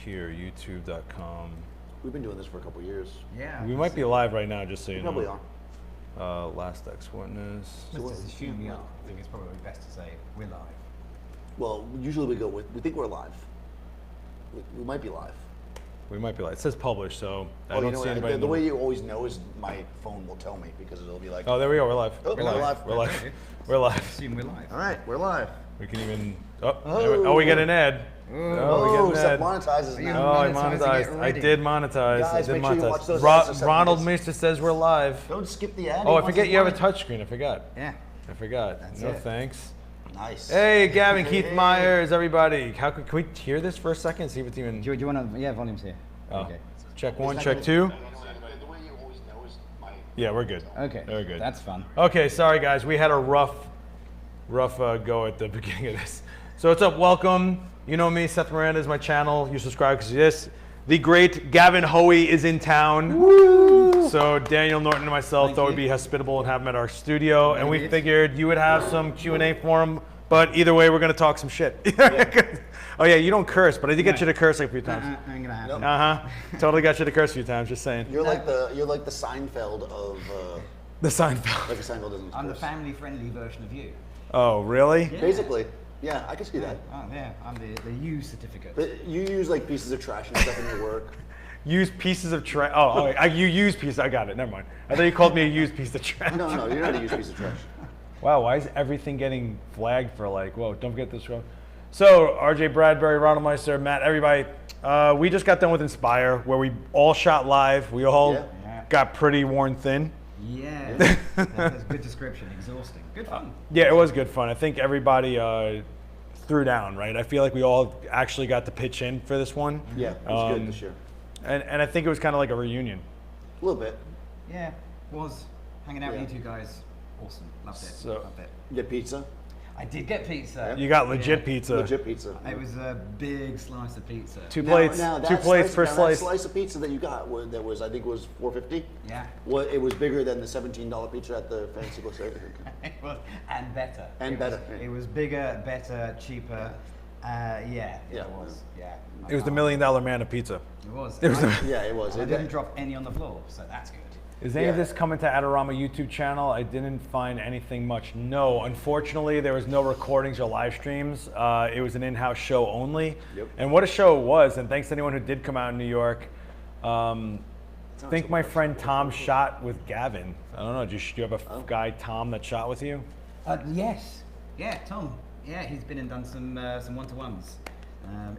here, youtube.com. We've been doing this for a couple years. Yeah. We might be live right now, just so you know. Probably are. Last ex-witness. Let's just assume we are. I think it's probably best to say we're live. Well, usually we go with, we think we're live. We might be live. We might be live. It says published, so I Oh, don't you know see what? anybody. The way you always know is my phone will tell me because it'll be like. Oh, there we go. We're live. Oh, we're we're live. live. We're live. Okay. We're live. Assume we're live. All right, we're live. We can even. Oh, we get an ad. Oh, we get Seth an ad. monetizes Are you now. Oh, I monetizing it monetized. I already? did monetize. Guys, I did make sure you monetize. watch those ads for 7 Ronald minutes. Meester says we're live. Don't skip the ad. Oh, I He forget wants you have a to touchscreen. I forgot. Yeah. I forgot. That's No it. thanks. Nice. Hey, Gavin, Keith Hey. Myers, everybody. How can we hear this for a second? See if it's even. Do you want to? Yeah, volume's here. Oh. Okay. Check one, that check gonna- two. The way you always know is my. Yeah, we're good. Okay. We're good. That's fun. Okay, sorry guys, we had a rough go at the beginning of this. So what's up? Welcome. You know me, Seth Miranda is my channel. You subscribe because of this. The great Gavin Hoey is in town. Woo! So Daniel, Norton, and myself Thank thought you. we'd be hospitable and have him at our studio, and we Maybe. figured you would have some Q&A for him. But either way, we're gonna talk some shit. Oh yeah, you don't curse, but I did get you to curse like a few times. Ain't gonna happen. Totally got you to curse a few times. Just saying. You're like the Seinfeld of The Seinfeld. like a Seinfeld doesn't. I'm the curse. family-friendly version of you. Oh really? Yeah. Basically, yeah, I can see that. Oh yeah, I'm the U certificate. But you use like pieces of trash and stuff in your work. Use pieces of trash. You use pieces. I got it. Never mind. I thought you called me a used piece of trash. No, you're not a used piece of trash. Wow, why is everything getting flagged for like, whoa, don't forget this row. So, RJ Bradbury, Ronald Meister, Matt, everybody, we just got done with Inspire, where we all shot live. We all Yeah. got pretty worn thin. Yeah. That's a good description. Exhausting. Good fun. Yeah, it was good fun. I think everybody threw down, right? I feel like we all actually got to pitch in for this one. Yeah, it was good this year. And I think it was kind of like a reunion. A little bit. Yeah. Was hanging out Yeah. with you two guys. Awesome. Loved it. So- Loved it. You get pizza. I did get pizza. You got legit Yeah. pizza. Legit pizza. It was a big slice of pizza. Two Now- plates, now two that plates per now slice. That slice of pizza that you got, that was I think was $4.50. Yeah. Well, it was bigger than the $17 pizza at the Fancy Glacé. It was, and better. And It better. Was, it was bigger, better, cheaper. Yeah. Yeah. It was. Yeah. It was the $1 Million Man of pizza. It was. It was Yeah, it was. I It- didn't drop any on the floor, so that's good. Is any of Yeah. this coming to Adorama YouTube channel? I didn't find anything much. No, unfortunately, there was no recordings or live streams. It was an in-house show only. Yep. And what a show it was, and thanks to anyone who did come out in New York. I think my friend Tom shot with Gavin. I don't know, do you have a guy, Tom, that shot with you? Yes. Yeah, Tom. Yeah, he's been and done some one-to-ones.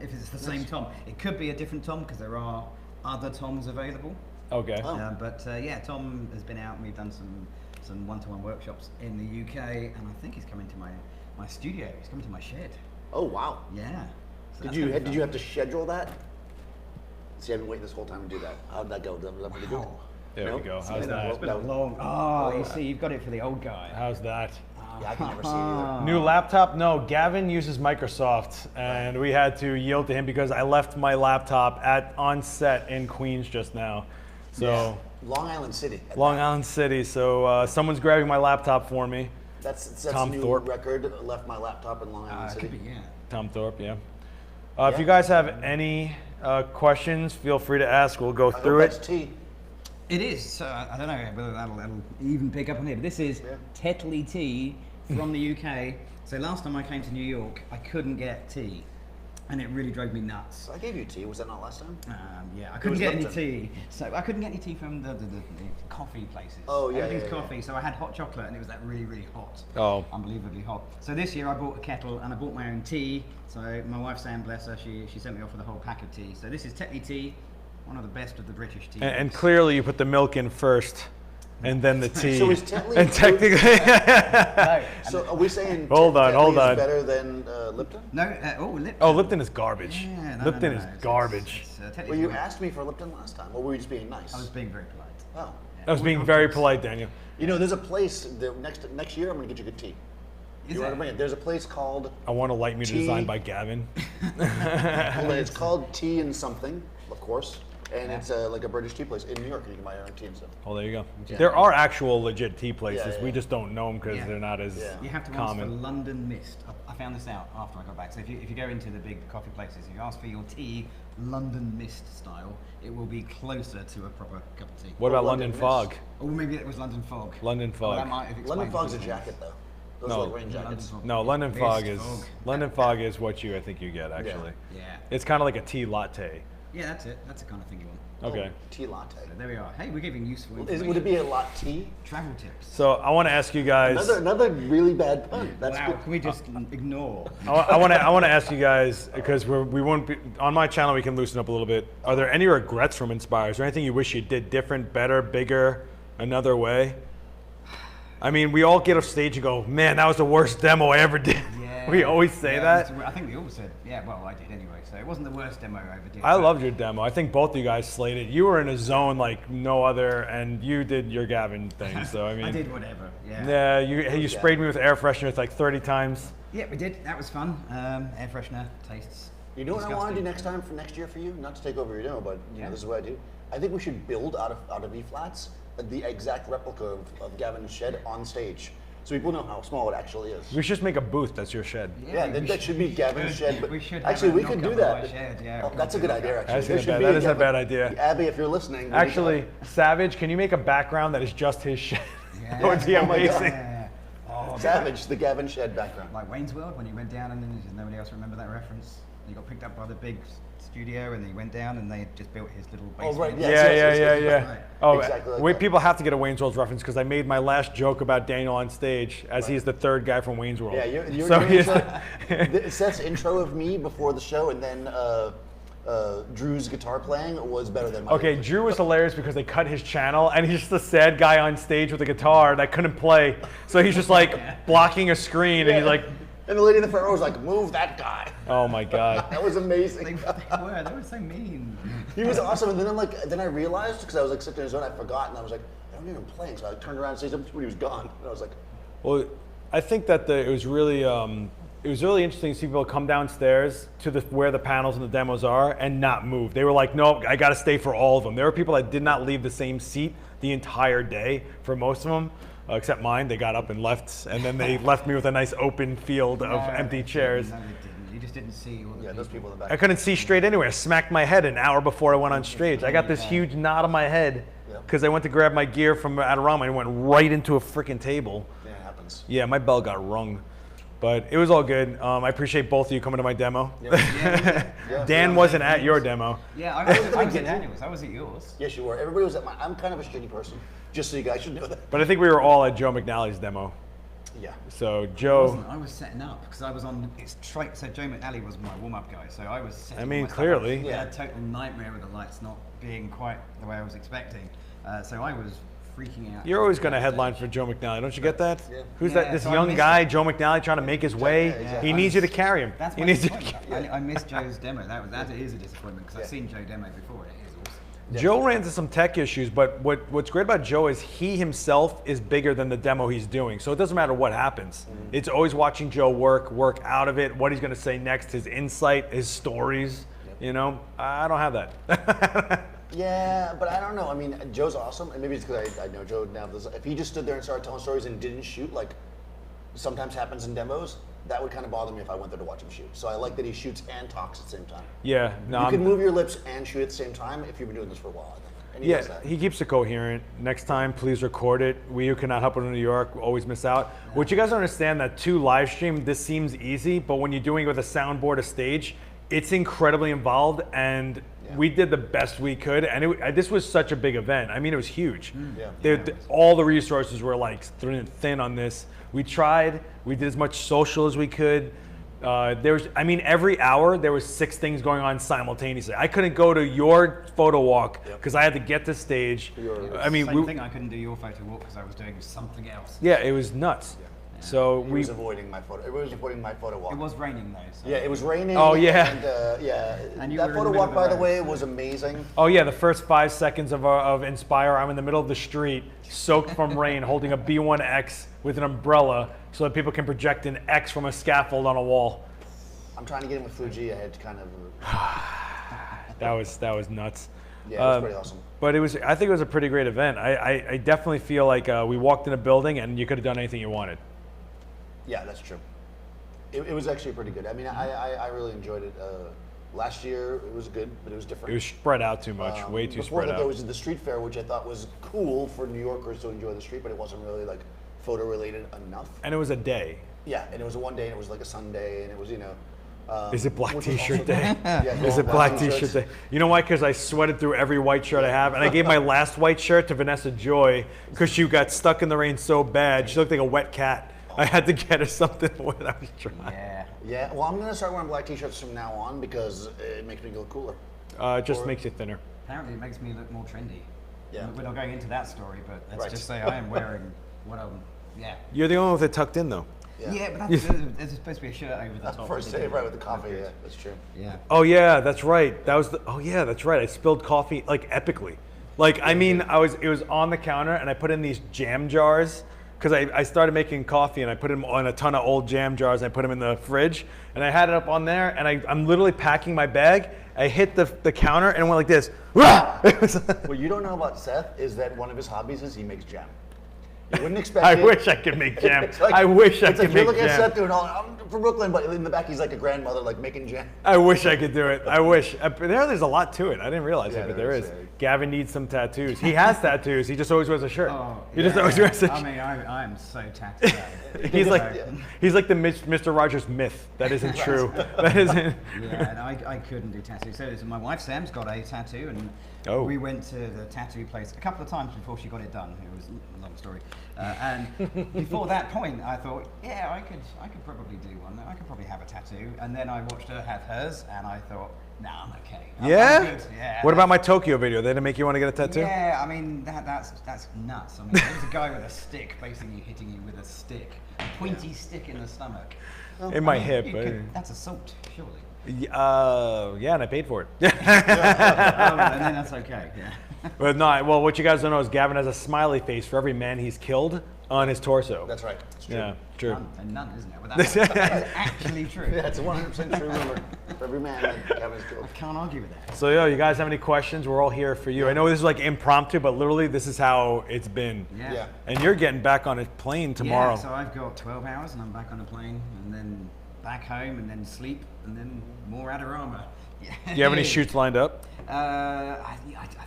If it's the same Tom, it could be a different Tom because there are other Toms available. Okay. Oh. But yeah, Tom has been out and we've done some one-to-one workshops in the UK, and I think he's coming to my studio. He's coming to my shed. Oh wow. Yeah. So Did that's you gonna be did you fun. have to schedule that? See, I've been waiting this whole time to do that. How did that go? Was that pretty good? Wow. There No? we go. It's How's been that? It's been a long. Oh, you see, you've got it for the old guy. How's that? Yeah, I can never see it either. New laptop? No, Gavin uses Microsoft, and we had to yield to him because I left my laptop on set in Queens just now. So. Yeah. Long Island City. Long Island City, so someone's grabbing my laptop for me. That's Tom a new Thorpe. record. Left my laptop in Long Island It City. could be, yeah. Tom Thorpe, yeah. Yeah. If you guys have any questions, feel free to ask. We'll go I hope through that's it. tea. It is. So I don't know whether that'll even pick up on here. But this is Tetley tea from the UK. So last time I came to New York, I couldn't get tea, and it really drove me nuts. I gave you tea. Was that not last time? Yeah, I was couldn't get any Lipton. tea. So I couldn't get any tea from the coffee places. Oh, yeah, Everything's yeah, yeah. coffee. So I had hot chocolate, and it was like really, really hot. Oh. Unbelievably hot. So this year I bought a kettle and I bought my own tea. So my wife Sam, bless her, she sent me off with a whole pack of tea. So this is Tetley tea, one of the best of the British tea. And clearly you put the milk in first, and then the tea. So is Tetley and technically, No, So are we saying Hold on, Tetley hold on. is better than Lipton? no, Lipton. oh, Lipton is garbage. Yeah, no, Lipton no, is no, it's- garbage. Tetley's Well, you good. asked me for Lipton last time, or were you just being nice? I was being very polite. Oh. I was being very polite, Daniel. You know, there's a place that next year I'm going to get you good tea. Is You want it? to bring it? There's a place called. I want a light meter Tea. designed by Gavin. Well, it's called Tea and Something, of course. And it's like a British tea place in New York. You can buy your own tea and stuff. Oh, there you go. Yeah. There are actual legit tea places. Yeah, yeah. We just don't know them because Yeah. they're not as You have to ask common. for London Mist. I found this out after I got back. So if you go into the big coffee places, if you ask for your tea London Mist style, it will be closer to a proper cup of tea. What about London London Mist. Fog? Or maybe it was London Fog. London Well, Fog. that might have London explained Fog's a things. jacket though. Those No. are like rain jackets. Fog. No, London Mist Fog is Fog. London Fog is what I think you get actually. Yeah. It's kind of like a tea latte. Yeah, that's it. That's the kind of thing you want. Okay. Oh, tea latte. So there we are. Hey, we're giving useful information. Would it be a latte? Travel tips. So I want to ask you guys. Another really bad pun. That's wow, good. can we just ignore? I want to ask you guys because we won't be on my channel. We can loosen up a little bit. Are there any regrets from Inspires or anything you wish you did different, better, bigger, another way? I mean, we all get off stage and go, "Man, that was the worst demo I ever did." Yeah. We always say that. I think we all said, yeah, well, I did anyway. So it wasn't the worst demo I ever did. I but- loved your demo. I think both of you guys slayed it. You were in a zone like no other, and you did your Gavin thing. So I mean, I did whatever. Yeah. yeah, you sprayed me with air freshener like 30 times. Yeah, we did. That was fun. Air freshener tastes. You know what I want to do disgusting. next time for next year for you? Not to take over your demo, but you know, this is what I do. I think we should build out of E-flats the exact replica of Gavin's shed on stage, so people know how small it actually is. We should just make a booth that's your shed. Yeah, that should be Gavin's shed. But we should actually, have we a could do knock-up that. of my shed, yeah, Oh, we that's a could good do idea, that. actually. That's There not should bad. be That a is a Gavin- bad idea. Abby, if you're listening, we need to- Actually, Savage, can you make a background that is just his shed? Yeah. That would be Oh my God. amazing. Yeah. Oh, Savage, the Gavin shed background. like Wayne's World when he went down and then does nobody else remember that reference? He got picked up by the big studio and he went down and they just built his little Oh, basement. right, Yeah, yes, yeah, yes. yeah. Oh, Exactly like wait, that. people have to get a Wayne's World reference because I made my last joke about Daniel on stage as he's the third guy from Wayne's World. Yeah, you're so your he's intro, Seth's intro of me before the show, and then Drew's guitar playing was better than mine. Okay, Drew was hilarious because they cut his channel and he's just the sad guy on stage with a guitar that couldn't play. So he's just like blocking a screen and he's like, And the lady in the front row was like, "Move that guy." oh my God. That was amazing. They were so mean. He was awesome, and then I realized because I was like sitting in his zone, I forgot, and I was like, I don't even playing. So I turned around and said something when he was gone, and I was like, Well, I think that it was really interesting to see people come downstairs to where the panels and the demos are and not move. They were like, "No, I got to stay for all of them." There were people that did not leave the same seat the entire day for most of them. Except mine, they got up and left, and then they left me with a nice open field of empty chairs. No, they didn't. You just didn't see all the "Yeah, those people in the I back." couldn't see straight anywhere. I smacked my head an hour before I went on stage. I got this huge knot on my head because I went to grab my gear from Adorama and went right into a freaking table. Yeah, it happens. Yeah, my bell got rung. But it was all good. I appreciate both of you coming to my demo. Yeah. Dan wasn't at your demo. Yeah, I was at Daniel's. I was at yours. Yes, you were. Everybody was at mine. I'm kind of a shitty person, just so you guys should know that. But I think we were all at Joe McNally's demo. Yeah. So Joe, I was setting up because I was on. So Joe McNally was my warm-up guy. So I was. Setting I mean, all my stuff clearly. up. Yeah, a total nightmare with the lights not being quite the way I was expecting. So I was freaking out. you're always going to headline for Joe McNally. Don't you get that? Yeah. Who's Yeah, that? This so I young missed guy, it. Joe McNally, trying to make his way. Yeah, exactly. He needs you to carry him. That's he my needs you. disappointment. I missed Joe's demo. That is a disappointment because I've seen Joe demo before and it is awesome. Joe ran into some tech issues, but what's great about Joe is he himself is bigger than the demo he's doing. So it doesn't matter what happens. It's always watching Joe work out of it, what he's going to say next, his insight, his stories. You know, I don't have that. Yeah, but I don't know. I mean, Joe's awesome, and maybe it's because I know Joe now. If he just stood there and started telling stories and didn't shoot, like sometimes happens in demos, that would kind of bother me if I went there to watch him shoot. So I like that he shoots and talks at the same time. Yeah, no, You can move your lips and shoot at the same time if you've been doing this for a while, I think. And he does Yeah, that. he keeps it coherent. Next time, please record it. We who cannot help it in New York always miss out. What you guys don't understand that to live stream, this seems easy, but when you're doing it with a soundboard, a stage, it's incredibly involved, and we did the best we could. And this was such a big event. I mean, it was huge. All the resources were like thin on this. We tried. We did as much social as we could. Every hour there was 6 things going on simultaneously. I couldn't go to your photo walk because I had to get to stage. Same thing. I couldn't do your photo walk because I was doing something else. Yeah, it was nuts. So He was avoiding my photo. It was avoiding my photo walk. It was raining though. So. Yeah, it was raining. Oh, yeah. And And you that were in photo the middle walk, of by the the way, road. was amazing. Oh yeah, the first 5 seconds of Inspire, I'm in the middle of the street, soaked from rain, holding a B1X with an umbrella so that people can project an X from a scaffold on a wall. I'm trying to get him with Fuji. I had to kind of. That was nuts. Yeah, it was pretty awesome. But I think it was a pretty great event. I definitely feel like we walked in a building and you could have done anything you wanted. Yeah, that's true. It was actually pretty good. I mean, I really enjoyed it. Last year it was good, but it was different. It was spread out too much, way too Before spread that, out. there was the street fair, which I thought was cool for New Yorkers to enjoy the street, but it wasn't really like photo related enough. And it was a day. Yeah, and it was a one day, and it was like a Sunday, and it was Is it Black which was T-shirt awesome. day? Yeah, Is all it Black T-shirts. T-shirt day? You know why? Because I sweated through every white shirt I have, and I gave my last white shirt to Vanessa Joy because she got stuck in the rain so bad. She looked like a wet cat. I had to get her something when I was trying. Yeah. Yeah, well, I'm gonna start wearing black T-shirts from now on because it makes me look cooler. It just makes you thinner. Apparently, it makes me look more trendy. Yeah. We're not going into that story, but let's Right. just say I am wearing what I'm. Yeah. You're the only one with it tucked in, though. Yeah, but there's supposed to be a shirt over the top. First day, right with the coffee. Yeah, that's true. Yeah. Oh yeah, that's right. That was the. Oh yeah, that's right. I spilled coffee like epically. Like I mean, it was on the counter, and I put in these jam jars because I started making coffee, and I put them on a ton of old jam jars, and I put them in the fridge, and I had it up on there, and I'm literally packing my bag. I hit the counter and went like this. It was, What you don't know about Seth is that one of his hobbies is he makes jam. You wouldn't expect I it. wish I could make jam. It's like- I wish I it's could like make you're looking at jam. Seth doing all. I'm from Brooklyn, but in the back he's like a grandmother, like making jam. I wish I could do it. I wish. There's a lot to it. I didn't realize Yeah, it, but there there is, is. yeah. Gavin needs some tattoos. He has tattoos. He just always wears a shirt. Oh, He just always wears a I shirt. mean, I'm so tattooed. He's like, Yeah. he's like the Mr. Rogers myth. That isn't true. That isn't. Yeah, and I couldn't do tattoos. So my wife Sam's got a tattoo, and Oh. we went to the tattoo place a couple of times before she got it done. It was a long story. And before that point, I thought, yeah, I could probably do one. I could probably have a tattoo. And then I watched her have hers, and I thought, nah, I'm okay. I'm Yeah? good. Yeah. What about my Tokyo video? They didn't make you want to get a tattoo? Yeah, I mean that's nuts. I mean, there's a guy with a stick basically hitting you with a stick, a pointy stick in the stomach. In my I mean, hip. you could- that's assault, surely. Yeah, and I paid for it. Oh, and then that's okay. Yeah. But no, well, what you guys don't know is Gavin has a smiley face for every man he's killed on his torso. That's right. It's true. Yeah, true. None, isn't it? But that's actually true. Yeah, it's a 100% true number for every man that Gavin's killed. Can't argue with that. So, yo, you guys have any questions? We're all here for you. I know this is like impromptu, but literally this is how it's been. Yeah. And you're getting back on a plane tomorrow. Yeah, so I've got 12 hours and I'm back on a plane and then back home and then sleep and then more Adorama. Yeah. Do you have any shoots lined up? I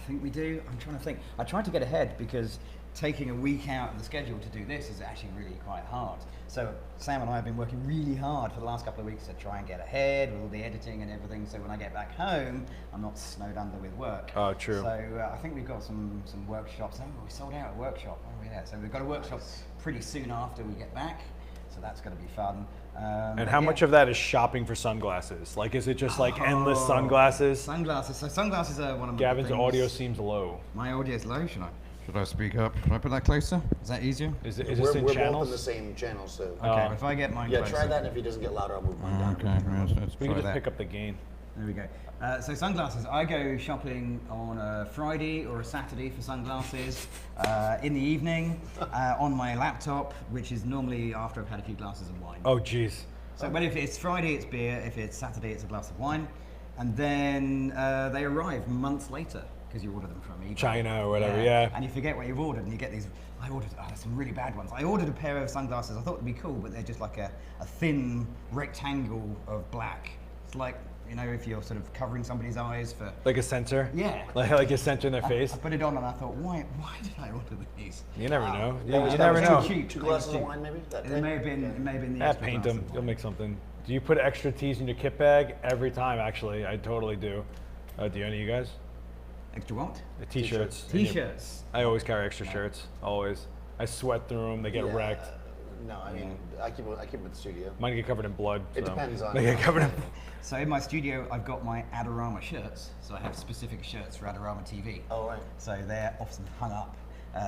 think we do. I'm trying to think. I tried to get ahead because taking a week out of the schedule to do this is actually really quite hard. So Sam and I have been working really hard for the last couple of weeks to try and get ahead with all the editing and everything. So when I get back home, I'm not snowed under with work. Oh, true. So I think we've got some workshops. Oh, we sold out a workshop. Oh yeah. So we've got a workshop pretty soon after we get back. So that's going to be fun. And how much of that is shopping for sunglasses? Like, is it just like endless sunglasses? Sunglasses. So sunglasses are one of my Gavin's things. audio seems low. My audio is low. Should I speak up? Should I put that closer? Is that easier? Is We're this in both in the channels? same channel, so. Okay. If I get mine Yeah, closer. try that, and if he doesn't get louder, I'll move mine down. Okay. Let's We try can just that. pick up the gain. There we go. So sunglasses. I go shopping on a Friday or a Saturday for sunglasses in the evening on my laptop, which is normally after I've had a few glasses of wine. Oh, jeez. So, but if it's Friday, it's beer. If it's Saturday, it's a glass of wine, and then they arrive months later because you order them from eBay. China or whatever, yeah. And you forget what you've ordered, and you get these. I ordered some really bad ones. I ordered a pair of sunglasses. I thought it'd be cool, but they're just like a thin rectangle of black. It's like, you know, if you're sort of covering somebody's eyes for. Like a sensor? Yeah. Like a sensor in their face? I put it on and I thought, why did I order these? You never know. That was- You that never was know. too cheap. 2 glasses of wine, maybe? That It may have been. It may have been the. Yeah, extra paint glass them. of You'll wine. make something. Do you put extra teas in your kit bag? Every time, actually. I totally do. Do any of you guys? Extra what? The t-shirts. T-shirts. I always carry extra shirts. Always. I sweat through them. They get wrecked. No, I mean, I keep it at the studio. Mine get covered in blood. It so. depends on. They get covered in. So in my studio, I've got my Adorama shirts. So I have specific shirts for Adorama TV. Oh, right. So they're often hung up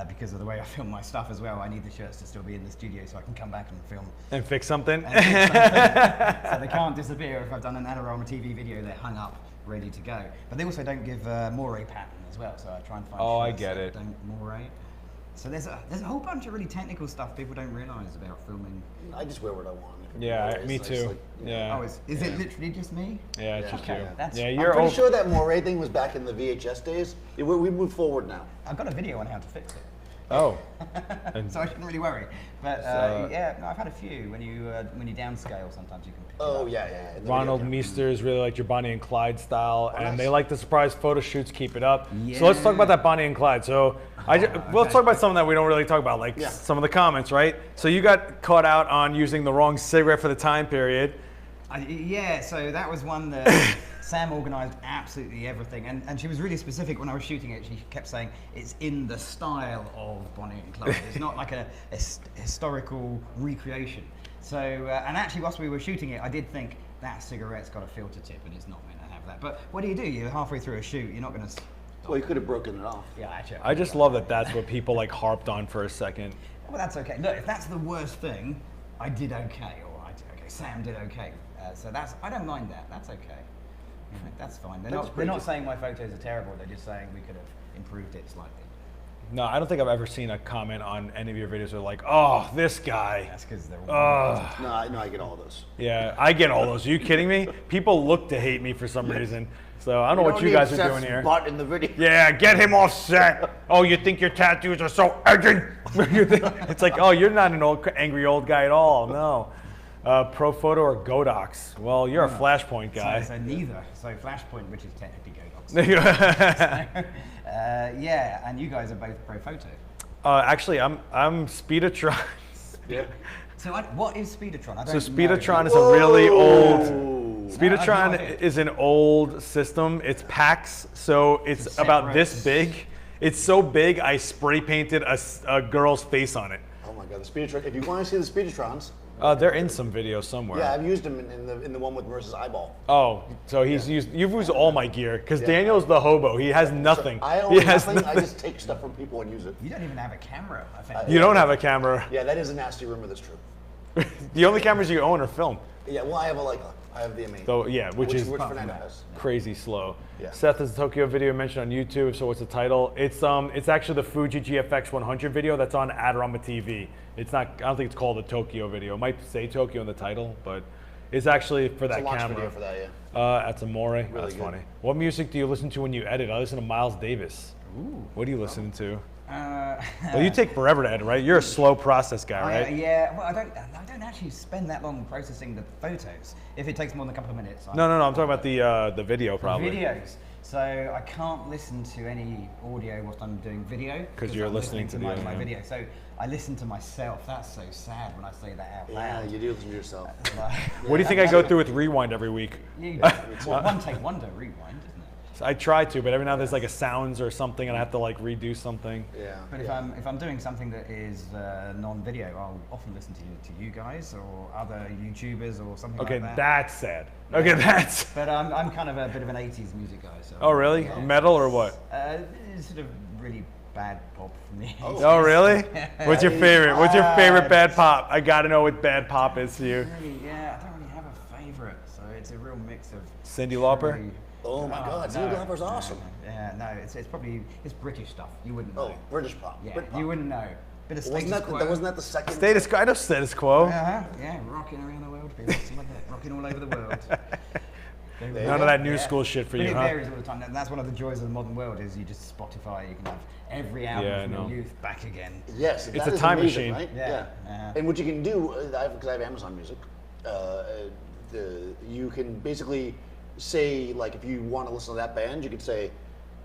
because of the way I film my stuff as well. I need the shirts to still be in the studio so I can come back and film. And fix something. And fix something. So they can't disappear. If I've done an Adorama TV video, they're hung up, ready to go. But they also don't give moire pattern as well. So I try and find Oh, I shirts get that it. don't moire. So there's a whole bunch of really technical stuff people don't realise about filming. I just wear what I want. Yeah, It's me nice, too. like, Yeah. Oh, is it literally just me? Yeah, it's just Okay, you. that's Yeah, fine. you're I'm pretty old. sure that moray thing was back in the VHS days. We moved forward now. I've got a video on how to fix it. Oh. And So I shouldn't really worry. But So- yeah, no, I've had a few. When you downscale, sometimes you can pick Oh it up. yeah. In the Ronald video camera. Meesters really like your Bonnie and Clyde style, and nice. they like the surprise photo shoots. Keep it up. So let's talk about that Bonnie and Clyde. So we'll talk about something that we don't really talk about, like Yeah. some of the comments, right? So you got caught out on using the wrong cigarette for the time period. Yeah, so that was one that Sam organised absolutely everything, and she was really specific when I was shooting it. She kept saying it's in the style of Bonnie and Clyde. It's not like a historical recreation. So, and actually, whilst we were shooting it, I did think that cigarette's got a filter tip, and it's not meant to have that. But what do? You're halfway through a shoot. You're not going to. Well, you could have broken it off. Yeah, actually. I just love that that's what people like harped on for a second. Well, that's okay. Look, if that's the worst thing, I did okay, or I did okay. Sam did okay. So I don't mind that. That's okay. You know, that's fine. They're That's not pretty good. saying my photos are terrible. They're just saying we could have improved it slightly. No, I don't think I've ever seen a comment on any of your videos where like, oh, this guy. That's because they're all. No, I get all those. Yeah, I get all those. Are you kidding me? People look to hate me for some reason. So I don't know what you guys are doing here. Butt in the video. Yeah, get him off set. Oh, you think your tattoos are so edgy? It's like, oh, you're not an angry old guy at all. No. Pro Photo or Godox? Well, you're a Flashpoint guy. So neither. So Flashpoint, which is technically Godox. Yeah, and you guys are both Pro Photo. Actually, I'm Speedotron. Yeah. So what is Speedotron? I So don't know. Speedotron is a really old. Ooh. Speedotron No idea. is an old system. It's PAX, so it's It's about this separate. big. It's so big, I spray painted a girl's face on it. Oh my god, the Speedotron. If you want to see the Speedotrons, They're in some video somewhere. yeah, I've used them in the one with Marissa's eyeball. Oh, so you've used all my gear because Daniel's the hobo. He has nothing. I He own has nothing. I just take stuff from people and use it. You don't even have a camera, I think. You don't have a camera. Yeah, that is a nasty rumor. That's true. The only cameras you own are film. Yeah, well, I have a Leica. I have the M8. So yeah, which is Fernando has. crazy slow. Yeah. Seth has a Tokyo video mentioned on YouTube. So what's the title? It's actually the Fuji GFX 100 video that's on Adorama TV. It's not. I don't think it's called the Tokyo video. It might say Tokyo in the title, but it's actually for that It's a launch camera. video for that, yeah. That's Amore. That's good. funny. What music do you listen to when you edit? I listen to Miles Davis. Ooh. What do you listen to? Uh, Well, you take forever to edit, right? You're a slow process guy, right? Yeah, well, I don't actually spend that long processing the photos. If it takes more than a couple of minutes. No. I'm talking about the video probably. Videos. So I can't listen to any audio whilst I'm doing video. 'Cause you're I'm listening to my, the my audio. video. So I listen to myself. That's so sad when I say that out Yeah, loud. you do listen to yourself. Like, What do you think I go through with Rewind every week? well, one take wonder rewind, isn't it? I try to, but every now and then there's like a sounds or something, and I have to like redo something. Yeah. But if I'm doing something that is non-video, I'll often listen to you guys or other YouTubers or something Okay, like that. that's sad. Okay, that's. But I'm kind of a bit of an 80s music guy. So Oh, really? Yeah. Metal or what? It's sort of really bad pop from the 80s. Oh, really? What's your favorite? What's your favorite bad pop? I gotta know what bad pop is to you. Really, yeah, I don't really have a favorite, so it's a real mix of. Cyndi Lauper? really- Oh my God, Cyndi Lauper's awesome. Yeah, no, it's probably British stuff. You wouldn't know. Oh, British pop. Yeah, Brit pop. you wouldn't know. Bit of status Wasn't quo. that the second? Status quo. I know status quo. Yeah, rocking around the world, people. Some of that, rocking all over the world. None of that new Yeah. school shit for But you, it huh? varies all the time. And that's one of the joys of the modern world is you just Spotify. You can have every album Yeah, I from know. your youth back again. Yes, It's that a is time amazing, machine. right? Yeah. And what you can do, because I have Amazon Music, you can basically say, like, if you want to listen to that band, you could say,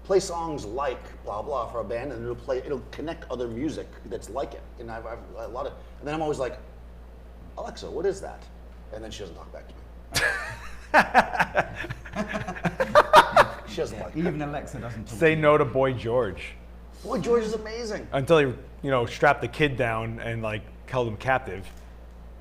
play songs like blah blah for a band, and it'll connect other music that's like it. And I've a lot of, and then I'm always like, Alexa, what is that? And then she doesn't talk back to me. She doesn't like Even Alexa doesn't talk. Say no to Boy George. Boy, George is amazing. Until he, strapped the kid down and like held him captive.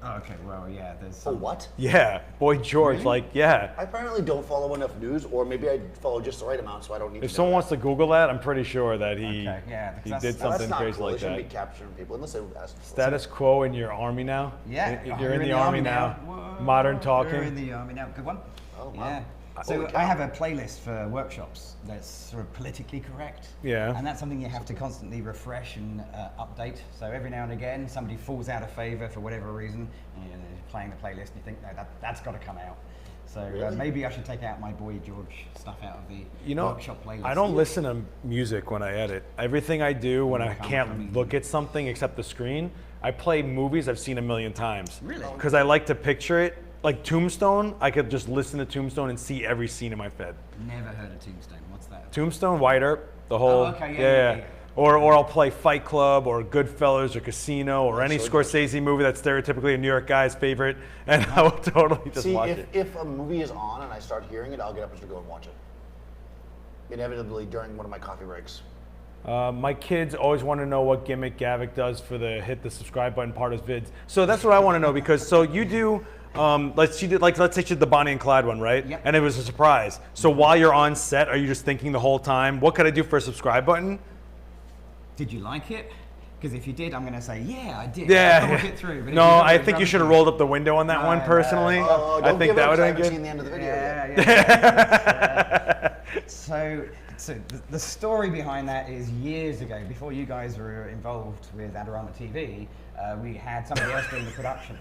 Oh, okay, well, yeah, there's Oh, some. what? Yeah, Boy George, Really? like, yeah. I apparently don't follow enough news, or maybe I follow just the right amount, so I don't need If to someone know wants to Google that, I'm pretty sure that he Okay, yeah, because he that's- did that. No, something that's not crazy cool. like They shouldn't that. be capturing people unless they ask. Status quo in your army now? Yeah, You're in the army now. Whoa, Modern You're talking. in the army now. Good one. Oh, wow. Yeah. So I have a playlist for workshops that's sort of politically correct. Yeah. And that's something you have to constantly refresh and update. So every now and again, somebody falls out of favor for whatever reason, and you're playing the playlist and you think, no, that's got to come out. So Really? maybe I should take out my Boy George stuff out of the workshop playlist. I don't listen to music when I edit. Everything I do when I can't look at something except the screen, I play movies I've seen a million times. Really? Because I like to picture it. Like Tombstone, I could just listen to Tombstone and see every scene in my head. Never heard of Tombstone. What's that? Tombstone, White Earp, the whole. Oh, okay, yeah. Or I'll play Fight Club or Goodfellas or Casino or any Scorsese movie that's stereotypically a New York guy's favorite, and I will totally just watch it. If a movie is on and I start hearing it, I'll get up and just go and watch it. Inevitably during one of my coffee breaks. My kids always want to know what gimmick Gavin does for the hit the subscribe button part of his vids. So that's what I want to know, because so you do. Let's say she did the Bonnie and Clyde one, right? Yep. And it was a surprise. So while you're on set, are you just thinking the whole time, what could I do for a subscribe button? Did you like it? Because if you did, I'm going to say, yeah, I did. Yeah. I'll thought it through. But No, I think you should have rolled up the window on that one personally. Don't I think give that up, would 'cause I have haven't been seen good. the end of the video yet. So the story behind that is years ago, before you guys were involved with Adorama TV, we had somebody else doing the production.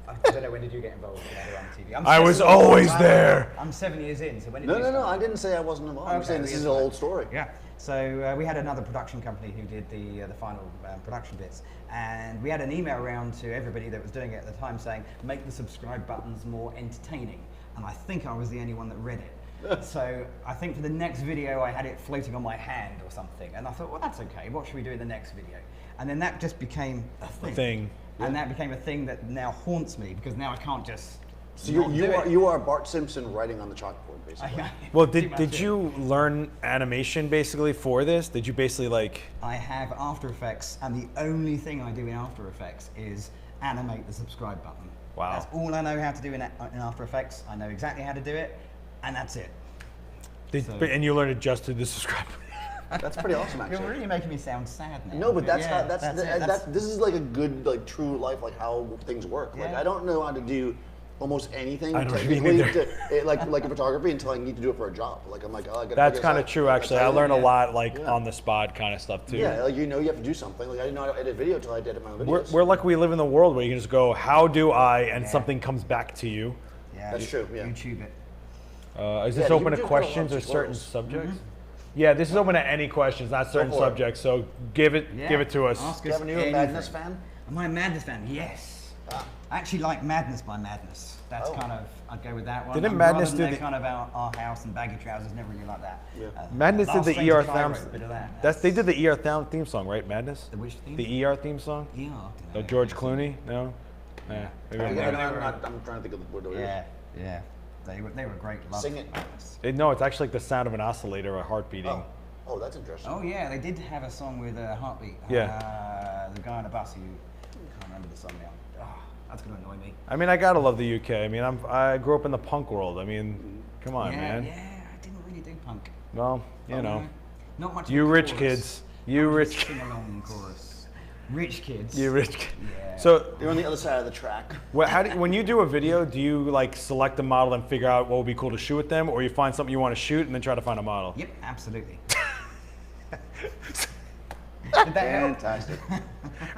I don't know, when did you get involved with Adorama TV? I was always there. I'm 7 years in, so when did No, you no, start? no, I didn't say I wasn't involved. I'm Okay, saying this yes, is an old story. Yeah. So we had another production company who did the final production bits, and we had an email around to everybody that was doing it at the time saying, make the subscribe buttons more entertaining. And I think I was the only one that read it. So I think for the next video I had it floating on my hand or something, and I thought, well, that's okay. What should we do in the next video? And then that just became a thing. And that became a thing that now haunts me, because now I can't just. So you are Bart Simpson writing on the chalkboard, basically. Well, did you learn animation basically for this? Did you basically like? I have After Effects, and the only thing I do in After Effects is animate the subscribe button. Wow. That's all I know how to do in After Effects. I know exactly how to do it, and that's it. And you learned it just to the subscribe. That's pretty awesome, actually. You're really making me sound sad now. No, but that's yeah, how this is like a good, like, true life, like how things work. Like, Yeah. I don't know how to do almost anything I don't technically either. like photography until I need to do it for a job. Like, I'm like, oh, I gotta That's figure kind this of out. true, actually. I learned a lot like on the spot kind of stuff too. Yeah, like, you know, you have to do something. Like, I didn't know how to edit video until I did my own videos. We're lucky we live in the world where you can just go, how do I, and something comes back to you. Yeah, That's true, yeah. YouTube it. Is this you open do to kinda questions love or certain tutorials. subjects? Yeah, this is open to any questions, not certain for it. subjects. So give it to us. Ask us Gavin, you a anything. Madness fan? Am I a Madness fan? Yes. I actually like Madness by Madness. That's kind of, I'd go with that one. Didn't And Madness rather do than the- their kind of our house and baggy trousers? Never really like that. Yeah. Madness did Last the Stranger ER Cairo, theme. a bit of that. They did the ER theme song, right? Madness. The which theme? The ER theme song. Yeah. The George Clooney? No. Yeah. Maybe I'm wrong. I'm trying to think of the word. Yeah, yeah. They were great. Love Sing it. Madness. No, it's actually like the sound of an oscillator, a heart beating. Oh, that's interesting. Oh yeah, they did have a song with a heartbeat. The guy on the bus who can't remember the song now. Oh, that's gonna annoy me. I mean, I gotta love the UK. I mean, I grew up in the punk world. I mean, come on, man. Yeah, I didn't really do punk. Well, you know, Not much. of you a rich chorus. kids. You Not rich. much sing along chorus. Rich kids. You rich. Kid. Yeah. So, You're on the other side of the track. when you do a video, do you like select a model and figure out what would be cool to shoot with them, or you find something you want to shoot and then try to find a model? Yep, absolutely. Did that help? Fantastic.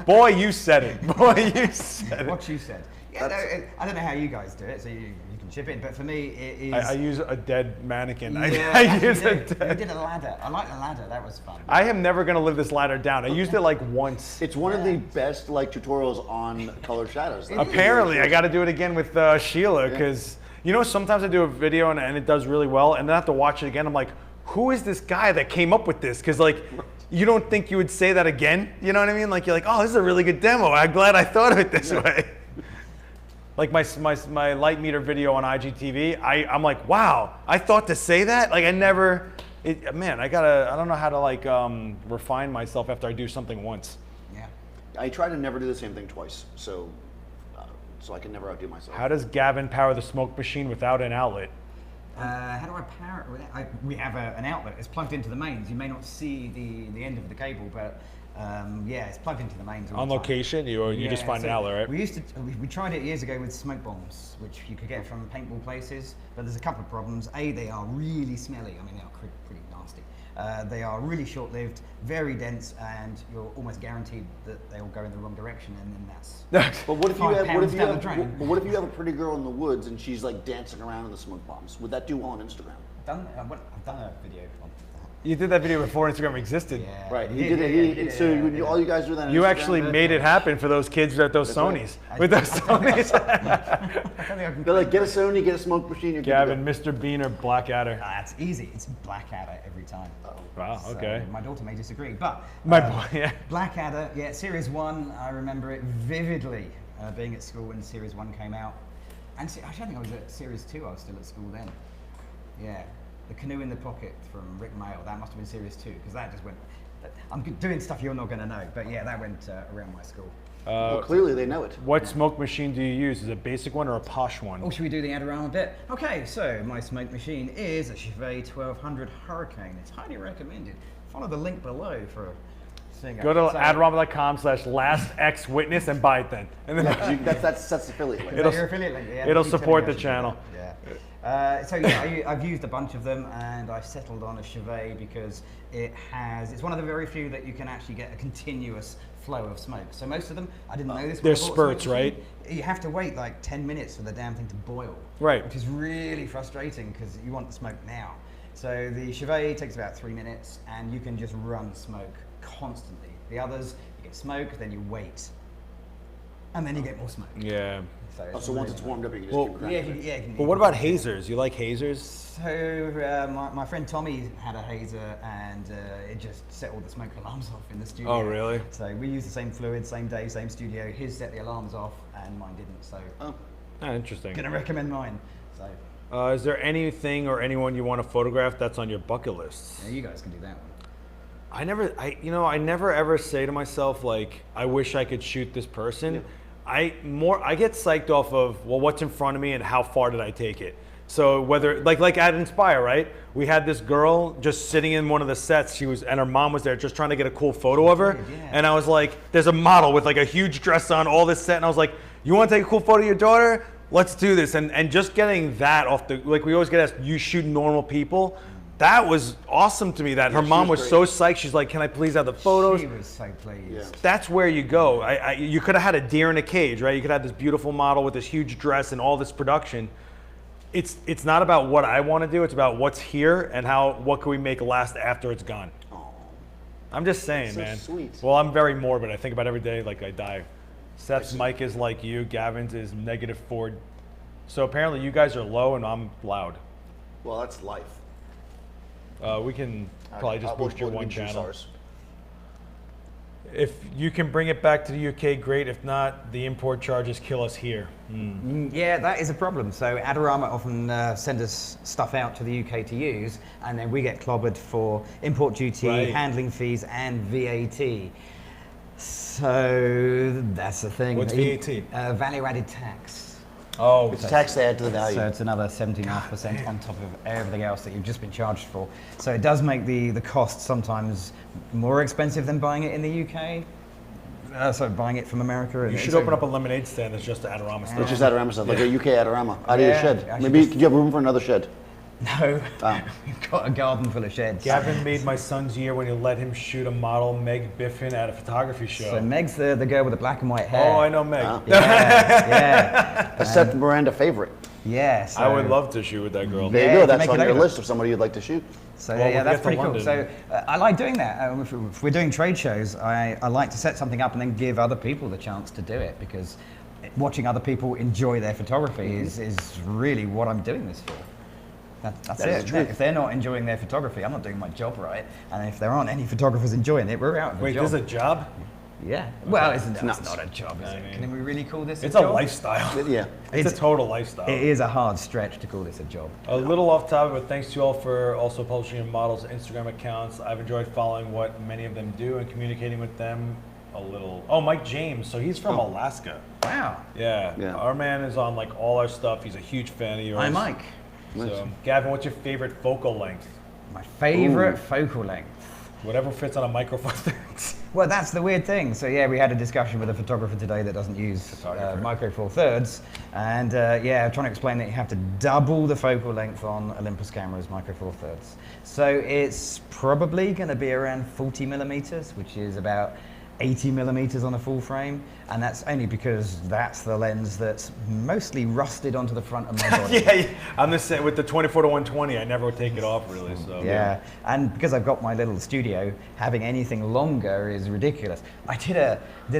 Boy, you said it. Boy, you said it. What you said. Yeah, no, I don't know how you guys do it, so you can chip in. But for me, it is. I use a dead mannequin. Yeah, I you use a do. You dead. did a ladder. I like the ladder. That was fun. I am never gonna live this ladder down. I used it like once. It's one of the best like tutorials on color shadows. Like, Apparently, I got to do it again with Sheila because you know sometimes I do a video and it does really well, and then I have to watch it again. I'm like, who is this guy that came up with this? Because like, you don't think you would say that again. You know what I mean? Like you're like, oh, this is a really good demo. I'm glad I thought of it this way. Like my light meter video on IGTV, I'm like, wow, I thought to say that. Like I never. Man, I don't know how to like refine myself after I do something once. Yeah. I try to never do the same thing twice, so I can never outdo myself. How does Gavin power the smoke machine without an outlet? How do I power it with it? We have an outlet. It's plugged into the mains. You may not see the end of the cable, but yeah, it's plugged into the mains. All On the time. location, you just find an outlet, right? We tried it years ago with smoke bombs, which you could get from paintball places, but there's a couple of problems. A, they are really smelly. I mean, they are pretty nasty. They are really short-lived, very dense, and you're almost guaranteed that they'll go in the wrong direction, and then that's. But what if you have, But what if you have a pretty girl in the woods and she's like dancing around in the smoke bombs? Would that do well on Instagram? I've done a video on that. You did that video before Instagram existed. Yeah, Right. He did it. So all you guys do that. On You Instagram, actually made it happen for those kids at those Sonys. right. With those Sonys. They're like, get a Sony, get a smoke machine. You're good to Gavin, go. Mr. Bean or Blackadder. That's easy. It's Blackadder every time. Wow, So okay. my daughter may disagree, but My boy, yeah. Blackadder, yeah, Series 1, I remember it vividly, being at school when Series 1 came out. And actually, I think I was at Series 2, I was still at school then. Yeah, The Canoe in the Pocket from Rick Mail, that must have been Series 2, because that just went, I'm doing stuff you're not going to know, but yeah, that went around my school. Well, clearly they know it. What smoke machine do you use? Is it a basic one or a posh one? Oh, should we do the Adorama bit? Okay, so my smoke machine is a Chevy 1200 Hurricane. It's highly recommended. Follow the link below for seeing Go to adorama.com/lastxwitness and buy it then. And then That's affiliate link. Your affiliate link, yeah, it'll keep telling support me I the should do channel. that, Yeah. So yeah, I've used a bunch of them, and I settled on a Chevy because it's one of the very few that you can actually get a continuous flow of smoke. So most of them, I didn't know this. when I There's bought a smoke spurts, machine. right? You have to wait like 10 minutes for the damn thing to boil. Right. Which is really frustrating because you want the smoke now. So the Chevy takes about 3 minutes, and you can just run smoke constantly. The others, you get smoke, then you wait, and then you get more smoke. Yeah. So once it's warmed up, you can just Well, keep Yeah, cranking it. yeah. But what about hazers? You like hazers? So my friend Tommy had a hazer, and it just set all the smoke alarms off in the studio. Oh, really? So we used the same fluid, same day, same studio. His set the alarms off, and mine didn't. So Interesting. gonna recommend mine. So Is there anything or anyone you want to photograph that's on your bucket list? yeah, you guys can do that one. I never ever say to myself like, I wish I could shoot this person. I get psyched off of, well, what's in front of me and how far did I take it? So whether like at Inspire, right? We had this girl just sitting in one of the sets. And her mom was there just trying to get a cool photo of her. Yeah. And I was like, there's a model with like a huge dress on, all this set, and I was like, you want to take a cool photo of your daughter? Let's do this. And just getting that off like we always get asked, you shoot normal people. That was awesome to me. That her she mom was was great. so psyched. She's like, "Can I please have the photos?" She was so pleased. Yeah. That's where you go. You could have had a deer in a cage, right? You could have this beautiful model with this huge dress and all this production. It's not about what I want to do. It's about what's here and what can we make last after it's gone. Aw. I'm just saying, So man. sweet. Well, I'm very morbid. I think about every day like I die. Seth's mic is like you. Gavin's is -4. So apparently you guys are low and I'm loud. Well, that's life. We can probably just boost your We'll one juice channel. ours. If you can bring it back to the UK, great. If not, the import charges kill us here. Yeah, that is a problem. So Adorama often send us stuff out to the UK to use, and then we get clobbered for import duty, Right. handling fees, and VAT. So that's the thing. What's VAT? Value-added tax. Oh, It's a tax they add to the value. So it's another 17.5% on top of everything else that you've just been charged for. So it does make the cost sometimes more expensive than buying it in the UK. So buying it from America. you should open up a lemonade stand that's just Adorama stuff. It's just Adorama stuff, like a UK Adorama. Out of your Yeah, shed. actually Maybe could you have room for another shed? No, Ah. we've got a garden full of sheds. Gavin made my son's year when he let him shoot a model, Meg Biffin, at a photography show. So Meg's the girl with the black and white hair. Oh, I know Meg. Ah. Yeah, A Seth Miranda favorite. yeah. So, I would love to shoot with that girl. There Yeah, you go. to That's make on it your over. list of somebody you'd like to shoot. So Well, yeah, we'll that's get to pretty cool. So London. I like doing that. If we're doing trade shows, I like to set something up and then give other people the chance to do it, because watching other people enjoy their photography is really what I'm doing this for. That's That is it. the truth. If they're not enjoying their photography, I'm not doing my job right. And if there aren't any photographers enjoying it, we're out of a Wait, job. this is a job? Yeah. Well, it's nuts. not a job, is I it? mean, Can we really call this It's a a job? lifestyle. Yeah. It's a total lifestyle. It is a hard stretch to call this a job. A little off topic, but thanks to you all for also publishing your models' Instagram accounts. I've enjoyed following what many of them do and communicating with them a little. Oh, Mike James. So he's from Alaska. Wow. Yeah. Yeah. Our man is on like all our stuff. He's a huge fan of yours. Hi, Mike. Nice. So, Gavin, what's your favorite focal length? My favorite focal length. Whatever fits on a Micro Four Thirds. Well, that's the weird thing. So yeah, we had a discussion with a photographer today that doesn't use Micro Four Thirds, and yeah, trying to explain that you have to double the focal length on Olympus cameras, Micro Four Thirds. So it's probably going to be around 40 millimeters, which is about 80 millimeters on a full frame, and that's only because that's the lens that's mostly rusted onto the front of my body. Yeah, I'm the same with the 24 to 120. I never take it off really. So Yeah, and because I've got my little studio, having anything longer is ridiculous. I did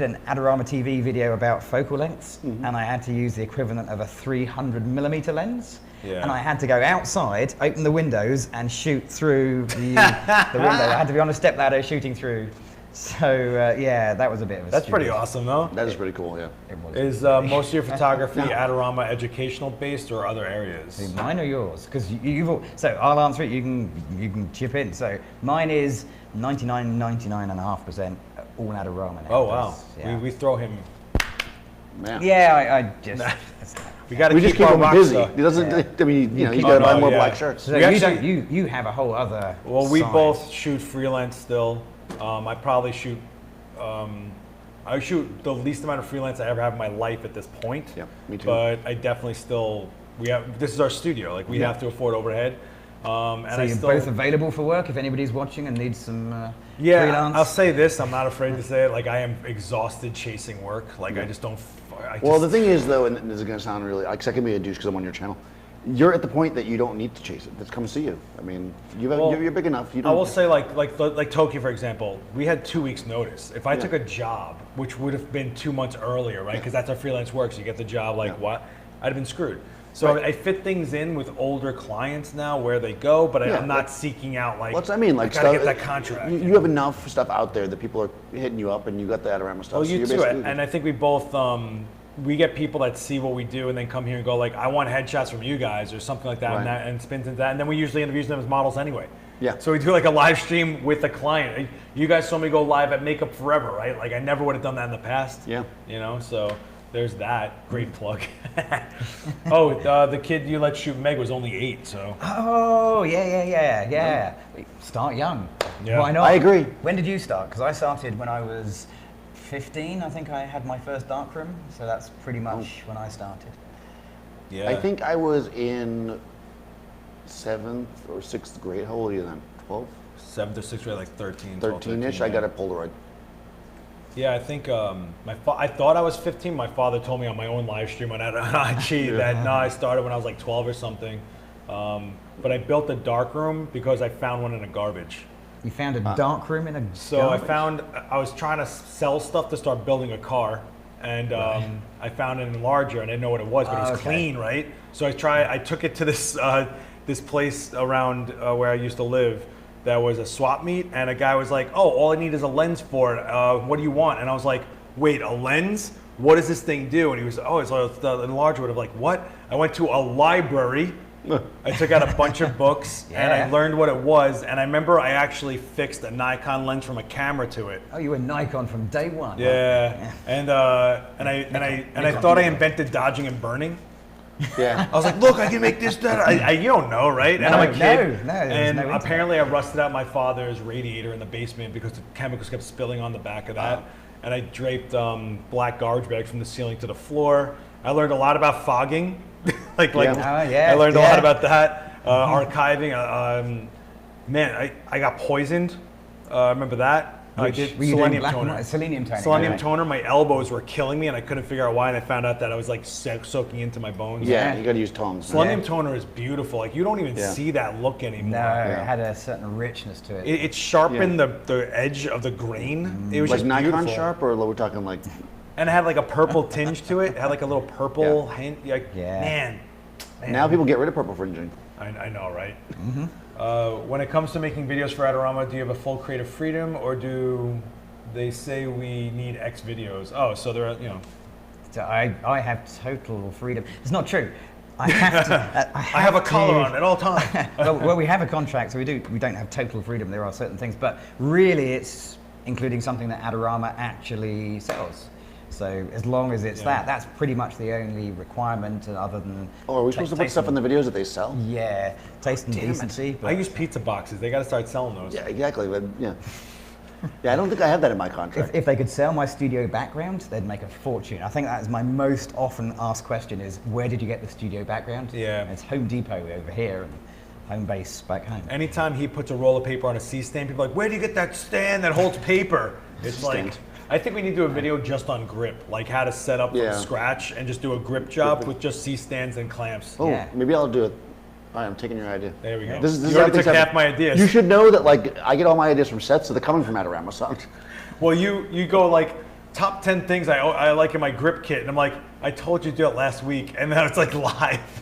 an Adorama TV video about focal lengths, and I had to use the equivalent of a 300 millimeter lens. Yeah. And I had to go outside, open the windows, and shoot through the window. I had to be on a stepladder shooting through. So yeah, that was a bit of a. That's pretty awesome, though. That is pretty cool, yeah. It was. Is most of your photography Adorama educational based or other areas? Mine or yours? Because you've all, so I'll answer it. You can chip in. So mine is 99.5% all Adorama. Oh wow, Yeah. we throw him. Man. Yeah, I just. We got to We just keep our him rock busy. star. He doesn't. I mean, you know, he's keep got to him- buy Oh, more yeah. black shirts. So We you, actually- you have a whole other. Well, we side. both shoot freelance still. I probably shoot. I shoot the least amount of freelance I ever have in my life at this point. Yeah, me too. But I definitely still. We have. This is our studio. Like we have to afford overhead. And So I you're still. both available for work if anybody's watching and needs some Yeah, freelance. I'll say this. I'm not afraid to say it. Like I am exhausted chasing work. Like I just don't. Well, the thing is, though, and this is going to sound really, like, I can be a douche because I'm on your channel. You're at the point that you don't need to chase it. Just come see you. I mean, you're big enough. You don't. I will say, like Tokyo, for example, we had 2 weeks notice. If I took a job, which would have been 2 months earlier, right? Because that's how freelance works. You get the job, like what? I'd have been screwed. So I fit things in with older clients now where they go, but I'm not seeking out like. What's I mean? Like I gotta stuff. get that contract. You have enough stuff out there that people are hitting you up, and you got the Adorama stuff. Oh, so you you're too. basically- And I think we both we get people that see what we do and then come here and go like, I want headshots from you guys or something like that, Right. and spins into that, and then we usually interview them as models anyway. Yeah. So we do like a live stream with the client. You guys saw me go live at Makeup Forever, right? Like I never would have done that in the past. Yeah. You know, so there's that. Great plug. Oh, the kid you let shoot Meg was only 8, so. Oh, yeah. Start young. Yeah. Why not? I agree. When did you start? Because I started when I was 15. I think I had my first darkroom. So that's pretty much when I started. Yeah. I think I was in 7th or 6th grade. How old are you then? 12? 7th or 6th grade, like 13. 12, 13-ish. 13, I yeah. got a Polaroid. Yeah, I think I thought I was 15. My father told me on my own live stream on IG that no, I started when I was like 12 or something. But I built a dark room because I found one in a garbage. You found a darkroom in a So I was trying to sell stuff to start building a car, and I found an enlarger, and I didn't know what it was, but it was clean, right? So I took it to this this place around where I used to live. That was a swap meet, and a guy was like, "Oh, all I need is a lens for it. What do you want?" And I was like, "Wait, a lens? What does this thing do?" And he was, "Oh, it's the enlarger." Would have like, "What?" I went to a library. I took out a bunch of books, and I learned what it was. And I remember I actually fixed a Nikon lens from a camera to it. Oh, you were Nikon from day one. Yeah, and I thought I invented dodging and burning. Yeah. I was like, look, I can make this, that. You don't know, right? And I'm a kid. No, there's and no internet. apparently I rusted out my father's radiator in the basement because the chemicals kept spilling on the back of that. And I draped black garbage bags from the ceiling to the floor. I learned a lot about fogging. I learned a lot about that. Archiving. Man, I got poisoned. Remember that? I did Were you doing selenium black and toner. white? Selenium toner. Selenium right. toner, my elbows were killing me and I couldn't figure out why, and I found out that I was like soaking into my bones. Yeah, you got to use tongs. Selenium toner is beautiful. Like you don't even Yeah. see that look anymore. No, it had a certain richness to it. It sharpened the edge of the grain. It was Like just Nikon beautiful. sharp, or we're talking like. And it had like a purple tinge to it. It had like a little purple hint. Like, man. Now people get rid of purple fringing. I know, right? When it comes to making videos for Adorama, do you have a full creative freedom, or do they say we need X videos? Oh, so there are, So I have total freedom. It's not true. I have to. I have a collar on at all times. well, we have a contract, so we don't have total freedom. There are certain things, but really, it's including something that Adorama actually sells. So as long as it's that's pretty much the only requirement other than. Oh, are we supposed to put stuff in the videos that they sell? Yeah, taste and decency. I use pizza boxes. They got to start selling those. Yeah, exactly. But yeah, I don't think I have that in my contract. If they could sell my studio background, they'd make a fortune. I think that is my most often asked question: is where did you get the studio background? Yeah, and it's Home Depot over here. And home base back home. Anytime he puts a roll of paper on a C-stand, people are like, where do you get that stand that holds paper? It's like, I think we need to do a video just on grip, like how to set up from scratch and just do a grip job with just C-stands and clamps. Oh, maybe I'll do it. All right, I'm taking your idea. There we go. This you already took half my ideas. You should know that, like, I get all my ideas from Seth, so they're coming from Adorama, son. Well, you go like, top 10 things I like in my grip kit, and I'm like, I told you to do it last week, and then it's like live.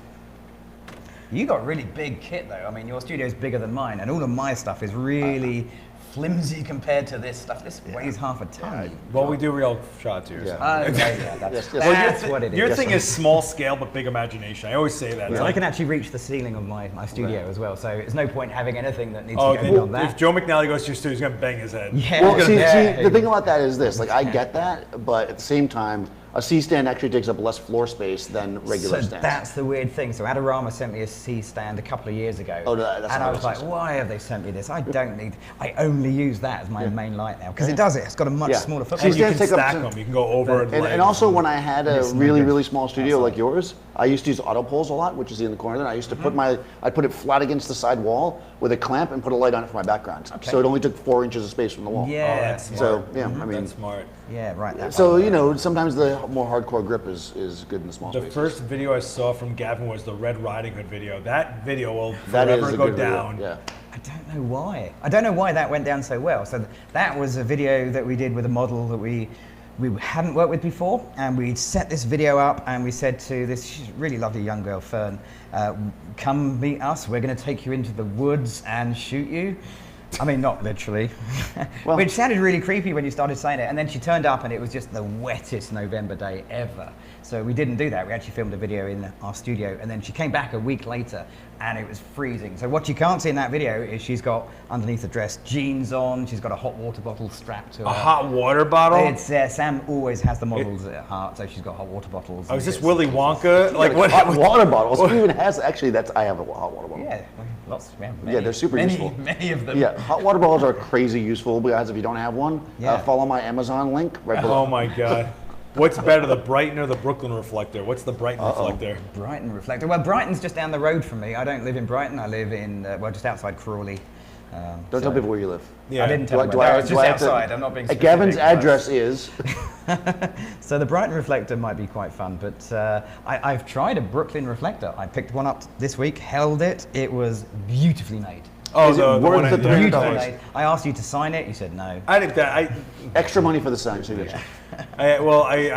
You got a really big kit though. I mean, your studio's bigger than mine, and all of my stuff is really flimsy compared to this stuff. This weighs half a ton. Well, we do real shots here. Yeah. So. Okay, yeah, that's, Well, what it is. Your thing is small scale but big imagination. I always say that. So It's I like, can actually reach the ceiling of my studio as well. So there's no point having anything that needs to go beyond that. if Joe McNally goes to your studio, he's gonna bang his head. Yeah. Well, see, Yeah. the thing about that is this: like, I get that, but at the same time, a C-stand actually takes up less floor space than regular So stands. that's the weird thing. So Adorama sent me a C-stand a couple of years ago. Oh, that's and not I was like, awesome. why have they sent me this? I don't need, I only use that as my main light now. Because it's got a much smaller footprint. And you can C-stands take up stack them. You can go over And also, when I had a really, good. really small studio like yours, I used to use auto poles a lot, which is in the corner there. I used to I'd put it flat against the side wall with a clamp and put a light on it for my background. Okay. So it only took 4 inches of space from the wall. Yeah. Oh, that's smart. So, yeah, I mean, That's smart. Yeah, right. That so, one. you know, sometimes the more hardcore grip is good in the small The spaces. first video I saw from Gavin was the Red Riding Hood video. That video will That is forever a go good video, down. Yeah. I don't know why. I don't know why that went down so well. So that was a video that we did with a model that we hadn't worked with before, and we set this video up and we said to this really lovely young girl, Fern, come meet us, we're going to take you into the woods and shoot you. I mean, not literally, Well, which sounded really creepy when you started saying it, and then she turned up and it was just the wettest November day ever. So we didn't do that. We actually filmed a video in our studio, and then she came back a week later and it was freezing. So what you can't see in that video is she's got underneath the dress jeans on, she's got a hot water bottle strapped to her. A hot water bottle? It's Sam always has the models at heart, so she's got hot water bottles. Oh, is this it's- Willy Wonka? Like what? Hot water bottles. Who even has? Actually, I have a hot water bottle. Yeah, lots. Yeah, they're super useful. Many of them. Yeah, hot water bottles are crazy useful, guys. If you don't have one, Yeah. follow my Amazon link right below. Oh my God. What's better, the Brighton or the Brooklyn reflector? What's the Brighton reflector? Brighton reflector. Well, Brighton's just down the road from me. I don't live in Brighton. I live in just outside Crawley. Don't tell people where you live. Yeah. I didn't tell them. do where. I- No, it's do just I have to- outside. I'm not being specific. Gavin's but- address is. So the Brighton reflector might be quite fun, but I've tried a Brooklyn reflector. I picked one up this week, held it. It was beautifully made. Oh, Is it the worth one the I- $300? Beautifully made. I asked you to sign it. You said no. I think that Extra money for the sign signature. I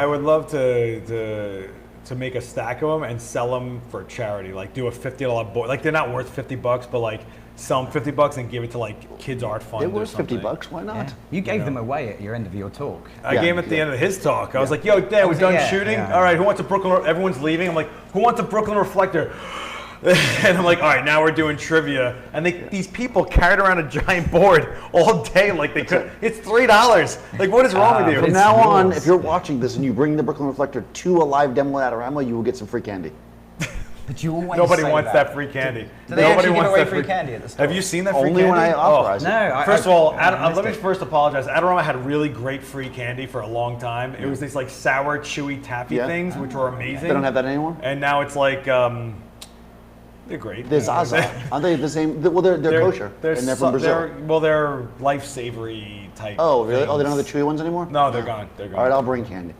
would love to make a stack of them and sell them for charity. Like do a $50 board. Like they're not worth $50, but like sell them $50 and give it to like kids art fund. It or was something. $50. Why not? Yeah. You gave them away at your end of your talk. I Yeah, gave him at the yeah. end of his talk. I was like, "Yo, Dad, we're was it? done Yeah, shooting. yeah. All right, who wants a Brooklyn? Everyone's leaving. I'm like, who wants a Brooklyn reflector?" And I'm like, all right, now we're doing trivia. And these people carried around a giant board all day like they could. It's $3. Like, what is wrong with you? From It's now on, yours. if you're watching this and you bring the Brooklyn Reflector to a live demo at Adorama, you will get some free candy. But you always Nobody say wants that free candy. Do they Nobody actually give wants away that free candy at the store? Have you seen that free Only candy? when I authorize it. No. First of all, I let me missed it. first apologize. Adorama had really great free candy for a long time. It was these like sour, chewy, taffy Yeah. things, which were amazing. They don't have that anymore? And now it's like, they're great. There's Zaza. Aren't they the same? Well, they're kosher. And they're from Brazil. They're life savory type. Oh, really? Oh, they don't have things. the chewy ones anymore? No, they're gone. They're All right, gone. I'll bring candy.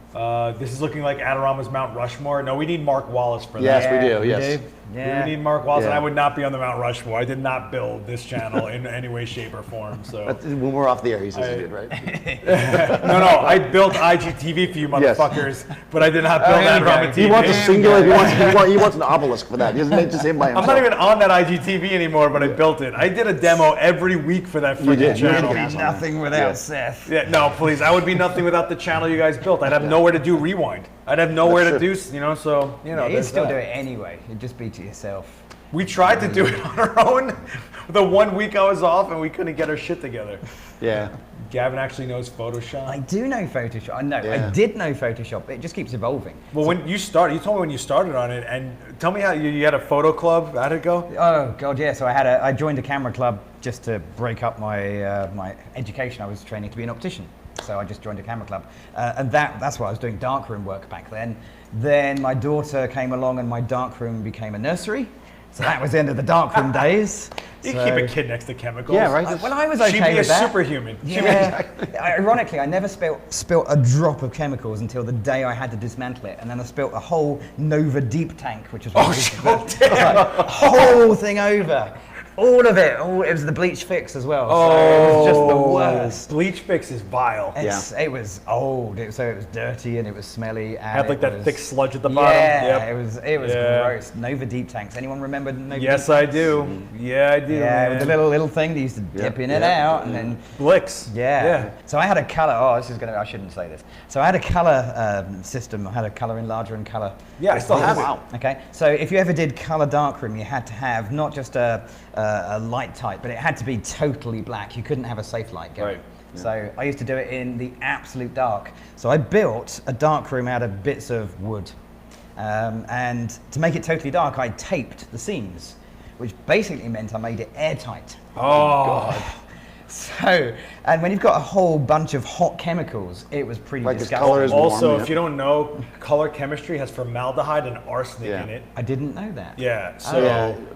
This is looking like Adorama's Mount Rushmore. No, we need Mark Wallace for Yes, that. we do, you yes. Yeah. We need Mark Wallace, and Yeah. I would not be on the Mount Rushmore. I did not build this channel in any way, shape, or form. So When we're off the air, he says he did, right? no, I built IGTV for you Yes. motherfuckers, but I did not build Adorama TV. He wants a singular. He wants an obelisk for that. He doesn't make the same by himself. I'm not even on that IGTV anymore, but I built it. I did a demo every week for that freaking did. You channel. did. Be nothing without Seth. Yeah, no, please. I would be nothing without the channel you guys built. I'd have nowhere to do rewind. I'd have nowhere to That's do, true. so, You'd there's still that. do it anyway. You'd just be to yourself. We tried to do it on our own the 1 week I was off, and we couldn't get our shit together. Yeah. Gavin actually knows Photoshop. I do know Photoshop. I know. Yeah. I did know Photoshop. It just keeps evolving. Well, when you started, you told me when you started on it, and tell me how you had a photo club. How'd it go? Oh God, yeah. So I joined a camera club just to break up my my education. I was training to be an optician, so I just joined a camera club, and that's why I was doing darkroom work back then. Then my daughter came along, and my darkroom became a nursery. So that was the end of the darkroom days. You keep a kid next to chemicals. Yeah, right. Well, I was okay She'd be a with that. superhuman. Yeah. Ironically, I never spilt a drop of chemicals until the day I had to dismantle it, and then I spilt a whole Nova Deep tank, which was whole thing over. All of it. It was the bleach fix as well. So it was just the worst. Bleach fix is vile. It was old, so it was dirty and it was smelly. And Had like it that was, thick sludge at the bottom. Yeah, Yep. it was Yeah. gross. Nova Deep tanks. Anyone remember Nova Yes, Deep I tanks? do. Yeah, I do. Yeah, with man. the little thing they used to dip in and out, and then Blicks. yeah. So I had a color. I shouldn't say this. So I had a color system. I had a color enlarger and color. Yeah, I still have it. Wow. Okay. So if you ever did color darkroom, you had to have not just a light type, but it had to be totally black. You couldn't have a safe light going. Right. So I used to do it in the absolute dark. So I built a darkroom out of bits of wood, and to make it totally dark, I taped the seams, which basically meant I made it airtight. Oh, So, and when you've got a whole bunch of hot chemicals, it was pretty Like this disgusting. color is warm, also, yeah. if you don't know, color chemistry has formaldehyde and arsenic Yeah. in it. I didn't know that. Yeah. So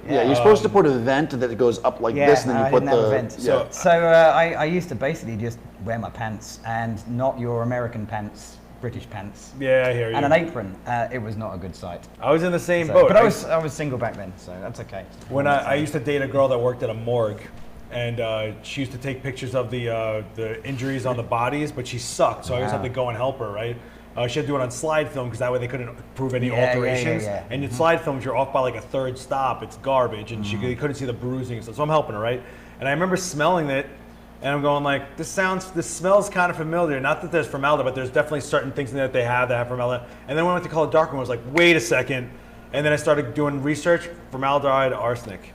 Yeah, you're supposed to put a vent that goes up like this, and then you I put didn't have a the. vent. Yeah. So I used to basically just wear my pants, and not your American pants, British pants, yeah, I hear you. and an apron. It was not a good sight. I was in the same So- boat. but I was single back then, so that's okay. When I used to date a girl that worked at a morgue, and she used to take pictures of the injuries on the bodies, but she sucked, so I always had to go and help her, right? She had to do it on slide film because that way they couldn't prove any Yeah, alterations. yeah. And in slide film, if you're off by like a third stop, it's garbage, and they couldn't see the bruising and stuff. So I'm helping her, right? And I remember smelling it, and I'm going like, this smells kind of familiar. Not that there's formaldehyde, but there's definitely certain things in there that have formaldehyde. And then when I went to call it darkroom, I was like, wait a second. And then I started doing research, formaldehyde, arsenic.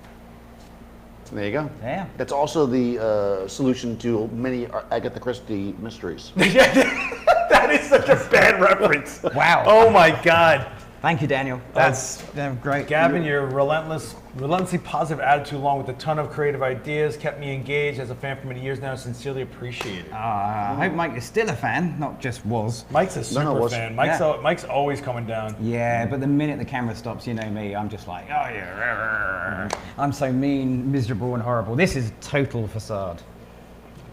There you go. Yeah. That's also the solution to many Agatha Christie mysteries. That is such a bad reference. Wow. Oh my God. Thank you, Daniel. That's great. Gavin, your relentlessly positive attitude along with a ton of creative ideas kept me engaged as a fan for many years now. Sincerely appreciate it. I hope Mike is still a fan, not just was. Mike's a super was- fan. Yeah. Mike's always coming down. Yeah, but the minute the camera stops, you know me, I'm just like, oh yeah. I'm so mean, miserable, and horrible. This is total facade.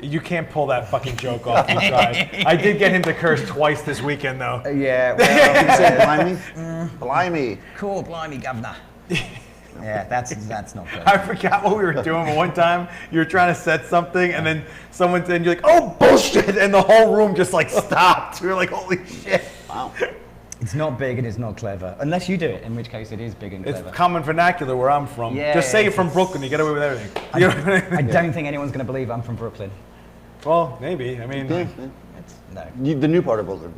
You can't pull that fucking joke off. You tried. I did get him to curse twice this weekend though. Yeah, Did well, you say blimey? Blimey. cool, blimey, governor. Yeah, that's not good. I forgot what we were doing, but one time you were trying to set something and then someone said, you're like, oh bullshit, and the whole room just like stopped. We were like, holy shit. Wow. It's not big and it's not clever, unless you do it, in which case it is big and It's clever. common vernacular where I'm from. Yeah, Just say yeah, you're from it's- Brooklyn, you get away with everything. You know what I mean? I don't think anyone's going to believe I'm from Brooklyn. Well, maybe. I mean, No. The new part of Brooklyn.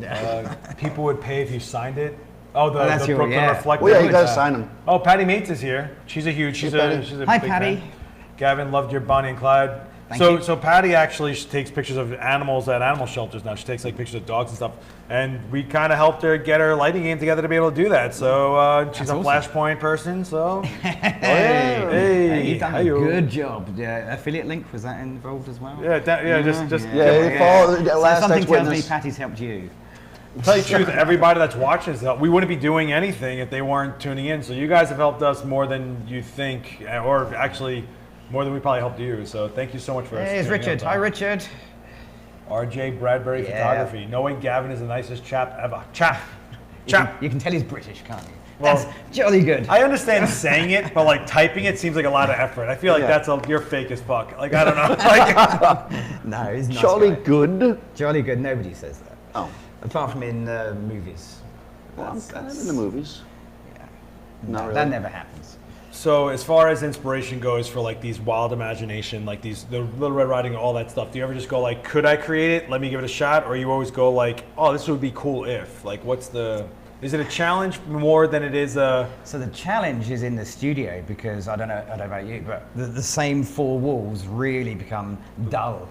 people would pay if you signed it. Oh, the that's your- Brooklyn yeah. Reflector. Well, yeah, you gotta sign them. Oh, Patty Mates is here. She's a Patty. Hi, big Patty. fan. Gavin loved your Bonnie and Clyde. Thank so you. so Patty actually takes pictures of animals at animal shelters now. She takes like pictures of dogs and stuff, and we kind of helped her get her lighting game together to be able to do that. So she's a awesome. Flashpoint person. So Hey, you've done a hi-yo. good job. Yeah, affiliate link, was that involved as well? Yeah, just Yeah, they follow the So last something next tells me witness. Patty's helped you. tell you the truth, everybody that's watching this, we wouldn't be doing anything if they weren't tuning in. So you guys have helped us more than you think, or actually more than we probably helped you. So thank you so much for us. There's tuning in. Richard. Hi, Richard. RJ Bradbury Yeah. Photography. Knowing Gavin is the nicest chap ever. Chap. You can tell he's British, can't you? Well, That's jolly good. I understand saying it, but like typing it seems like a lot of effort. I feel like Yeah. you're fake as fuck. Like I don't know. Like, No, he's nice Jolly guy. good. Jolly good. Nobody says that. Oh, Apart from in movies. well, I'm kind of in the movies. Not No, really. that never happens. so as far as inspiration goes for like these wild imagination, like the Little Red Riding, all that stuff, do you ever just go like, could I create it? Let me give it a shot, or you always go like, oh, this would be cool if. Like, is it a challenge more than it is a? So the challenge is in the studio because I don't know about you, but the same four walls really become dull.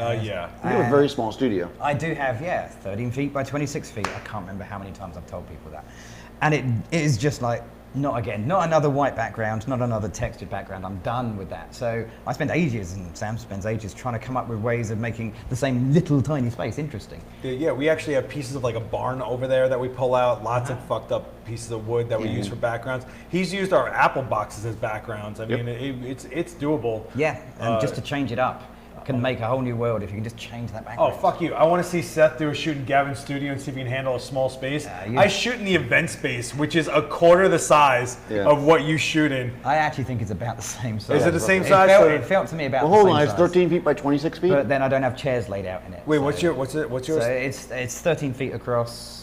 Yeah. You have a very small studio. I do have, 13 feet by 26 feet. I can't remember how many times I've told people that. And it is just like, not another white background, not another textured background. I'm done with that. So I spend ages, and Sam spends ages, trying to come up with ways of making the same little tiny space interesting. Yeah, we actually have pieces of like a barn over there that we pull out, lots of fucked up pieces of wood that we use for backgrounds. He's used our Apple boxes as backgrounds. I mean, it's doable. Yeah, and just to change it up can make a whole new world if you can just change that background. Oh, fuck you. I want to see Seth do a shoot in Gavin's studio and see if he can handle a small space. I shoot in the event space, which is a quarter the size of what you shoot in. I actually think it's about the same size. Is it the same size? It felt to me about the Well, same hold on, it's size. 13 feet by 26 feet? But then I don't have chairs laid out in it. Wait, so, what's yours? So it's 13 feet across.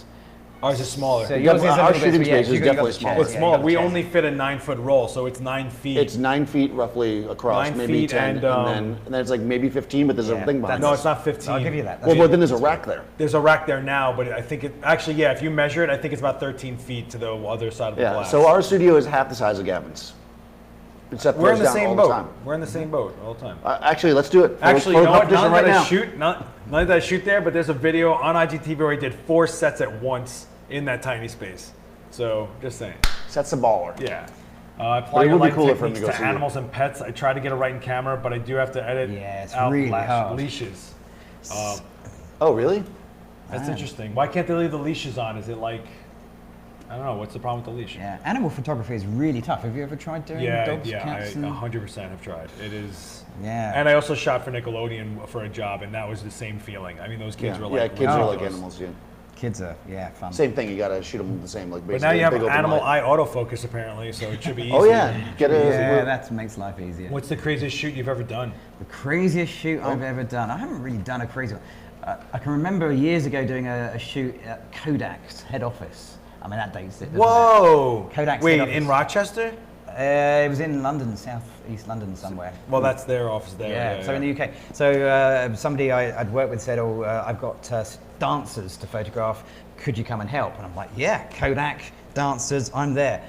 Ours is smaller. So yours is a our little shooting bit, yeah, space is you got the definitely chairs, smaller. Well, it's yeah, you small. got the We chairs. only fit a 9-foot roll, so it's 9 feet. It's 9 feet roughly across, 9 maybe feet 10, and then it's like maybe 15, but there's a thing behind no, it. it's not 15. I'll give you that. Well, but then there's a rack there. There's a rack there now, but I think it actually, if you measure it, I think it's about 13 feet to the other side of the Yeah, glass. so our studio is half the size of Gavin's. Except We're in the down all same the boat. time. We're in the same boat all the time. Actually, let's do it. Actually, Throw you know a what? competition Not right that I now. shoot, not that I shoot there, but there's a video on IGTV where I did 4 sets at once in that tiny space. So just saying. That's a baller. Yeah. I apply it your would be light cooler for him to techniques go to see you. animals and pets. I try to get it right in camera, but I do have to edit Yeah, it's out really hard. leashes. Oh, really? That's interesting. Why can't they leave the leashes on? Is it like, I don't know, what's the problem with the leash? Yeah, animal photography is really tough. Have you ever tried doing dogs, I cats? and- 100% have tried. It is. Yeah. And I also shot for Nickelodeon for a job, and that was the same feeling. I mean, those kids were like, kids are like ridiculous. animals, yeah. Kids are, fun. Same thing, you gotta shoot them the same, like But basically. now you have big open animal light. eye autofocus apparently, so it should be easy. Oh yeah, get a. Yeah, that makes life easier. What's the craziest shoot you've ever done? The craziest shoot I've ever done. I haven't really done a crazy one. I can remember years ago doing a shoot at Kodak's head office. I mean, that dates it. doesn't Whoa! Kodak's Wait, head office. in Rochester? It was in London, South East London somewhere. Well, that's their office there. Yeah, so in the UK. So somebody I'd worked with said, I've got dancers to photograph. Could you come and help? And I'm like, yeah, Kodak, dancers, I'm there.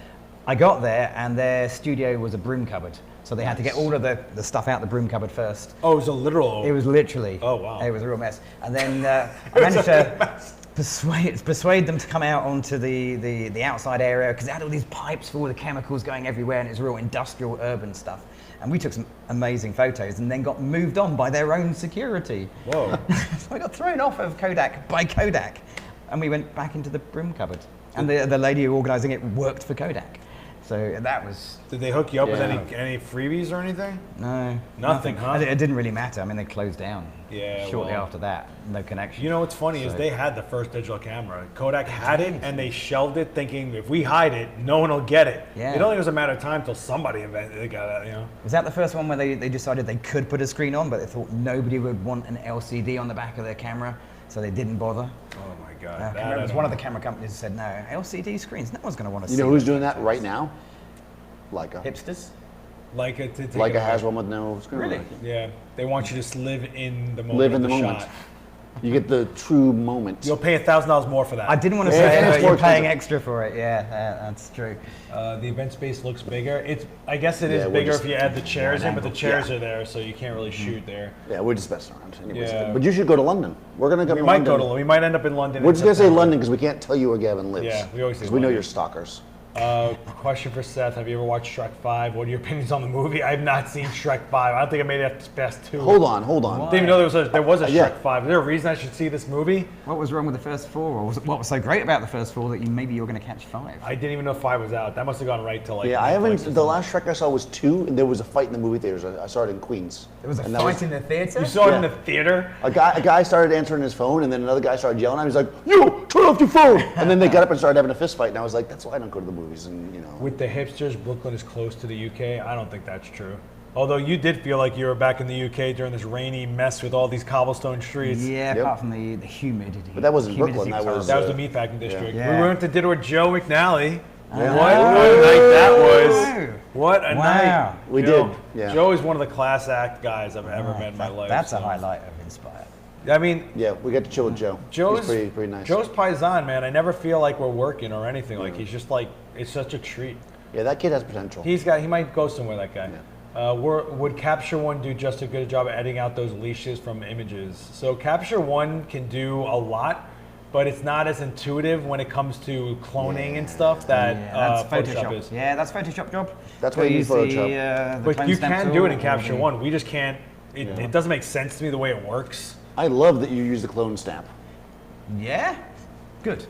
I got there and their studio was a broom cupboard. So they had to get all of the stuff out the broom cupboard first. Oh, it was a literal. It was literally. Oh, wow. It was a real mess. And then I managed to persuade them to come out onto the outside area because they had all these pipes for all the chemicals going everywhere and it was real industrial urban stuff. And we took some amazing photos and then got moved on by their own security. Whoa. So I got thrown off of Kodak by Kodak and we went back into the broom cupboard. And the lady organising it worked for Kodak. So that was... Did they hook you up with Yeah. any freebies or anything? No. Nothing, huh? It didn't really matter. I mean, they closed down Yeah, shortly well. after that. No connection. You know what's funny is they had the first digital camera. Kodak had it and they shelved it thinking if we hide it, no one will get it. Yeah. It only was a matter of time till somebody invented it, got it, you know? Was that the first one where they decided they could put a screen on, but they thought nobody would want an LCD on the back of their camera, so they didn't bother? Oh my God. I that remember it was I one of the don't camera companies that said, no, LCD screens, no one's going to want to see You know who's them." doing that right now? Leica. Hipsters? know. Like it to take Leica it has away. one with no screen. Really? Yeah. They want you to just live in the moment. Live in of the moment. shot. You get the true moment. You'll pay $1,000 more for that. I didn't want to Yeah, say it, it's but more you're paying expensive. extra for it. Yeah, that's true. The event space looks bigger. I guess it is Yeah, we're bigger just- if you add the chairs in, but the chairs Yeah. are there, so you can't really shoot there. Yeah, we're just messing around. Anyways. Yeah. But you should go to London. We're gonna go We to might London. go to. We might end up in London. We're in just gonna say September. London because we can't tell you where Gavin lives. Yeah, we always say 'Cause we know London. you're stalkers. Question for Seth: have you ever watched Shrek 5? What are your opinions on the movie? I've not seen Shrek 5. I don't think I made it past 2. Hold on. I didn't even know there was a Shrek Yeah. 5. Is there a reason I should see this movie? What was wrong with the first 4? Or what was so great about the first 4 that maybe you're going to catch 5? I didn't even know 5 was out. That must have gone right to like. Yeah, I Netflix or haven't. something. The last Shrek I saw was 2, and there was a fight in the movie theaters. I saw it in Queens. There was a And that fight in the theatre? You saw it in Yeah. the theater. A guy started answering his phone, and then another guy started yelling at him. He's like, "You turn off your phone!" And then they got up and started having a fist fight. And I was like, "That's why I don't go to the movies." And you know, With the hipsters, Brooklyn is close to the UK. I don't think that's true. Although you did feel like you were back in the UK during this rainy mess with all these cobblestone streets. Yeah, Yep. apart from the humidity. But that wasn't Humidity Brooklyn, that was- That was the meatpacking district. Yeah. We went to dinner with Joe McNally. Yeah. What a night that was. Wow. What a Wow. night. We Joe, did, yeah. Joe is one of the class act guys I've ever met in my life. That's a so. highlight of Inspire. I mean, yeah, we got to chill with Joe. Joe's He's pretty nice. Joe's paisan, man. I never feel like we're working or anything. Like he's just like, it's such a treat. Yeah, that kid has potential. He might go somewhere, that guy. Would Capture One do just a good job of editing out those leashes from images? So Capture One can do a lot, but it's not as intuitive when it comes to cloning and stuff that that's Photoshop is. Yeah, that's Photoshop job. That's why you use Photoshop. But you can do it in Capture One. We just can't. It doesn't make sense to me the way it works. I love that you use the clone stamp. Yeah, good.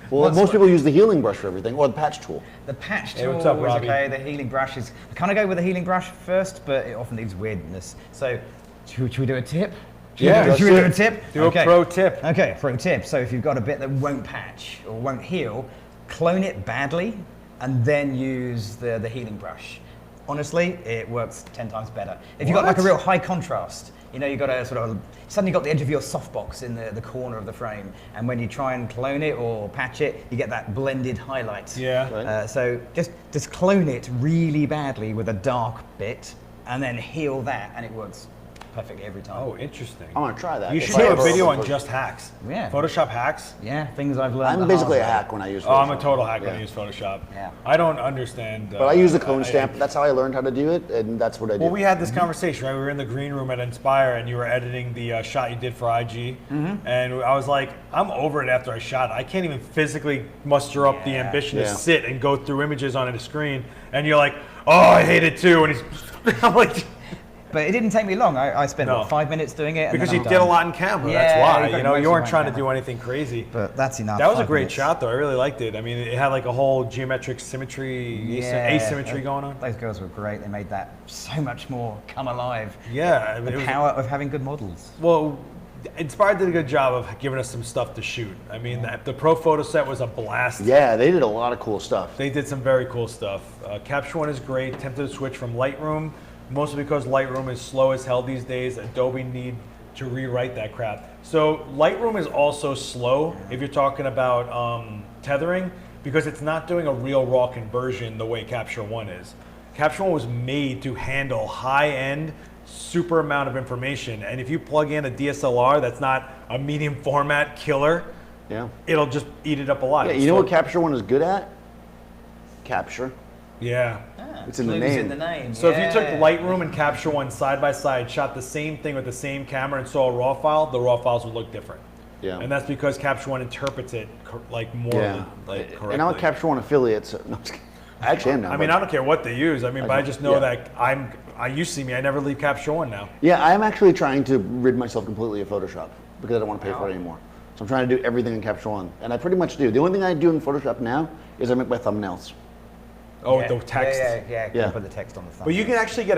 Well, most people use the healing brush for everything, or the patch tool. The patch Hey, tool what's up, is Robbie? okay. The healing brush is. I kind of go with the healing brush first, but it often needs weirdness. So, should we do a tip? Yeah, Should we do a tip? Do a pro tip. Okay, pro tip. So if you've got a bit that won't patch or won't heal, clone it badly and then use the healing brush. Honestly, it works 10 times better. If you've got like a real high contrast, you know, you've got a sort of, suddenly got the edge of your softbox in the corner of the frame, and when you try and clone it or patch it, you get that blended highlight. Yeah. Right. So just clone it really badly with a dark bit, and then heal that, and it works perfectly every time. Oh, interesting. I want to try that. You If should I do a ever video open on Photoshop. just hacks. Yeah. Photoshop hacks. Yeah, things I've learned. I'm the basically a hard way. hack when I use Photoshop. Oh, I'm a total hack when I Yeah. use Photoshop. Yeah. I don't understand. But I use the clone stamp. That's how I learned how to do it, and that's what I do. Well, we had this conversation, right? We were in the green room at Inspire, and you were editing the shot you did for IG, and I was like, I'm over it after I shot it. I can't even physically muster up the Yeah. ambition Yeah. to sit and go through images on a screen. And you're like, oh, I hate it too. And I'm like, But it didn't take me long. I spent No. what, 5 minutes doing it. And because then you I'm did a done. lot in camera. Yeah, That's why. you got You know, most you of weren't my trying to camera. do anything crazy. But that's enough. That was a 5 great minutes. shot, though. I really liked it. I mean, it had like a whole geometric symmetry, asymmetry going on. Those girls were great. They made that so much more come alive. Yeah. I mean, The it was- power of having good models. Well, Inspired did a good job of giving us some stuff to shoot. I mean, the Pro Photo Set was a blast. Yeah, they did a lot of cool stuff. They did some very cool stuff. Capture One is great. Tempted to switch from Lightroom, mostly because Lightroom is slow as hell these days. Adobe need to rewrite that crap. So Lightroom is also slow if you're talking about tethering, because it's not doing a real raw conversion the way Capture One is. Capture One was made to handle high-end, super amount of information, and if you plug in a DSLR that's not a medium format killer, Yeah. it'll just eat it up alive. Yeah, you know what Capture One is good at? Capture. Yeah. It's in the Clues name. in the name. So if you took yeah. Lightroom and Capture One side by side, shot the same thing with the same camera and saw a raw file, the raw files would look different. Yeah. And that's because Capture One interprets it like more Yeah. like correctly. And I'm a Capture One affiliate, so no, I'm just kidding. I actually am now. I mean, but- I don't care what they use. I mean, but I just know yeah. that you see me, I never leave Capture One now. Yeah, I'm actually trying to rid myself completely of Photoshop because I don't want to pay for it anymore. So I'm trying to do everything in Capture One, and I pretty much do. The only thing I do in Photoshop now is I make my thumbnails. Oh, Yeah. the text. Yeah. Yeah. Put the text on the thumb. But you can actually get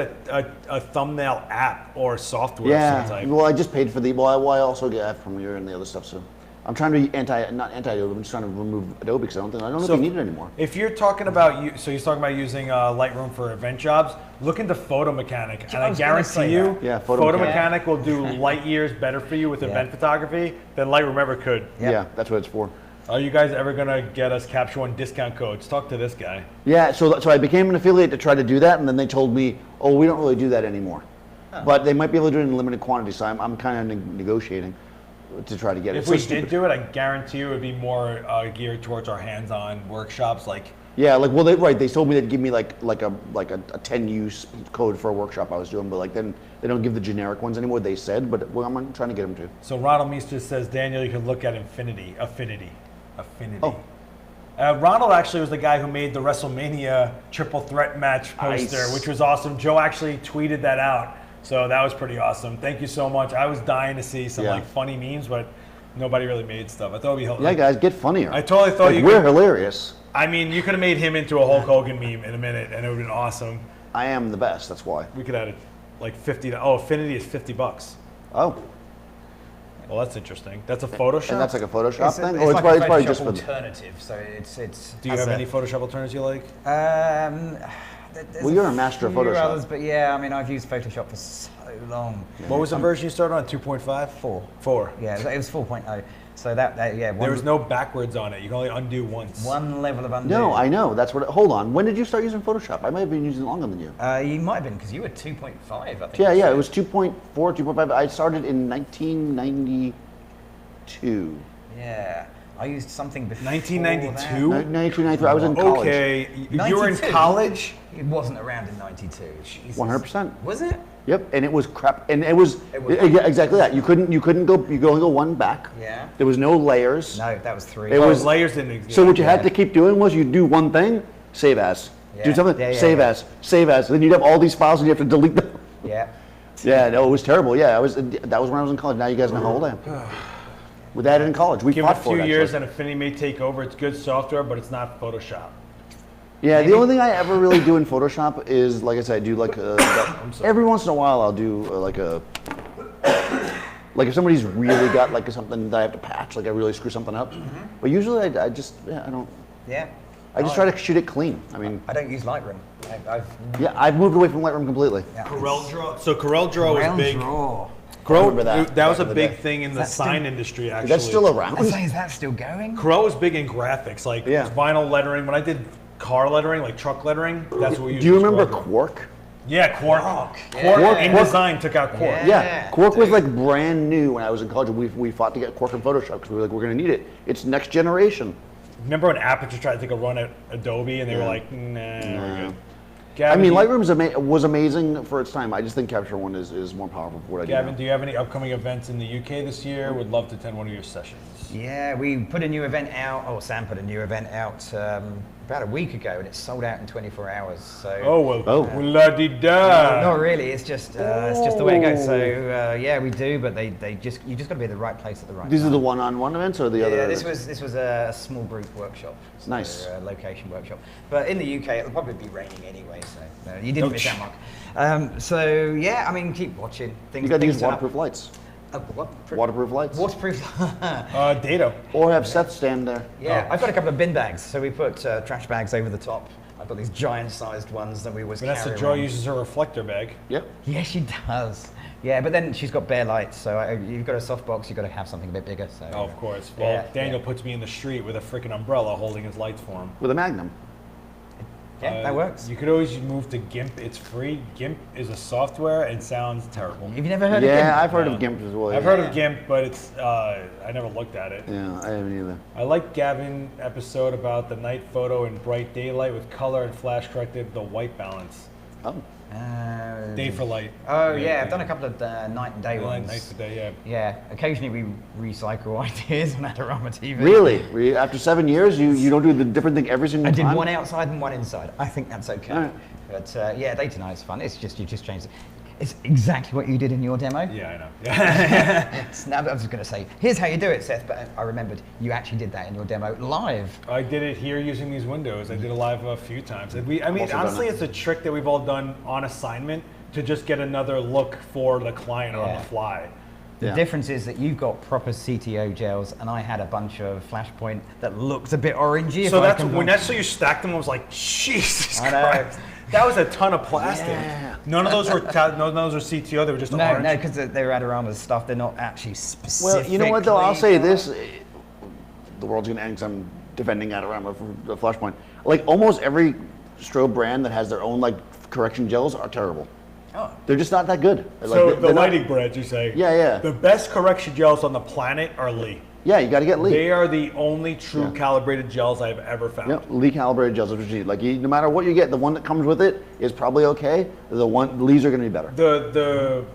a thumbnail app or software Yeah. of some type. Well, I just paid for the. Well, I also get Premiere and the other stuff. So I'm trying to be not anti-Adobe. I'm just trying to remove Adobe because I don't know if So I need it anymore. If you're talking about so he's talking about using Lightroom for event jobs, look into Photo Mechanic, and I was gonna guarantee say you, that. Yeah, Photo Photo Mechanic will do light years better for you with event photography than Lightroom ever could. Yep. Yeah, that's what it's for. Are you guys ever gonna get us Capture One discount codes? Talk to this guy. Yeah, so I became an affiliate to try to do that, and then they told me, oh, we don't really do that anymore. But they might be able to do it in limited quantity, so I'm kind of negotiating to try to get it. If It's we so did stupid. do it, I guarantee you it would be more geared towards our hands-on workshops. Like, Yeah, like well, they told me they'd give me like a 10 use code for a workshop I was doing, but like then they don't give the generic ones anymore. They said, but well, I'm trying to get them to. so Ronald Meester says, Daniel, you can look at Affinity. Oh. Ronald actually was the guy who made the WrestleMania triple threat match poster, Nice. which was awesome. Joe actually tweeted that out, so that was pretty awesome. Thank you so much. I was dying to see some Yeah. like funny memes, but nobody really made stuff. I thought it'd be hilarious. Yeah, guys, get funnier. I totally thought like, you we're could, hilarious. I mean, you could have made him into a Hulk Hogan meme in a minute, and it would have been awesome. I am the best. That's why. We could have it like 50. Oh, Affinity is $50. Oh, Well, that's interesting. That's a Photoshop. and that's like a Photoshop It's, thing. it's Oh, like a probably Photoshop just for the. alternative. So it's. Do you have any Photoshop alternatives you like? There's Well, you're a master of few Photoshop. Others, but yeah, I mean, I've used Photoshop for so long. What was the version you started on? 2.5? 4. 4. Yeah, it was 4.0. So that yeah, There was no backwards on it. You can only undo once. one level of undo. No, I know. That's what. Hold on. When did you start using Photoshop? I might have been using it longer than you. You might have been because you were 2.5, I think. Yeah, you yeah. said. It was 2.4, 2.5. I started in 1992. Yeah. I used something before 1992? 1993. I was in college. Okay, that. you were in 92? college? It wasn't around in 92. Jesus. 100%. Was it? Yep, and it was crap, and it was, It was- yeah, exactly that. You couldn't go. You could only go one back. Yeah. There was no layers. No, that was 3. It Oh, was- layers didn't exist. So what you had Yeah. to keep doing was you do one thing, save as. Do Yeah. something, Yeah, yeah, save yeah. as, save as. Then you'd have all these files and you have to delete them. Yeah. Yeah, no, it was terrible. Yeah, that was when I was in college. Now you guys know how old I am. With that in college, we Give it fought a for few it. years actually. and Affinity may take over. It's good software, but it's not Photoshop. Yeah, Maybe. the only thing I ever really do in Photoshop is, like I said, I do like every once in a while I'll do like if somebody's really got like something that I have to patch, like I really screw something up. But usually I just I don't. Yeah. I just try to shoot it clean. I mean, I don't use Lightroom. I've moved away from Lightroom completely. Yeah. CorelDRAW. So CorelDRAW was big. Draw. remember that That was a back in the big day. thing in the That's still- sign industry, actually. That's still around. I say, is that still going? Corel was big in graphics, like Yeah. vinyl lettering. When I did car lettering, like truck lettering, that's what we used. Do you to remember Corel. Quark? Yeah, Quark. Quark. Quark Yeah. in design took out Quark. Yeah. Yeah, Quark was dude. like brand new when I was in college. We fought to get Quark in Photoshop because we were like, we're going to need it. It's next generation. Remember when Aperture tried to take a run at Adobe and they were Yeah. like, nah, we're good. I Gavin, mean, do you- Lightroom was amazing for its time. I just think Capture One is more powerful for what I do. Gavin, now. do you have any upcoming events in the UK this year? Would love to attend one of your sessions. Yeah, we put a new event out, or Sam put a new event out about a week ago, and it sold out in 24 hours. So Oh, well, Oh. la-di-da. not really. It's just the way it goes. So yeah, we do, but you just got to be at the right place at the right These time. are the one-on-one events or the other? Yeah, this events? was a small group workshop. So, Nice. location workshop. But in the UK, it'll probably be raining anyway, so you didn't Oh, miss out, Mark. So yeah, I mean, keep watching. Things. You got to things use turn up. waterproof lights. What? Waterproof lights. Waterproof. Data. Or have Seth stand there. Yeah, Oh. I've got a couple of bin bags, so we put trash bags over the top. I've got these giant-sized ones that we always Vanessa carry Joy around. uses her reflector bag. Yep. Yeah, she does. Yeah, but then she's got bare lights, so you've got a softbox, you've got to have something a bit bigger. So. Oh, of course. Well, Yeah, Daniel yeah. puts me in the street with a freaking umbrella holding his lights for him. With a Magnum. Yeah, that works. You could always move to GIMP. It's free. GIMP is a software and sounds terrible. Have you never heard of Yeah, him? I've heard No. of GIMP as well. I've yeah. heard of GIMP, but it's I never looked at it. Yeah, I haven't either. I like Gavin episode about the night photo in bright daylight with color and flash corrected the white balance. Oh. Day for light. Oh yeah, I've done a couple of night and day Night ones. for day, yeah. Yeah, occasionally we recycle ideas on Adorama TV. Really? After 7 years, you don't do the different thing every single I time? did one outside and one inside. I think that's okay. Alright. But yeah, day to night is fun. It's just you just change it. It's exactly what you did in your demo. Yeah, I know. Yeah. Now, I was going to say, here's how you do it, Seth. But I remembered you actually did that in your demo live. I did it here using these windows. I did it live a few times. I mean, also done honestly, it. it's a trick that we've all done on assignment to just get another look for the client on Yeah. the fly. The Yeah. difference is that you've got proper CTO gels, and I had a bunch of Flashpoint that looked a bit orangey. So if I that's can- when that's so you stacked them. I was like, Jesus I know. Christ, that was a ton of plastic. Yeah. None of those were none of those were CTO. They were just No, orange. no, because they're Adorama's stuff. They're not actually specific. Well, you know what though? I'll say this: the world's gonna end because I'm defending Adorama from the Flashpoint. Like almost every strobe brand that has their own like correction gels are terrible. Oh. They're just not that good. Like, So they're the not- lighting brands, you say? Yeah, yeah. The best correction gels on the planet are Lee. Yeah, you got to get Lee. They are the only true Yeah. calibrated gels I've ever found. Yep, Lee calibrated gels is what you need. Like no matter what you get, the one that comes with it is probably okay. The Lees are going to be better. The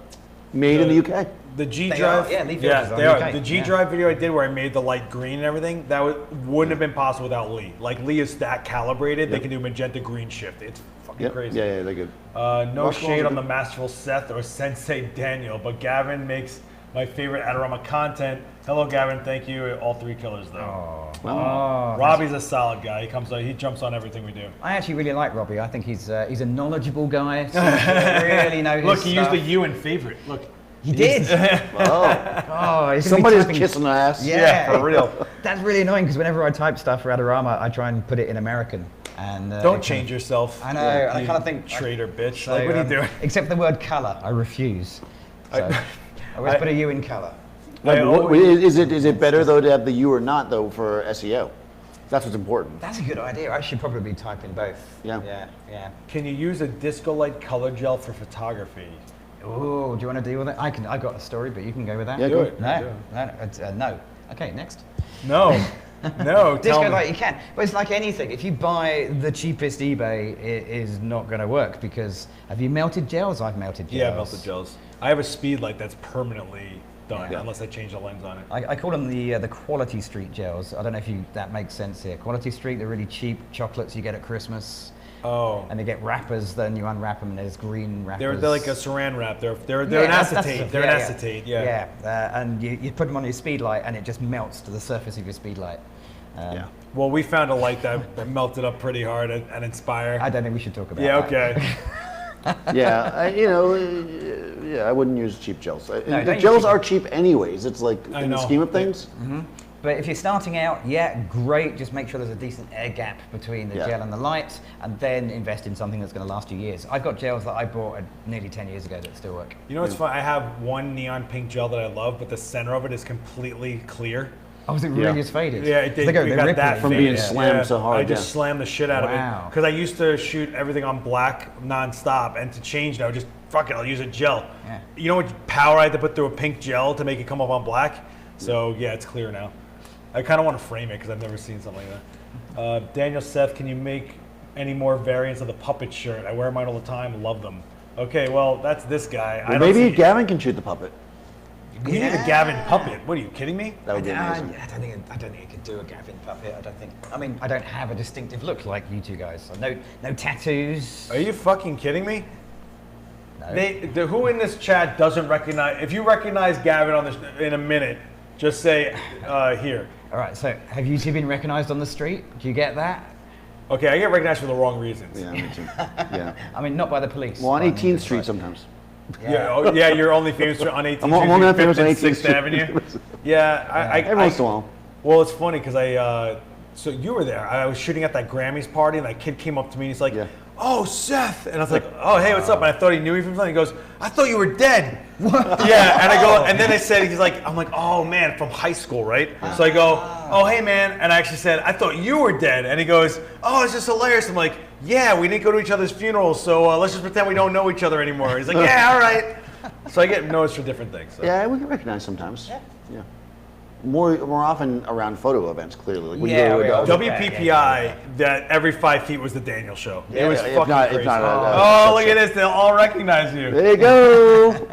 Made in the UK. The G They drive, are, yeah, Lee yeah, filters are they are. okay, The G yeah. drive video I did where I made the light green and everything, that wouldn't have been possible without Lee. Like Lee is that calibrated; they Yep. can do magenta green shift. It's fucking Yep. crazy. Yeah, they're good. No Rush shade balls on are the good. masterful Seth or Sensei Daniel, but Gavin makes my favorite Adorama content. Hello, Gavin. Thank you. All three killers, though. Oh, Robbie's a solid guy. He jumps on everything we do. I actually really like Robbie. I think he's a knowledgeable guy. Seems to really know his Look, he used stuff. the U in favorite. Look. He did. Oh, Oh, he's gonna be somebody's typing- kissing the ass. Yeah, for real. That's really annoying because whenever I type stuff for Adorama, I try and put it in American. And Don't change yourself. I know. I you kind of think traitor bitch. So, Like, what are you doing? Except the word color, I refuse. So I always put a U in color. Like, I what- always- is it better though to have the U or not though for SEO? That's what's important. That's a good idea. I should probably type in both. Yeah. Yeah. Can you use a disco light color gel for photography? Oh, do you want to deal with it? I got a story, but you can go with that. Yeah, Do go. it. No, no, no. Okay, next. No. No, Disco tell me. light you can, but it's like anything. If you buy the cheapest eBay, it is not going to work because have you melted gels? I've melted gels. Yeah, melted gels. I have a speed light that's permanently done, Yeah. unless I change the lens on it. I call them the Quality Street gels. I don't know if that makes sense here. Quality Street, they're really cheap chocolates you get at Christmas. Oh. And they get wrappers, then you unwrap them and there's green wrappers. They're like a saran wrap. They're an that's acetate. They're an acetate, yeah. And you put them on your speed light and it just melts to the surface of your speed light. Yeah. Well, we found a light that melted up pretty hard at Inspire. I don't think we should talk about Yeah, that. okay. Yeah, I wouldn't use cheap gels. don't The use gels cheap- are cheap anyways. It's like I in the know. scheme of things. But if you're starting out, yeah, great. Just make sure there's a decent air gap between the Yeah. gel and the light, and then invest in something that's going to last you years. I've got gels that I bought nearly 10 years ago that still work. You know what's fun? I have one neon pink gel that I love, but the center of it is completely clear. Oh, was it Yeah. really as faded? Yeah, it did. They go, We they're got rippling. that From faded. being slammed so hard, I just yeah. slammed the shit out of it Wow. because I used to shoot everything on black nonstop, and to change now, just fuck it, I'll use a gel. Yeah. You know what power I had to put through a pink gel to make it come up on black? So yeah, it's clear now. I kind of want to frame it because I've never seen something like that. Daniel, Seth, can you make any more variants of the puppet shirt? I wear mine all the time. Love them. Okay, well that's this guy. I Well, don't maybe see- Gavin can shoot the puppet. We need a Gavin puppet. What are you kidding me? That would be amazing. I don't think I could do a Gavin puppet. I mean, I don't have a distinctive look like you two guys. So no tattoos. Are you fucking kidding me? No. Who in this chat doesn't recognize? If you recognize Gavin on this in a minute, just say here. All right. So have you two been recognized on the street? Do you get that? Okay, I get recognized for the wrong reasons. Yeah, me too. Yeah. I mean, not by the police. Well, on but I mean, 18th just Street by- sometimes. Yeah, you're only famous on 18th I'm Street, only Fifth famous on and 18th Sixth Street. Avenue. Yeah, Every once in a while. Well, it's funny because so you were there. I was shooting at that Grammys party, and that kid came up to me and he's like, Yeah. "Oh, Seth," and I was like, "Oh, hey, what's up?" And I thought he knew me from something. He goes, "I thought you were dead." Yeah, and I go, and then I said, he's like, I'm like, "Oh man, from high school, right?" So I go, "Oh, hey man," and I actually said, "I thought you were dead," and he goes, "Oh, it's just hilarious." I'm like, "Yeah, we didn't go to each other's funerals, so let's just pretend we don't know each other anymore." He's like, "Yeah, all right." So I get noticed for different things. So. Yeah, we can recognize sometimes. Yeah. More often around photo events, clearly. Like when Yeah, you we go are. to WPPI, that every 5 feet was the Daniel show. Yeah, it was if fucking not- if crazy. not, oh, look at this! They'll all recognize you. There you go.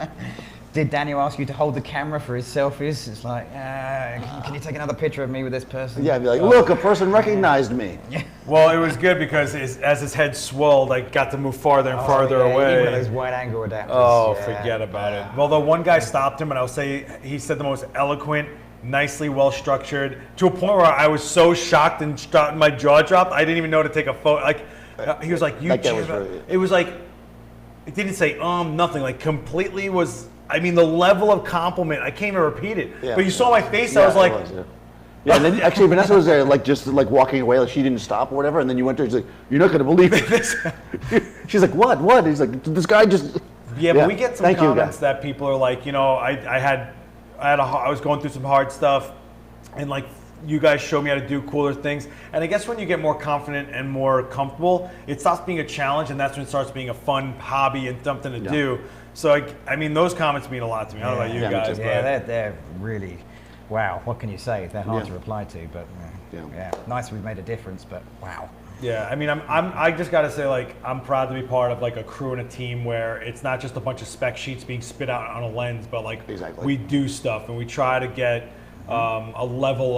Did Daniel ask you to hold the camera for his selfies? It's like, can you take another picture of me with this person? Yeah, I'd be like, look, a person recognized me. Well, it was good because as his head swelled, I got to move farther and farther yeah, away. Even with those wide angle adapters. Oh, yeah. forget about it. Well, the one guy stopped him, and I'll say he said the most eloquent, nicely well structured, to a point where I was so shocked and my jaw dropped. I didn't even know to take a photo. Like he was like, "You." That guy was really- It was like it didn't say nothing. Like completely was. I mean, the level of compliment. I can't even repeat it. Yeah. But you saw my face. Yeah, I was like, it was. Yeah, and then actually Vanessa was there, like just like walking away, like she didn't stop or whatever. And then you went to her, she's like, "You're not gonna believe it." She's like, "What? What?" He's like, "This guy just." Yeah, but we get some Thank you, comments guys. that people are like, I was going through some hard stuff, and like you guys showed me how to do cooler things. And I guess when you get more confident and more comfortable, it stops being a challenge, and that's when it starts being a fun hobby and something to do. So I mean, those comments mean a lot to me. I don't know about you Yeah, me guys, too. but Yeah, they're really, wow, what can you say? They're hard Yeah. to reply to, but Yeah. nice we've made a difference, but wow. yeah, I mean, I just gotta say, like, I'm proud to be part of like a crew and a team where it's not just a bunch of spec sheets being spit out on a lens, but like Exactly. we do stuff and we try to get a level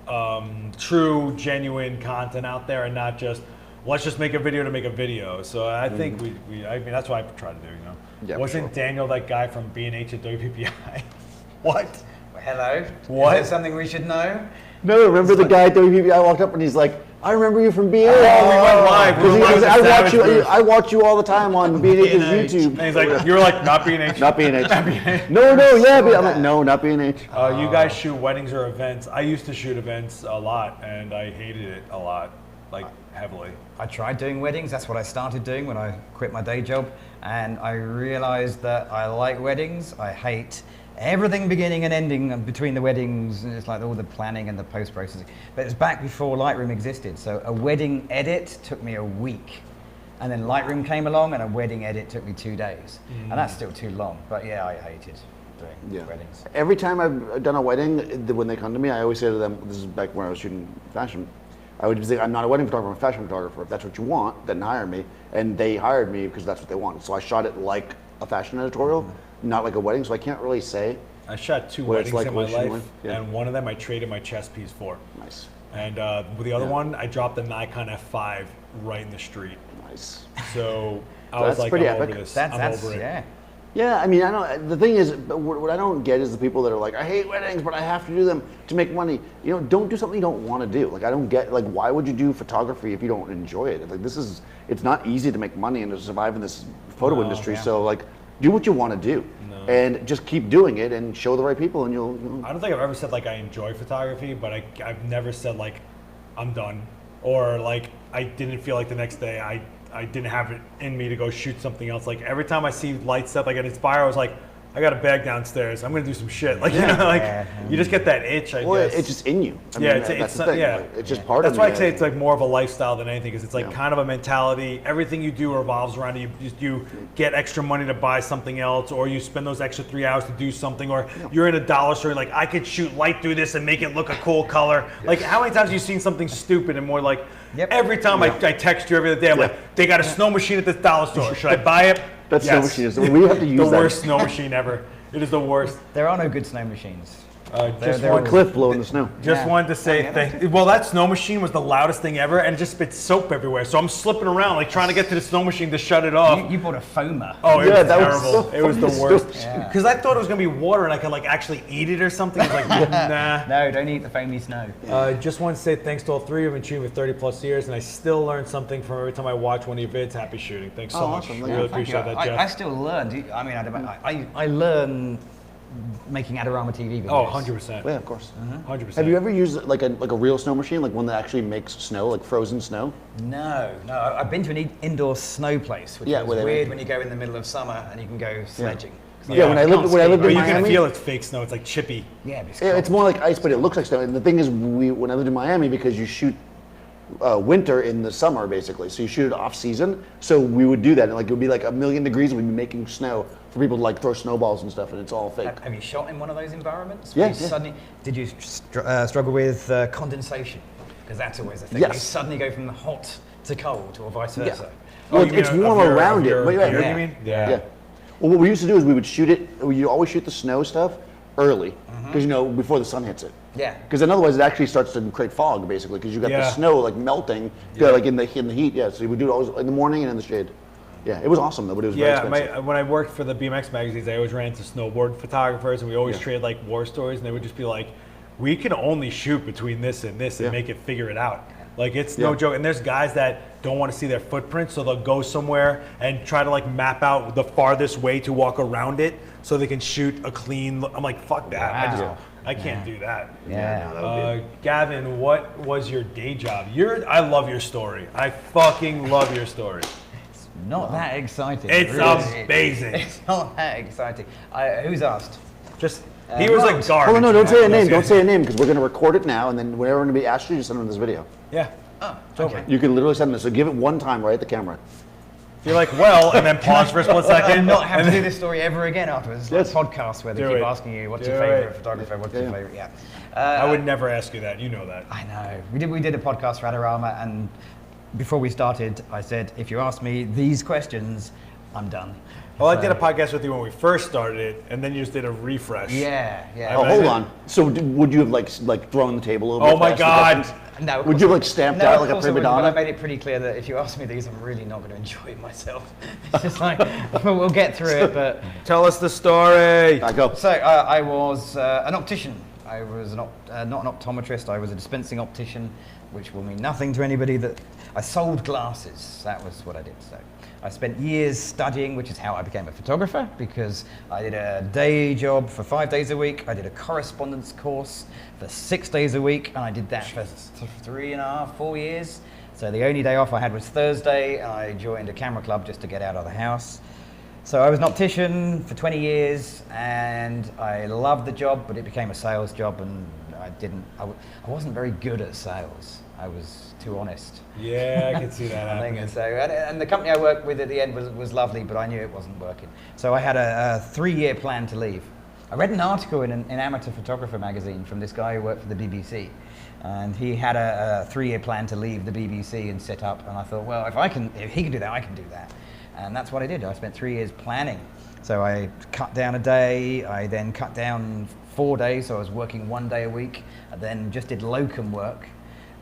of true, genuine content out there, and not just let's just make a video to make a video. So I think I mean, that's what I try to do. You know, Yeah, for wasn't sure. Daniel that guy from B&H at WPPI? What? Well, hello. What? Is there something we should know? No, remember the guy at WPPI walked up and he's like, "I remember you from B&H." Oh, we went live. We were live I with watch Savage you. Booth. I watch you all the time on B&H's B&H. YouTube. And he's like, you're like not B&H. Not B&H. No, yeah. I'm like, no, not B&H. You guys shoot weddings or events. I used to shoot events a lot, and I hated it a lot, like heavily. I tried doing weddings. That's what I started doing when I quit my day job. And I realized that I like weddings. I hate everything beginning and ending between the weddings. And it's like all the planning and the post-processing. But it's back before Lightroom existed. So a wedding edit took me a week. And then Lightroom came along and a wedding edit took me 2 days. And that's still too long. But yeah, I hate it. doing weddings. Every time I've done a wedding, when they come to me, I always say to them, this is back when I was shooting fashion, I would say, I'm not a wedding photographer, I'm a fashion photographer. If that's what you want, then hire me. And they hired me because that's what they wanted. So I shot it like a fashion editorial, not like a wedding, so I can't really say. I shot 2 what it's weddings like in my life, emotionally. and one of them I traded my chess piece for. Nice. And with the other one, I dropped the Nikon F5 right in the street. Nice. So I That's was like, pretty I'm epic. over this. That's I'm over it. yeah. Yeah, I mean, I don't. The thing is, what I don't get is the people that are like, I hate weddings, but I have to do them to make money. You know, don't do something you don't want to do. Like, I don't get, like, why would you do photography if you don't enjoy it? Like, it's not easy to make money and to survive in this photo industry. yeah. So, like, do what you want to do, and just keep doing it and show the right people, and you'll. I don't think I've ever said like I enjoy photography, but I've never said like I'm done, or like I didn't feel like the next day I didn't have it in me to go shoot something else. Like every time I see light stuff like at Inspire, I was like, I got a bag downstairs. I'm gonna do some shit. Like you know, like you just get that itch. I Well, guess it's just in you. I yeah, mean, that's the thing. yeah. Like, it's just part of That's me. why I say it's like more of a lifestyle than anything, because it's like Yeah. kind of a mentality. Everything you do revolves around it. You get extra money to buy something else, or you spend those extra 3 hours to do something, or you're in a dollar store. Like I could shoot light through this and make it look a cool color. Like how many times have you seen something stupid and more like every time I text you every other day, I'm like, they got a snow machine at this dollar store. Should I buy it? That Yes. snow machine is. We have to use the that. worst snow machine ever. It is the worst. There are no good snow machines. Just they're one Cliff blowing the snow. Just Yeah. wanted to say thank. Well, that snow machine was the loudest thing ever, and it just spit soap everywhere. So I'm slipping around, like trying to get to the snow machine to shut it off. You bought a foamer. Oh, it Yeah, was that was terrible. so It was the fucking worst. stupid. Because I thought it was gonna be water, and I could like actually eat it or something. I was like, nah. No, don't eat the foamy snow. Just want to say thanks to all three of you. I've been shooting for 30 plus years, and I still learn something from every time I watch one of your vids. Happy shooting. Thanks so much. awesome. I Yeah, really Thank appreciate you. that, Jeff. I still learn. I mean, I learn making Adorama TV videos. Oh, 100%. Yeah, of course. 100%. Have you ever used like a real snow machine, like one that actually makes snow, like frozen snow? No. I've been to an indoor snow place, which Yeah, is where they weird make- when you go in the middle of summer and you can go sledging. Yeah, when I lived But in you can Miami, feel it's fake snow. It's like chippy. Yeah, but it's yeah, it's cold. more like ice, but it looks like snow. And the thing is, when I lived in Miami, because you shoot winter in the summer basically, so you shoot it off season. So we would do that, and like it would be like 1,000,000 degrees, and we'd be making snow for people to like throw snowballs and stuff, and it's all fake. Have you shot in one of those environments? Yeah, Where you yeah. Suddenly, did you struggle with condensation? Because that's always a thing. Yes. You suddenly go from hot to cold, or vice versa. Well, you mean it's of warm your- around of it. your But yeah, gear, yeah. you mean? Yeah. Well, what we used to do is we would shoot it. You always shoot the snow stuff early, because you know before the sun hits it. Yeah. Because then otherwise it actually starts to create fog basically, because you got the Yeah. snow like melting, like in the heat. Yeah. So we would do it always in the morning and in the shade. Yeah, it was awesome though, but it was very Yeah, expensive. when I worked for the BMX magazines, I always ran into snowboard photographers, and we always traded like war stories, and they would just be like, "We can only shoot between this and this, and make it figure it out." Like it's no Yeah. joke. And there's guys that don't want to see their footprint, so they'll go somewhere and try to like map out the farthest way to walk around it, so they can shoot a clean. I'm like, fuck that. Wow. I can't do that. Yeah. Gavin, what was your day job? I love your story. I fucking love your story. Not that exciting. It's really. amazing. It's not that exciting. Who's asked? Just he was like Right. garbage. Hold on, no, don't say a name. Yeah. Don't say a name, because we're going to record it now, and then whenever we're going to be asked you, just send them this video. Yeah. Oh, okay. You can literally send them this. So give it one time right at the camera. You're like, well, and then pause for a split second. And not have and to do then- this story ever again afterwards. Yes. Like podcasts where they Do keep it. asking you, what's Do your favorite it. photographer, what's your favorite, yeah. I would never ask you that. You know that. I know. We did a podcast for Adorama, and before we started, I said, if you ask me these questions, I'm done. Well, I did a podcast with you when we first started it, and then you just did a refresh. Yeah. I Oh, mean, hold on. So would you have like thrown the table over? Oh my fast the God. questions? No, of Would course you have not. like stamped No, out of like a course I prima wouldn't, but I donna? made it pretty clear that if you ask me these, I'm really not going to enjoy it myself. It's just like, we'll get through it, but... Tell us the story. I go. So I was an optician. I was not an optometrist. I was a dispensing optician, which will mean nothing to anybody. That I sold glasses. That was what I did. So I spent years studying, which is how I became a photographer, because I did a day job for 5 days a week. I did a correspondence course for 6 days a week, and I did that for 3.5, 4 years. So the only day off I had was Thursday, and I joined a camera club just to get out of the house. So I was an optician for 20 years, and I loved the job, but it became a sales job, and I wasn't very good at sales. I was too honest. Yeah, I can see that I think happening. so. And the company I worked with at the end was lovely, but I knew it wasn't working. So I had a 3-year plan to leave. I read an article in an Amateur Photographer magazine from this guy who worked for the BBC. And he had a 3-year plan to leave the BBC and set up. And I thought, well, if he can do that, I can do that. And that's what I did. I spent 3 years planning. So I cut down a day. I then cut down 4 days. So I was working 1 day a week. I then just did locum work.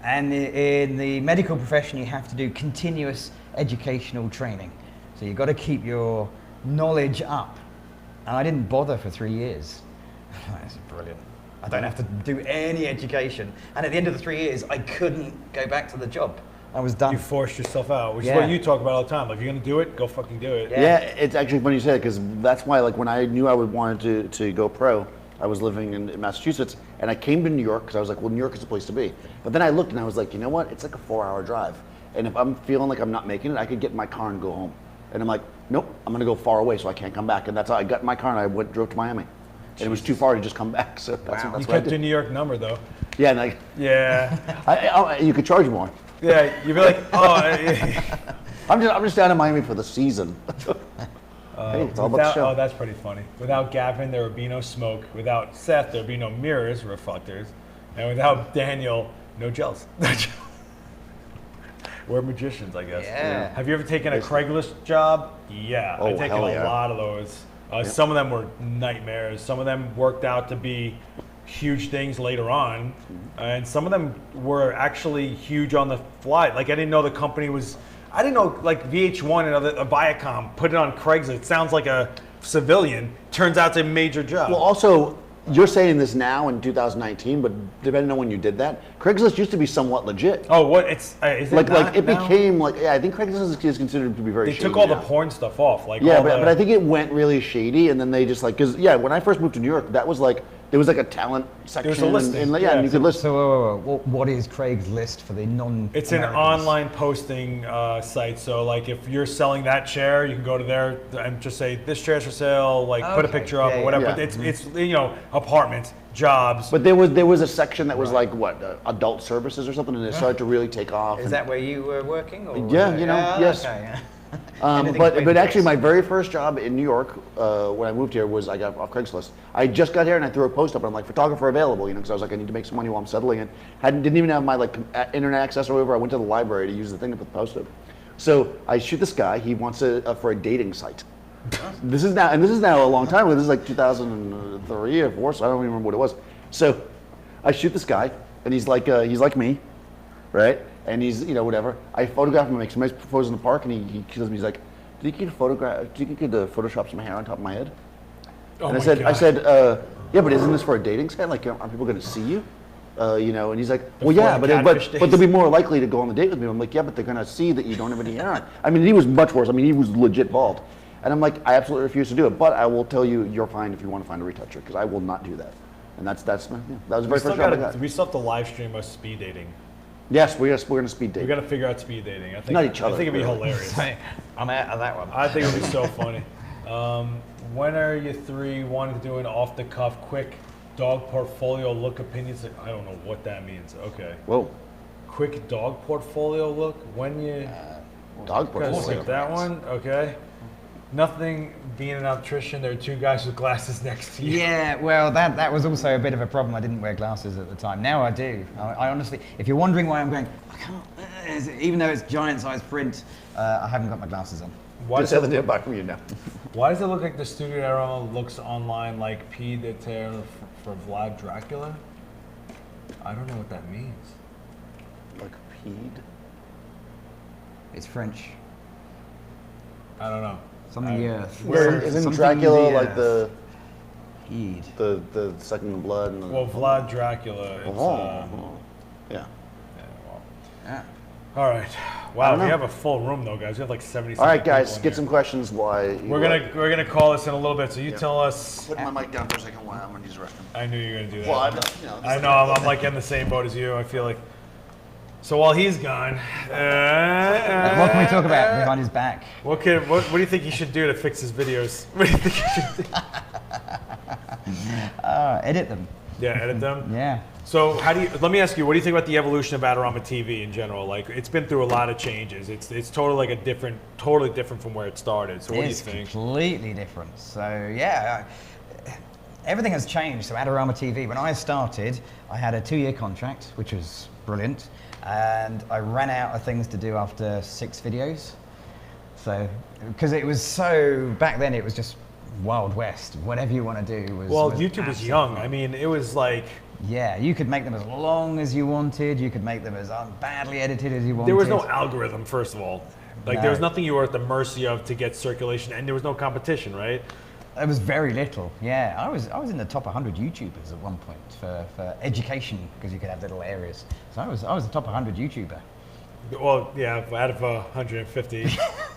And in the medical profession, you have to do continuous educational training. So you've got to keep your knowledge up. And I didn't bother for 3 years. That's brilliant. I don't have to do any education. And at the end of the 3 years, I couldn't go back to the job. I was done. You forced yourself out, which is what you talk about all the time. Like, if you're gonna do it, go fucking do it. Yeah, it's actually funny you say that, because that's why, like, when I knew I would wanted to go pro, I was living in Massachusetts, and I came to New York because I was like, well, New York is the place to be. But then I looked and I was like, you know what? It's like a 4-hour drive. And if I'm feeling like I'm not making it, I could get in my car and go home. And I'm like, nope, I'm gonna go far away so I can't come back. And that's how I got in my car and I drove to Miami. And it was too far to just come back. So that's You what I kept did. your New York number though. Yeah, and I, Yeah. you could charge more. Yeah, you'd be like, oh. I'm just down in Miami for the season. Hey, it's all about the show. Oh, that's pretty funny. Without Gavin, there would be no smoke. Without Seth, there would be no mirrors, reflectors. And without Daniel, no gels. We're magicians, I guess. Yeah. Have you ever taken a Craigslist job? Yeah. Oh, I've taken hell a yeah. lot of those. Some of them were nightmares. Some of them worked out to be huge things later on. And some of them were actually huge on the fly. Like, I didn't know the company was, I didn't know, like, VH1 and other, Viacom put it on Craigslist. It sounds like a civilian. Turns out it's a major job. Well, also, you're saying this now in 2019, but depending on when you did that, Craigslist used to be somewhat legit. Oh, what? Is it Like not it now? became like, yeah, I think Craigslist is considered to be very They shady took all now. the porn stuff off. Like, Yeah, all but I think it went really shady, and then they just like, because yeah, when I first moved to New York, that was like, there was like a talent section. There's a listing. And, Yeah. and you could list. So what is Craigslist for the non? It's an online posting site. So, like, if you're selling that chair, you can go to there and just say this chair's for sale. Like, put a Okay. picture up Yeah, or whatever. yeah. But it's apartments, jobs. But there was a section that was like what adult services or something, and it started to really take off. Is and- that where you were working? Or Yeah, you know, yes. Okay, yeah. But actually, my very first job in New York when I moved here was I got off Craigslist. I just got here and I threw a post up and I'm like, photographer available, because I was like, I need to make some money while I'm settling in. Didn't even have my like internet access or whatever. I went to the library to use the thing to put the post up. So I shoot this guy. He wants for a dating site. This is now a long time ago. This is like 2003 or 4, so I don't even remember what it was. So I shoot this guy, and he's like me, right? And he's, whatever. I photograph him, make some nice photos in the park, and he tells me, he's like, do you think you could Photoshop some hair on top of my head? Oh And my I God. said, yeah, but isn't this for a dating site? Like, aren't people going to see you? And he's like, well, yeah, Before but the catfish they'll days. be more likely to go on the date with me. I'm like, yeah, but they're going to see that you don't have any hair on. I mean, he was much worse. I mean, he was legit bald. And I'm like, I absolutely refuse to do it. But I will tell you, you're fine if you want to find a retoucher, because I will not do that. And that was the very first job I got. We still have to live stream us speed dating. Yes, we're going to speed date. We got to figure out speed dating. I think Not each other, I think it'd be really. hilarious. I'm out of that one. I think it'd be so funny. When are you three wanting to do an off-the-cuff, quick dog portfolio look opinions? I don't know what that means. Okay. Whoa. Quick dog portfolio look? When you... Dog Guys, portfolio. skip that one? Okay. Nothing being an electrician. There are two guys with glasses next to you. Yeah, well, that was also a bit of a problem. I didn't wear glasses at the time. Now I do. I honestly, if you're wondering why I'm going, I can't, even though it's giant size print, I haven't got my glasses on. Why Just does, have the nearby from you now. why does it look like the studio era looks online like P de Terre for Vlad Dracula? I don't know what that means. Like peed? It's French. I don't know. Something the earth. Isn't Something Dracula the like earth. Heed. the sucking the blood? And the, Well, Vlad Dracula. It's, yeah. yeah, well. Yeah. All right. I Wow, don't we know. have a full room though, guys. We have like 70. All right, guys, people in get here. some questions. Why? We're gonna call this in a little bit. So you tell us. Put my mic down for a second while I'm gonna use the restroom. I knew you were gonna do that. Well, I know. I'm like in the same boat as you. I feel like. So while he's gone, What can we talk about behind his back? what do you think he should do to fix his videos? What do you think he should do? Edit them. Yeah, edit them. Yeah. So let me ask you, what do you think about the evolution of Adorama TV in general? Like, it's been through a lot of changes. It's totally like totally different from where it started. So what do you It's think? completely different. So yeah, everything has changed. So Adorama TV, when I started, I had a 2-year contract, which was brilliant, and I ran out of things to do after 6 videos. So, because it was so, back then it was just Wild West. Whatever you want to do was. Well, was YouTube was young. I mean, it was like. Yeah, you could make them as long as you wanted. You could make them as badly edited as you wanted. There was no algorithm, first of all. Like, there was No. nothing you were at the mercy of to get circulation, and there was no competition, right? There was very little. Yeah, I was in the top 100 YouTubers at one point for education, because you could have little areas. So I was a top 100 YouTuber. Well, yeah, out of 150,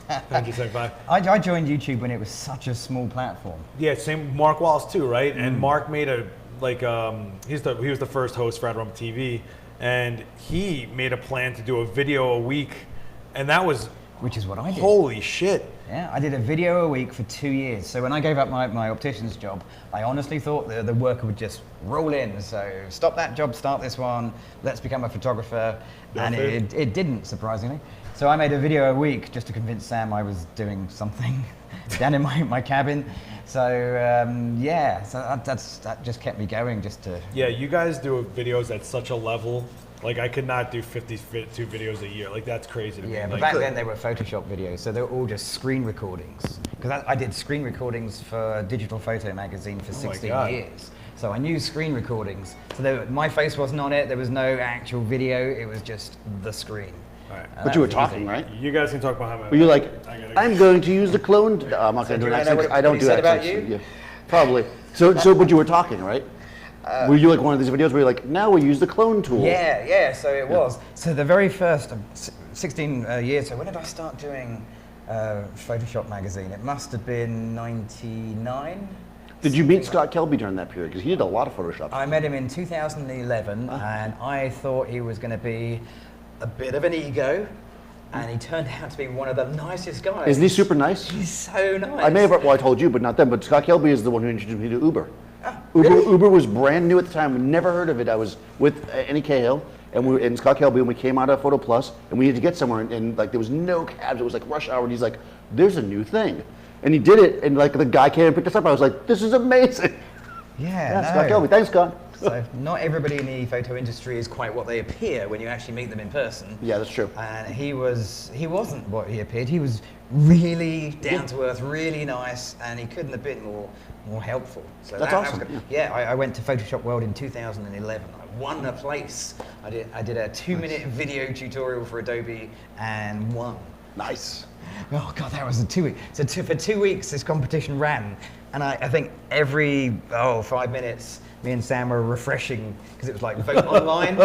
175. I joined YouTube when it was such a small platform. Yeah, same Mark Wallace too, right? And Mark made a he was the first host for Adorama TV, and he made a plan to do a video a week, and that was Which is what I did. holy shit. Yeah, I did a video a week for 2 years. So when I gave up my optician's job, I honestly thought the work would just roll in. So stop that job, start this one, let's become a photographer. And it didn't, surprisingly. So I made a video a week just to convince Sam I was doing something down in my cabin. So yeah, so that just kept me going just to... Yeah, you guys do videos at such a level. Like, I could not do 52 videos a year. Like, that's crazy to me. Yeah, but Like, back then they were Photoshop videos, so they were all just screen recordings. Because I did screen recordings for Digital Photo magazine for 16 God. years. So I knew screen recordings. So my face wasn't on it, there was no actual video, it was just the screen. all right. But you were talking, right? You guys can talk behind my Were you like, I gotta go. I'm going to use the clone? I'm not going to do an do you know accent. what- I don't what he do said about accents. you? Yeah, probably. So, but you were talking, right? Were you like one of these videos where you're like, now we use the clone tool? Yeah, so it was. So the very first 16 years, so when did I start doing Photoshop magazine? It must have been 99. Did you meet Scott Kelby during that period? Because he did a lot of Photoshop. I met him in 2011, and I thought he was going to be a bit of an ego, and he turned out to be one of the nicest guys. Isn't he super nice? He's so nice. I may have, well, I told you, but not them. But Scott Kelby is the one who introduced me to Uber. really? Uber was brand new at the time. We never heard of it. I was with Annie Cahill and Scott Kelby, and we came out of Photo Plus, and we had to get somewhere, and like there was no cabs. It was like rush hour, and he's like, "There's a new thing," and he did it, and like the guy came and picked us up. I was like, "This is amazing." Yeah, no. Scott Kelby. Thanks, Scott. So not everybody in the photo industry is quite what they appear when you actually meet them in person. Yeah, that's true. And he wasn't what he appeared. He was really down to earth, really nice, and he couldn't have been more helpful. So That's that awesome, was good. Yeah, I went to Photoshop World in 2011. I won a place. I did a 2-minute video tutorial for Adobe and won. Nice. Oh God, that was a 2 week. So for 2 weeks, this competition ran, and I think every 5 minutes, me and Sam were refreshing because it was like vote online.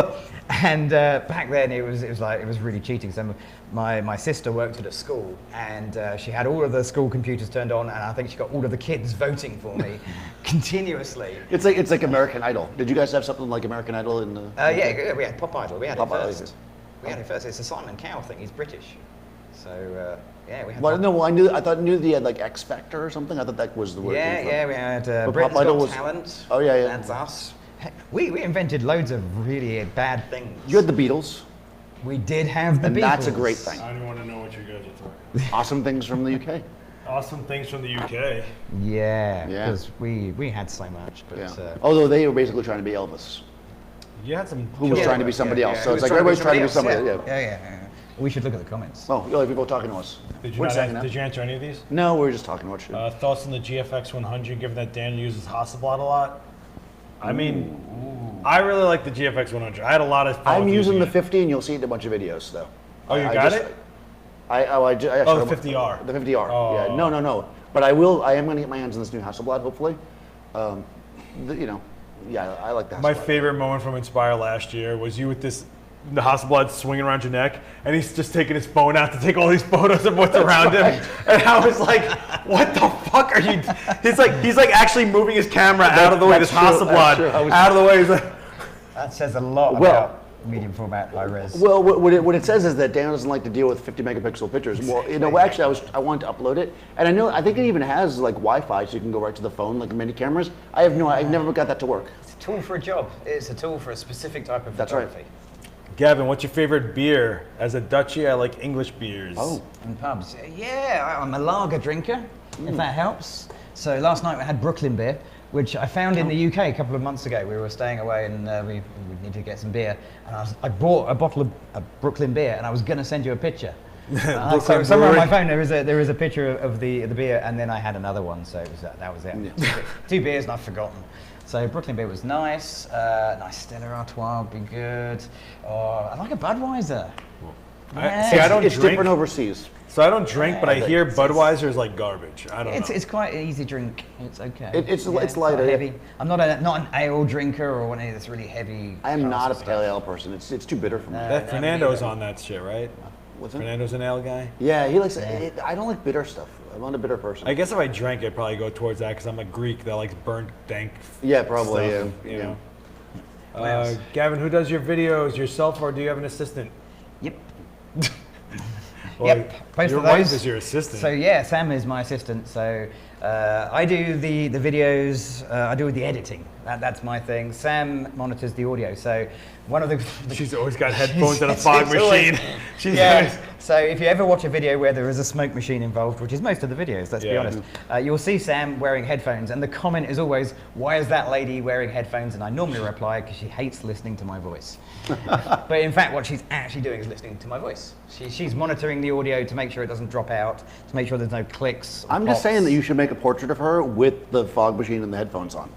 And back then, it was really cheating. So my sister worked at a school, and she had all of the school computers turned on, and I think she got all of the kids voting for me continuously. It's like American Idol. Did you guys have something like American Idol in the? Yeah, we had Pop Idol. We had Pop it Idol, first. We had it first. It's a Simon Cowell thing. He's British. So yeah, we had. Well, Pop- no, I knew they had like X Factor or something. I thought that was the word. Yeah, we had But Britain's Pop Idol Got was- Talent. Oh, yeah. That's us. Heck, we invented loads of really bad things. You had the Beatles. We did have the And Beatles. that's a great thing. I don't want to know what you guys are talking. Awesome things from the UK. Awesome things from the UK. Yeah, Yeah. because we had so much. But Yeah. Although they were basically trying to be Elvis, You had some. who was killer- trying to be somebody else. So Who it's was like everybody's trying to be somebody. else, Yeah. Yeah. We should look at the comments. Oh, yeah, people talking to us. Did you, We're not saying did you answer any of these? No, we're just talking about shit. Thoughts on the GFX 100, given that Dan uses Hasselblad a lot? I mean, I really like the GFX 100. I had a lot of fun I'm with using the it. 50, and you'll see it in a bunch of videos, though. Oh, you I got just- it? Oh, the 50R. The 50R. Oh. Yeah. No. But I am going to get my hands on this new Hasselblad, hopefully. Yeah, I like the Hasselblad. My favorite moment from Inspire last year was you with the Hasselblad swinging around your neck, and he's just taking his phone out to take all these photos of what's around him. And I was like, "What the fuck are you?" He's like actually moving his camera out of the way. This that's true, Hasselblad that's true. out of the way. He's like, That says a lot Well- about medium format high res. Well, what it says is that Dan doesn't like to deal with 50 megapixel pictures. Well, actually, I wanted to upload it, and I think it even has like Wi-Fi, so you can go right to the phone, like mini cameras. I've never got that to work. It's a tool for a job. It's a tool for a specific type of That's right. photography. Gavin, what's your favorite beer? As a Dutchie, I like English beers. Oh. And pubs. Yeah, I'm a lager drinker, if that helps. So last night we had Brooklyn beer, which I found in the UK a couple of months ago. We were staying away and we needed to get some beer. And I bought a bottle of Brooklyn beer and I was going to send you a picture. So somewhere on my phone there is a picture of the beer, and then I had another one, so that was it. Yeah. 2 beers and I've forgotten. So Brooklyn beer was nice. Nice Stella Artois would be good. Oh, I like a Budweiser. I don't It's drink. different overseas. So I don't drink, but I hear Budweiser is like garbage. I don't know. It's quite an easy drink. It's okay. It's not lighter. heavy. I'm not an ale drinker or one of that's really heavy. I am not a crass pale ale person. It's too bitter for me. That Fernando's on that shit, right? What's it? Fernando's an ale guy. Yeah, he likes it. I don't like bitter stuff. I'm not a bitter person. I guess if I drank, I'd probably go towards that because I'm a Greek that likes burnt dank. Yeah, probably. Stuff, Yeah. you know. Gavin, who does your videos? Yourself or do you have an assistant? Yep. Well, Yep. Both your of those. wife is your assistant. So yeah, Sam is my assistant. So I do the videos. I do the editing. That's my thing. Sam monitors the audio. So one of the She's always got headphones and a It's fog always- machine. She's Yeah. So if you ever watch a video where there is a smoke machine involved, which is most of the videos, let's be Yeah. honest, you'll see Sam wearing headphones, and the comment is always, "Why is that lady wearing headphones?" And I normally reply, "Because she hates listening to my voice." But in fact, what she's actually doing is listening to my voice. She's monitoring the audio to make sure it doesn't drop out, to make sure there's no clicks. or I'm just pops. saying that you should make a portrait of her with the fog machine and the headphones on.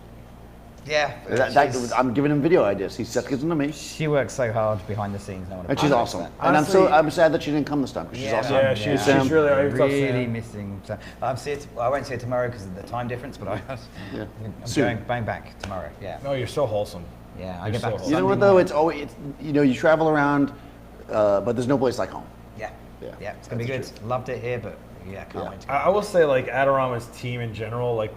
Yeah. I'm giving him video ideas. Seth gives them to me, She works so hard behind the scenes. No one and she's appreciates awesome. that. And Honestly- I'm sad that she didn't come this time because she's Yeah, awesome. Yeah, she's Sam. really. I love Really Sam. missing. So I won't see her tomorrow because of the time difference, but I'm Soon. going back tomorrow. Yeah. No, you're so wholesome. Yeah, I You're get back. so You know Sunday what though? morning. It's always you travel around, but there's no place like home. Yeah. Yeah, Yeah. It's gonna be good. that's Loved it here, but yeah, can't Yeah. wait. To I will say, like Adorama's team in general, like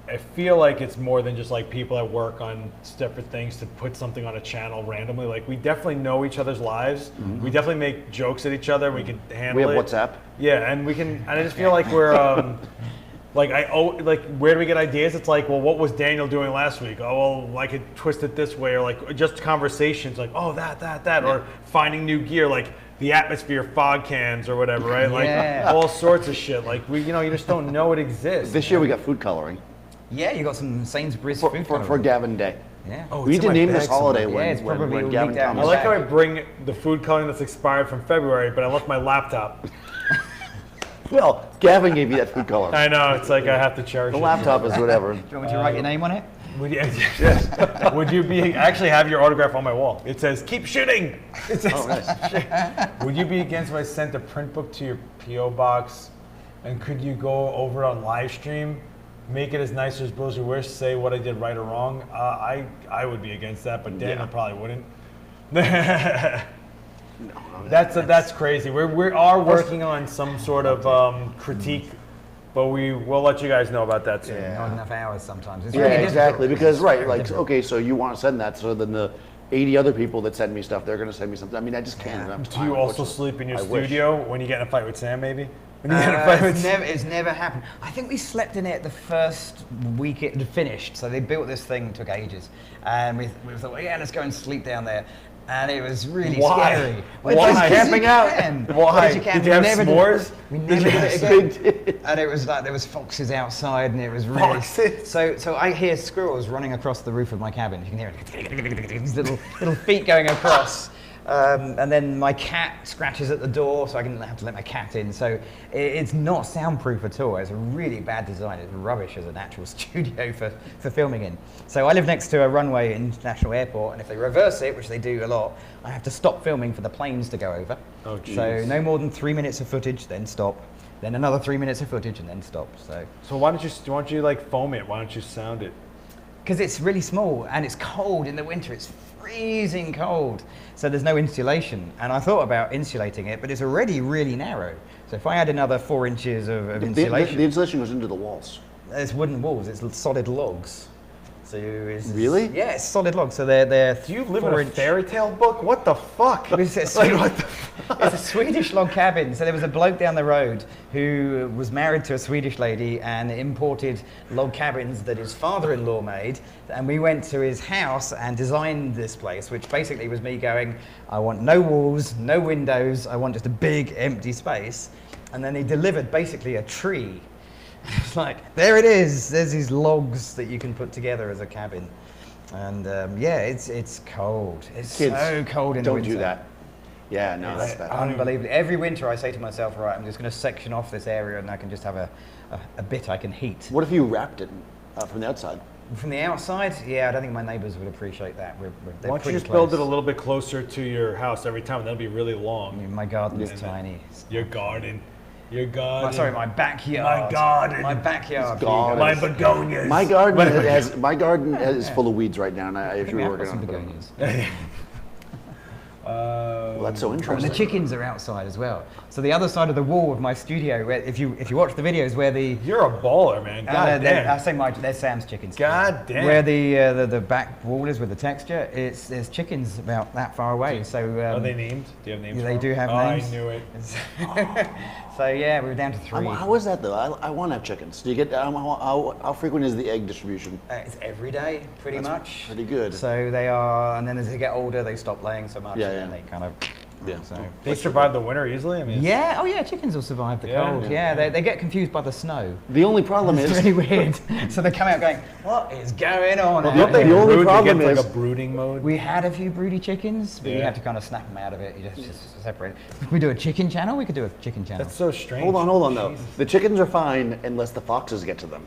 I feel like it's more than just like people that work on separate things to put something on a channel randomly. Like we definitely know each other's lives. We definitely make jokes at each other. We can handle We have it. WhatsApp. Yeah, and we can. And I just feel like we're like where do we get ideas? It's like, well, what was Daniel doing last week? Oh, well, I could twist it this way, or like just conversations, like oh that, or finding new gear, like the atmosphere fog cans or whatever, right? Like Yeah. all sorts of shit. Like you just don't know it exists. This year we got food coloring Yeah, you got some Sainsbury's for, food for coloring. Gavin Day. Yeah. Oh, We it's need in to my name this bag somewhere. holiday Yeah, when, it's probably when leaked Gavin out. comes. I like how I Bag. bring the food coloring that's expired from February, but I left my laptop. Well, Gavin gave you that food color. I know, it's like I have to cherish The it. laptop is whatever. Do you want me to write your name on it? Would you, yes. Would you be? I actually have your autograph on my wall. It says "Keep shooting." It says, Oh, nice. would you be against if I sent a print book to your PO box, and could you go over on live stream, make it as nice as Bros Who Wish, say what I did right or wrong? I would be against that, but Daniel probably wouldn't. That's crazy. We are working on some sort of critique, but we will let you guys know about that soon. Not enough hours sometimes. It's Yeah, really exactly. difficult. Because It's right, very like difficult. okay, so you want to send that, so then the 80 other people that send me stuff, they're going to send me something. I mean, I just can't. I don't have Do time, you also unfortunately. sleep in your I wish. studio when you get in a fight with Sam? Maybe. When you get in a fight with It's never happened. I think we slept in it the first week it had finished. So they built this thing, took ages. And we thought, well, yeah, let's go and sleep down there. And it was really Why? scary. Why? Because Camping you out? can. Why? Because you can. Did you We have never s'mores? We never did Yes, it they again. And it was like there was foxes outside, and it was really. Foxes? So I hear squirrels running across the roof of my cabin. You can hear it. These little feet going across. And then my cat scratches at the door, so I have to let my cat in. So it's not soundproof at all. It's a really bad design. It's rubbish as an actual studio for filming in. So I live next to a runway International Airport, and if they reverse it, which they do a lot, I have to stop filming for the planes to go over. Oh, so jeez. no more than 3 minutes of footage, then stop. Then another 3 minutes of footage, and then stop. So why don't you like foam it? Why don't you sound it? Because it's really small and it's cold in the winter. It's freezing cold. So there's no insulation. And I thought about insulating it, but it's already really narrow. So if I had another 4 inches of insulation, The insulation goes into the walls. it's wooden walls. It's solid logs. So Really? Yeah, it's solid logs. So they're Do you live in a 4 inch. fairy tale book? What the fuck? It's a, Swedish, it's a Swedish log cabin. So there was a bloke down the road who was married to a Swedish lady and imported log cabins that his father-in-law made. And we went to his house and designed this place, which basically was me going, I want no walls, no windows. I want just a big empty space. And then he delivered basically a tree It's like, there it is. There's these logs that you can put together as a cabin. And yeah, it's cold. It's Kids, so cold in the winter. Don't do that. Yeah, no, that's bad. Unbelievable. Every winter I say to myself, right, I'm just going to section off this area and I can just have a bit I can heat. What if you wrapped it from the outside? From the outside, yeah, I don't think my neighbours would appreciate that. They're Why don't you just pretty build it close. a little bit closer to your house every time? That'll be really I long. mean, my garden is tiny. Your garden. Your garden. Sorry, my backyard. My garden. My backyard. My begonias. My garden is full of weeds right now, and I I think we actually have working got some on it. begonias. Well, that's so And interesting. the chickens are outside as well. So the other side of the wall of my studio, where if you watch the videos where the You're a baller, man. God I damn. say they're Sam's chickens. God damn. Where the back wall is with the texture, there's chickens about that far away. So Are they named? Do you have names? Yeah, for they them? do have Oh, names. I knew it. So yeah, we were down to 3. How is that though? I want to have chickens. Do you get how frequent is the egg distribution? It's every day, pretty much. Pretty good. So they are, and then as they get older, they stop laying so much, Yeah, and then yeah. they kind of. Yeah. So. They survive the winter easily. I mean, Yeah. Oh yeah. Chickens will survive the Yeah. cold. Yeah. They get confused by the snow. The only problem It's is really weird. So they come out going, "What is going on?" Well, out the here?" only Brood, problem they get is- like a brooding mode. We had a few broody chickens, but you Yeah. have to kind of snap them out of it. You just separate. If we do a chicken channel, we could do a chicken channel. That's so strange. hold on though. The chickens are fine unless the foxes get to them.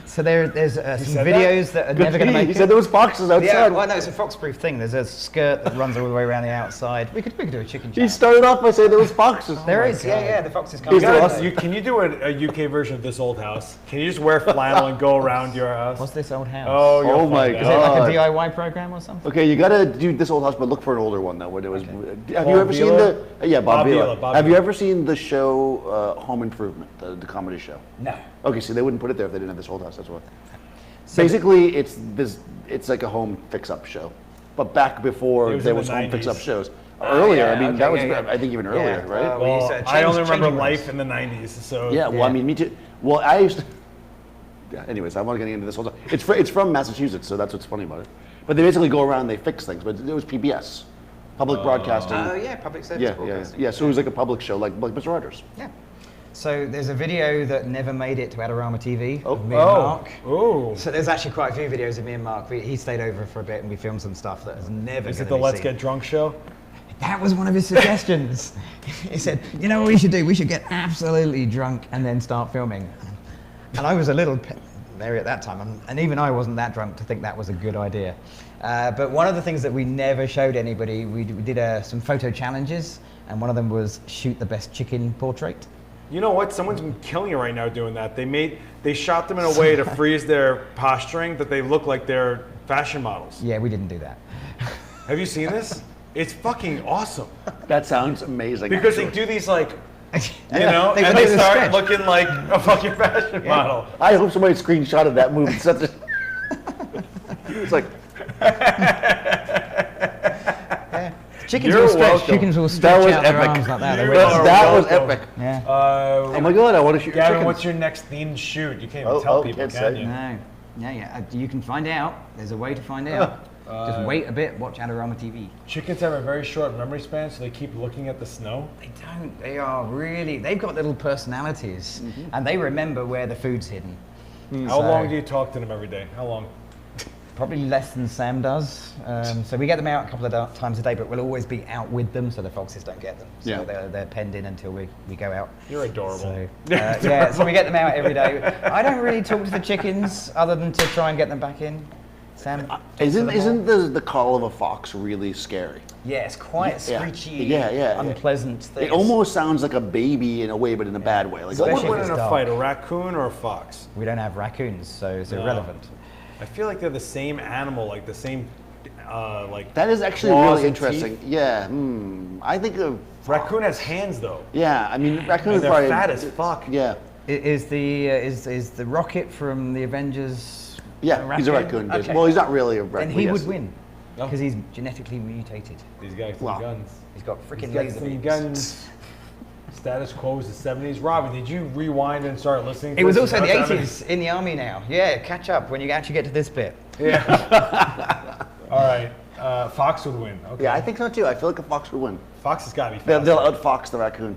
So there's some said videos that are never going to make He it. said there was foxes outside. Yeah, well, no, it's a fox-proof thing. There's a skirt that runs all the way around the outside. We could do a chicken He channel. started off by saying there was foxes. There my is, God. yeah, the foxes come. Is there out. also- Can you do a UK version of This Old House? Can you just wear flannel and go around your house? What's this old house? Oh, you'll Oh my find out. Is it like God. a DIY program or something? Okay, you gotta do this old house, but look for an older one though. Where there was. Have Bob you ever seen Vila? Bob Bob Vila. Vila, Bob Have you Vila. ever seen the show Home Improvement, the comedy show? No. Okay, see, they wouldn't put it there if they didn't have this old house. That's why. Basically, it's like a home fix-up show, but back It before was there in was the home 90s. fix-up shows. Earlier, yeah, I mean, okay, that was yeah. I think even earlier, Yeah, right? we used Well, to I only change remember changing life rooms. in the 90s. So Yeah, well, I mean, me too. Well, I used to. Yeah, anyways, I'm not getting into this whole time. It's from Massachusetts, so that's what's funny about it. But they basically go around, they fix things. But it was PBS, public broadcasting. Oh yeah, public service yeah, broadcasting. yeah. So it was like a public show, like Mr. Rogers. Yeah. So there's a video that never made it to Adorama TV Oh. of me and Mark. Oh. So there's actually quite a few videos of me and Mark. He stayed over for a bit and we filmed some stuff that has never Is gonna it the be Let's seen. Get Drunk show? That was one of his suggestions. He said, you know what we should do? We should get absolutely drunk and then start filming. And I was a little merry at that time, and even I wasn't that drunk to think that was a good idea. But one of the things that we never showed anybody, we did some photo challenges, and one of them was shoot the best chicken portrait. You know what? Someone's been killing it right now doing that. They shot them in a way to freeze their posturing that they look like they're fashion models. Yeah, we didn't do that. Have you seen this? It's fucking awesome. That sounds amazing. Because they actually. do these like, and do they the start sketch. looking like a fucking fashion model. I hope somebody screenshotted that move. It's like Chickens You're will stretch. welcome. Chickens will stretch was out their epic. arms like that. They You will. are that was welcome. epic. Yeah. Oh my god, I want to shoot your Gavin, chickens. what's your next themed shoot? You can't even tell people, can't can say. you? No. Yeah. You can find out. There's a way to find out. Just wait a bit. Watch Adorama TV. Chickens have a very short memory span, so they keep looking at the snow. They don't. They are really. They've got little personalities, and they remember where the food's hidden. How long do you talk to them every day? How long? Probably less than Sam does. So we get them out a couple of times a day, but we'll always be out with them, so the foxes don't get them. So Yeah. they're penned in until we go out. You're adorable. So, yeah, so we get them out every day. I don't really talk to the chickens other than to try and get them back in. Sam, talk to them more. Isn't the call of a fox really scary? Yeah, it's quite Yeah. screechy, Yeah. unpleasant thing. It almost sounds like a baby in a way, but in a bad way. Like, What Especially would if win in it's a dark. fight, a raccoon or a fox? We don't have raccoons, so it's irrelevant. I feel like they're the same animal, like the same, like. that is actually claws really and interesting. teeth. Yeah, I think of Raccoon has hands though, yeah. I mean, raccoon and is they're probably fat as fuck. Yeah, Is the Rocket from the Avengers? yeah. He's a raccoon. Okay. Well, he's not really a raccoon. Then he yes. would win Oh. because he's genetically mutated. These guys have Wow. guns. He's got He's freaking got laser some beams. guns. Status quo is the 70s. Robbie, did you rewind and start listening? It was this? also the Is that- 80s in the army now. Yeah, catch up when you actually get to this bit. Yeah. All right. Fox would win. Okay. Yeah, I think so too. I feel like a fox would win. Fox has got to be fast. They'll outfox the raccoon.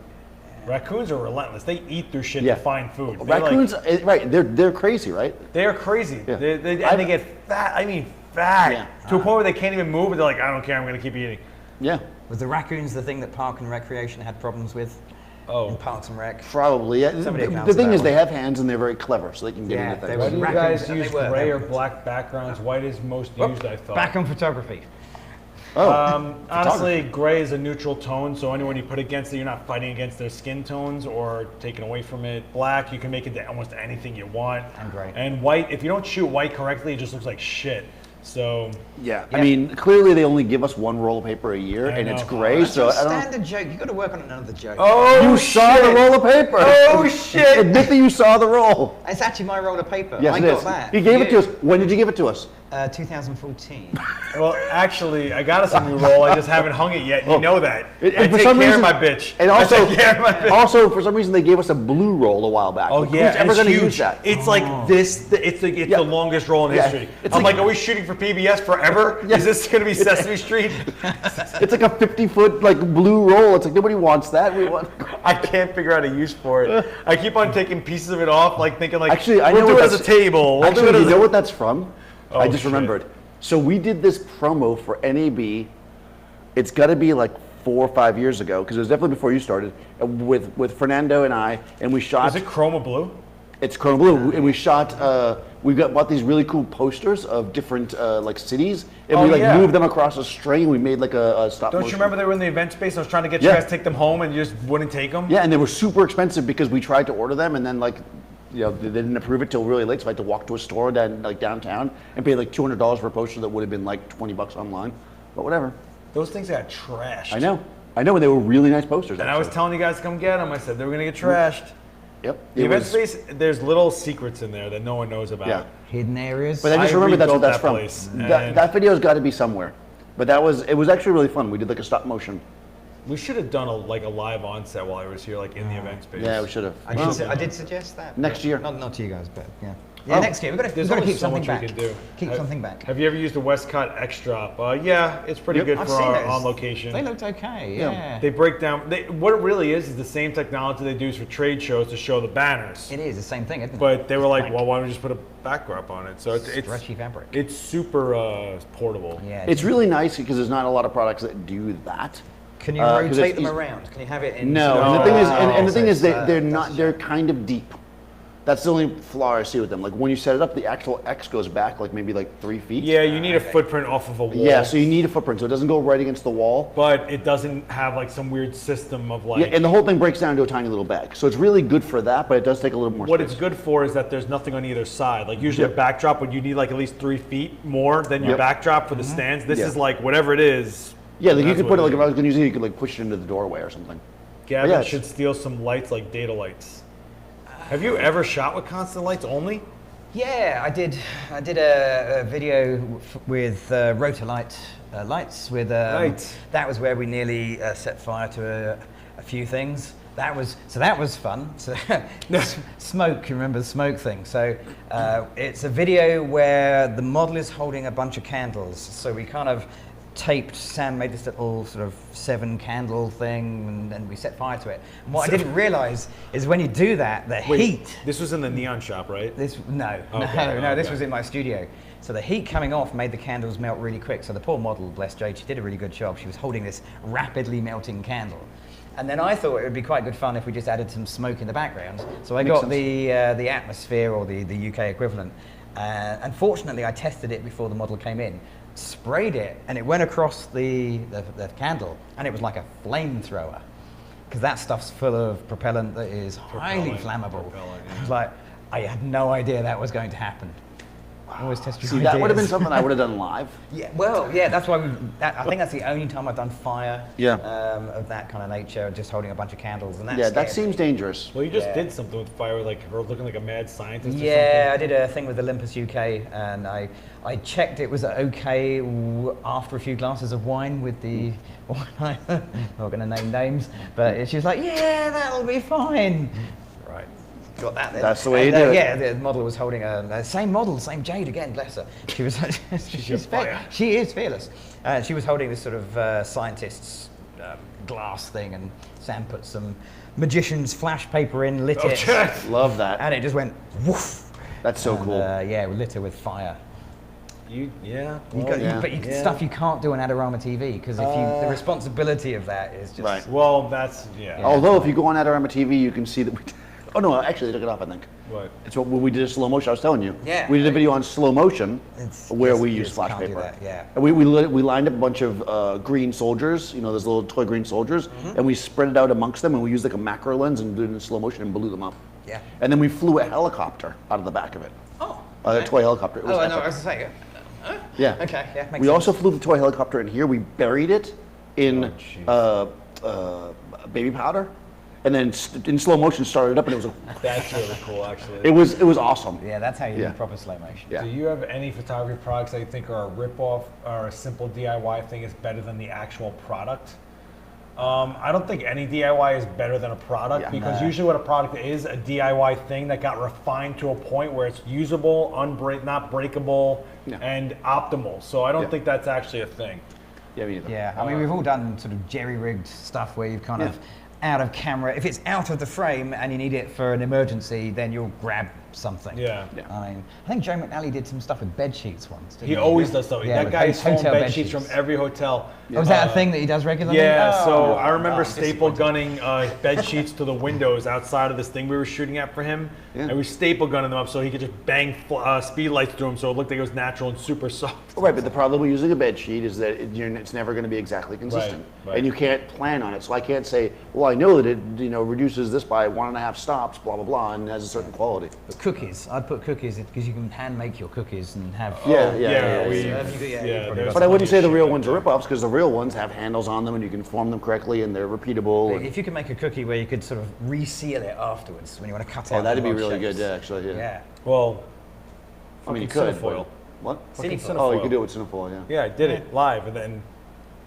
Raccoons are relentless. They eat through shit Yeah. to find food. They're Raccoons, right? They're crazy, right? They are crazy. Yeah. And they get fat. I mean, fat Yeah. to a point where they can't even move. And they're like, I don't care. I'm gonna keep eating. Yeah. Was the raccoons the thing that Park and Recreation had problems with? Oh. In Parks and Rec? Probably. Yeah. Somebody The accounts thing for is, that they one. have hands and they're very clever, so they can get Yeah, into they things. Why were do you raccoons, guys and use they were- gray they or were- black backgrounds? White is most used, I thought. Back on photography. Honestly, gray is a neutral tone, so anyone you put against it, you're not fighting against their skin tones or taking away from it. Black, you can make it to almost anything you want. And gray. And white, if you don't shoot white correctly, it just looks like shit. So, Yeah. Yeah. I mean, clearly they only give us one roll of paper a year, I and it's know. gray, That's so your I don't. standard joke. You got to work on another joke. You saw the roll of paper. Oh, shit. Admit that you saw the roll. It's actually my roll of paper. Yes, I it got is. that. He gave it to You. us. When did you give it to us? 2014. Well, actually, I got us a new roll. I just haven't hung it yet. You know that. I And for take some care reason- of my bitch. And I also, take care of my bitch. also for some reason they gave us a blue roll a while back. Oh Like, yeah, who's ever it's going to huge. use that? It's like this. It's Yeah. the longest roll in Yeah. history. It's I'm like- like, are we shooting for PBS forever? Yeah. Is this going to be Sesame Street? It's like a 50-foot like blue roll. It's like nobody wants that. We want. I can't figure out a use for it. I keep on taking pieces of it off, like thinking like, Actually, I we'll know do what it as a that's- table. We'll do Actually, it you as know a... what that's from? I Oh, just shit. remembered. So we did this promo for NAB. It's got to be like 4 or 5 years ago because it was definitely before you started. With Fernando and I, and we shot. Is it Chroma Blue? It's Chrome Blue, and we shot. We bought these really cool posters of different like cities, and Oh, we like yeah. moved them across a string. We made like a stop Don't motion. you remember they were in the event space? I was trying to get you Yeah. guys to take them home, and you just wouldn't take them. Yeah, and they were super expensive because we tried to order them, and then like, they didn't approve it till really late, so I had to walk to a store downtown and pay like $200 for a poster that would have been like $20 online, but whatever. Those things got trashed. I know, and they were really nice posters. And I was actually. telling you guys to come get them. I said they were gonna get trashed. Yep. The it event was- space, there's little secrets in there that no one knows about. Yeah. Hidden areas. But I just I remembered that's what rebuilt that's that from. place, That, and- video's got to be somewhere. But it was actually really fun. We did like a stop motion. We should have done a live onset while I was here, like in the event space. Yeah, we should have. I did suggest that. Next year. Not to you guys, but yeah. Yeah, Oh. next year. We've got There's to only keep so something much back. we can do. Keep something back. Have you ever used the Westcott X drop? Yeah, it's pretty Yep. good I've for seen our those. on location. They looked okay, Yeah. yeah. They break down. What it really is the same technology they do for trade shows to show the banners. It is the same thing, isn't it? But they were like, well, why don't we just put a backdrop on it? So it's Stretchy fabric. It's super portable. Yeah. It's really nice because there's not a lot of products that do that. Can you 'cause rotate it's them easy- around? Can you have it in? No, No. and the thing is, and the So thing is, it's, they're that's not. a They're kind of deep. That's the only flaw I see with them. Like when you set it up, the actual X goes back like maybe like 3 feet. Yeah, you need a footprint off of a wall. Yeah, so you need a footprint, so it doesn't go right against the wall. But it doesn't have like some weird system of like. Yeah, and the whole thing breaks down to a tiny little bag. So it's really good for that, but it does take a little more What space. it's good for is that there's nothing on either side. Like usually Yep. a backdrop would you need like at least 3 feet more than your Yep. backdrop for the stands. This Yeah. is like whatever it is. Yeah, like you that's could what put it like if is. I was going to use it, you could like push it into the doorway or something. Gavin yeah, it's- should steal some lights like data lights. Have you ever shot with constant lights only? Yeah, I did a video with Rotolight lights with. Right. That was where we nearly set fire to a few things. That was fun. So smoke, you remember the smoke thing? So it's a video where the model is holding a bunch of candles. So we kind of taped. Sam made this little sort of 7 candle thing, and then we set fire to it. And what I didn't realize is when you do that, the heat. This was in the neon shop, right? This Okay, no. This okay. was in my studio. So the heat coming off made the candles melt really quick. So the poor model, bless Jade, she did a really good job. She was holding this rapidly melting candle. And then I thought it would be quite good fun if we just added some smoke in the background. So I Makes got the atmosphere or the UK equivalent. Unfortunately, I tested it before the model came in, sprayed it, and it went across the candle, and it was like a flamethrower. Because that stuff's full of propellant that is highly flammable. yeah. I was like, I had no idea that was going to happen. Always test your See, that would have been ideas. something I would have done live. Yeah, well, yeah, that's why I think that's the only time I've done fire Yeah. of that kind of nature, just holding a bunch of candles. And Yeah, that scared me. seems dangerous. Well, you just Yeah. did something with fire, like her looking like a mad scientist. Yeah, Or I did a thing with Olympus UK, and I checked it was okay after a few glasses of wine with the. I'm not going to name names, but she was like, "Yeah, that'll be fine." Right, got that. Then. That's the way you And, do it. Yeah, the model was holding a same model, same Jade again. Bless her. She was. she's fire. She is fearless. She was holding this sort of scientist's glass thing, and Sam put some magician's flash paper in, lit it, Love that. and it just went woof. That's so And, cool. yeah, we lit it with fire. Stuff you can't do on Adorama TV because the responsibility of that is just Right. Well, that's yeah. Although if you go on Adorama TV, you can see that we. Oh no, actually they took it off. I think. What? It's when we did a slow motion. I was telling you. Yeah. We did a video on slow motion where we you used just flash can't do paper. that, yeah. And we lined up a bunch of green soldiers. You know, those little toy green soldiers, and we spread it out amongst them, and we used like a macro lens and did it in slow motion and blew them up. Yeah. And then we flew a helicopter out of the back of it. Oh. A toy helicopter. It was I know. epic. I was saying. Yeah. Okay. Yeah. Makes We sense. also flew the toy helicopter in here. We buried it in baby powder, and then in slow motion started it up, and it was That's really cool, actually. it was awesome. Yeah, that's how you Yeah. do proper slow motion. Yeah. Do you have any photography products that you think are a rip-off or a simple DIY thing is better than the actual product? I don't think any DIY is better than a product Yeah. because usually what a product is a DIY thing that got refined to a point where it's usable, not breakable, Yeah. and optimal. So I don't Yeah. think that's actually a thing. Yeah, me neither. Yeah, I mean, we've all done sort of jerry-rigged stuff where you've kind of out of camera. If it's out of the frame and you need it for an emergency, then you'll grab something. Yeah. Yeah. I mean, I think Joe McNally did some stuff with bed sheets once. Didn't He always does stuff. Yeah, That with guy is stolen hotel bed bed sheets from sheets. every hotel. Oh, is that a thing that he does regularly? Yeah, Oh, so I remember I'm staple disappointed. gunning bed sheets to the windows outside of this thing we were shooting at for him. Yeah. And we staple gunning them up so he could just bang speed lights through them so it looked like it was natural and super soft. Right, but the problem with using a bed sheet is that it's never going to be exactly consistent, right. and you can't plan on it. So I can't say, well, I know that it reduces this by 1.5 stops, blah blah blah, and has a certain quality. But cookies, I'd put cookies because you can hand make your cookies and have. Yeah. There's But I wouldn't say the plenty real of ones shit are rip-offs because the real ones have handles on them and you can form them correctly and they're repeatable. And, If you could make a cookie where you could sort of reseal it afterwards when you want to cut it. oh, out that'd the be odd really shapes. good, yeah, actually. Yeah. Well, I mean, you fucking could. cinefoil. What? Fucking Cinefoil. Oh, you cinefoil. could do it with cinefoil, yeah. Yeah, I did it live, and then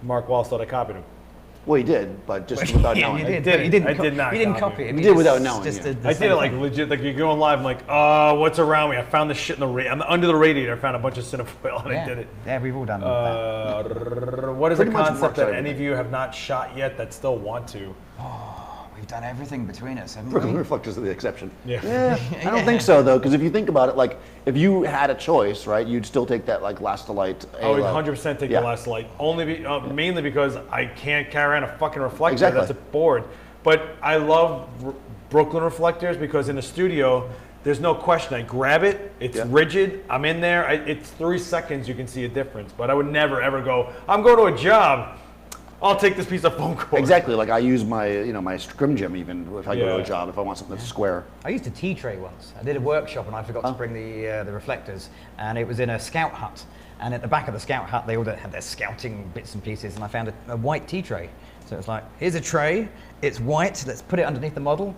Mark Wallace thought I copied him. Well, he did, but just without Yeah, knowing. you it. did. But you didn't. I did not You didn't copy copy it. it. You did without It's knowing, just yeah. the I did same it like thing. legit, like you're going live, I'm like, what's around me? I found this shit in I'm under the radiator, I found a bunch of cinefoil, and I did it. Yeah, we've all done that. What is Pretty a much concept works that out any of you have not shot yet that still want to? We've done everything between us, haven't Brooklyn we? Reflectors are the exception. Yeah. I don't think so though, because if you think about it, like if you had a choice, right, you'd still take that like Lastolite. I would Halo. 100% take Yeah. the last light, mainly because I can't carry around a fucking reflector. Exactly. That's a board. But I love Brooklyn reflectors because in the studio, there's no question. I grab it, it's Yeah. rigid, I'm in there, it's 3 seconds, you can see a difference. But I would never ever go, I'm going to a job, I'll take this piece of foam cord. Exactly, like I use my my scrim gym even if I go to a Yeah. job if I want something that's square. I used a tea tray once. I did a workshop and I forgot to bring the reflectors, and it was in a scout hut. And at the back of the scout hut, they all had their scouting bits and pieces, and I found a white tea tray. So it was like, here's a tray, it's white, let's put it underneath the model.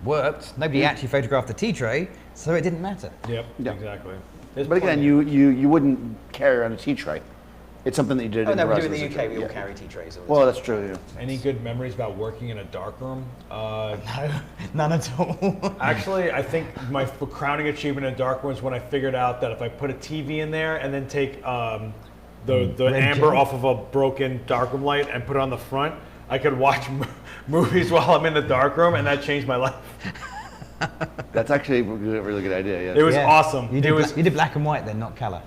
Worked. Nobody actually photographed the tea tray, so it didn't matter. Yep, Yeah. exactly. There's But again, plenty. you wouldn't carry around a tea tray. It's something that you did Oh in no, the we do in the residence. UK. We all Yeah. carry tea trays. All the Well, that's true. Yeah. Any good memories about working in a darkroom? time. None at all. Actually, I think my crowning achievement in dark room is when I figured out that if I put a TV in there and then take the Red amber gel? off of a broken darkroom light and put it on the front, I could watch movies while I'm in the darkroom, and that changed my life. That's actually a really good idea. Yeah. It was awesome. You It did, was you did black and white then, not color.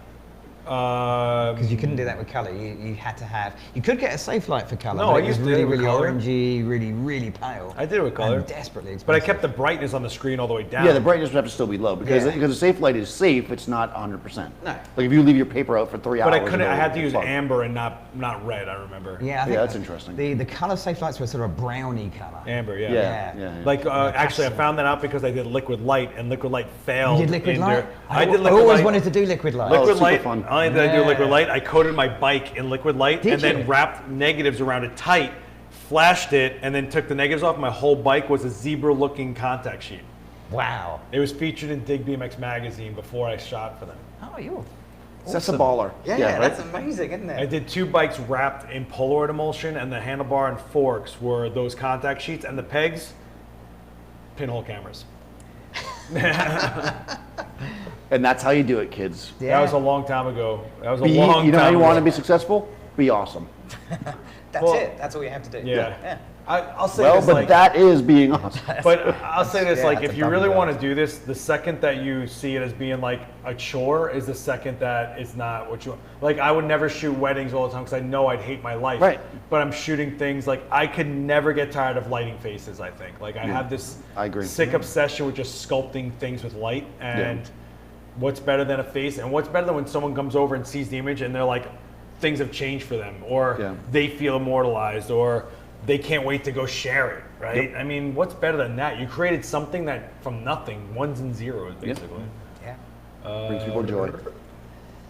Because you couldn't do that with color. You had to have. You could get a safe light for color. No, but I it was used to really, do it with really color. orangey, really, really pale. I did it with color. And desperately expensive. But I kept the brightness on the screen all the way down. Yeah, the brightness would have to still be low because Yeah. because a safe light is safe. It's not 100%. No. Like if you leave your paper out for 3 hours. But I couldn't. it'll I had to use plug. amber and not red. I remember. Yeah, I think that's interesting. The color safe lights were sort of a browny color. Amber. Yeah. Yeah. Like actually, I found that out because I did liquid light, and liquid light failed. You did liquid in light? there. I did liquid I always light. wanted to do liquid light. Oh, Liquid super light. fun. Not only did I do Yeah. liquid light, I coated my bike in liquid light Did and then you? wrapped negatives around it tight, flashed it, and then took the negatives off. My whole bike was a zebra-looking contact sheet. Wow. It was featured in Dig BMX magazine before I shot for them. Oh, you're. That's a awesome. baller. Yeah, right? that's amazing, isn't it? I did 2 bikes wrapped in Polaroid emulsion, and the handlebar and forks were those contact sheets, and the pegs, pinhole cameras. And that's how you do it, kids. That was a long time ago. That was a Be, long you know how time you ago. want to be successful? Be awesome. That's well, it. That's all you have to do. Yeah. Yeah. I'll say Well, this, but like, that is being awesome. but I'll say this, yeah, like, that's if a you really double want to do this, the second that you see it as being like a chore is the second that it's not what you want. Like, I would never shoot weddings all the time because I know I'd hate my life. Right. But I'm shooting things like I could never get tired of lighting faces. I think like I have this I agree. sick obsession with just sculpting things with light. And what's better than a face? And what's better than when someone comes over and sees the image and they're like, things have changed for them, or they feel immortalized, or they can't wait to go share it, right? I mean, what's better than that? You created something that from nothing, ones and zeros, basically. Yeah. Brings people joy.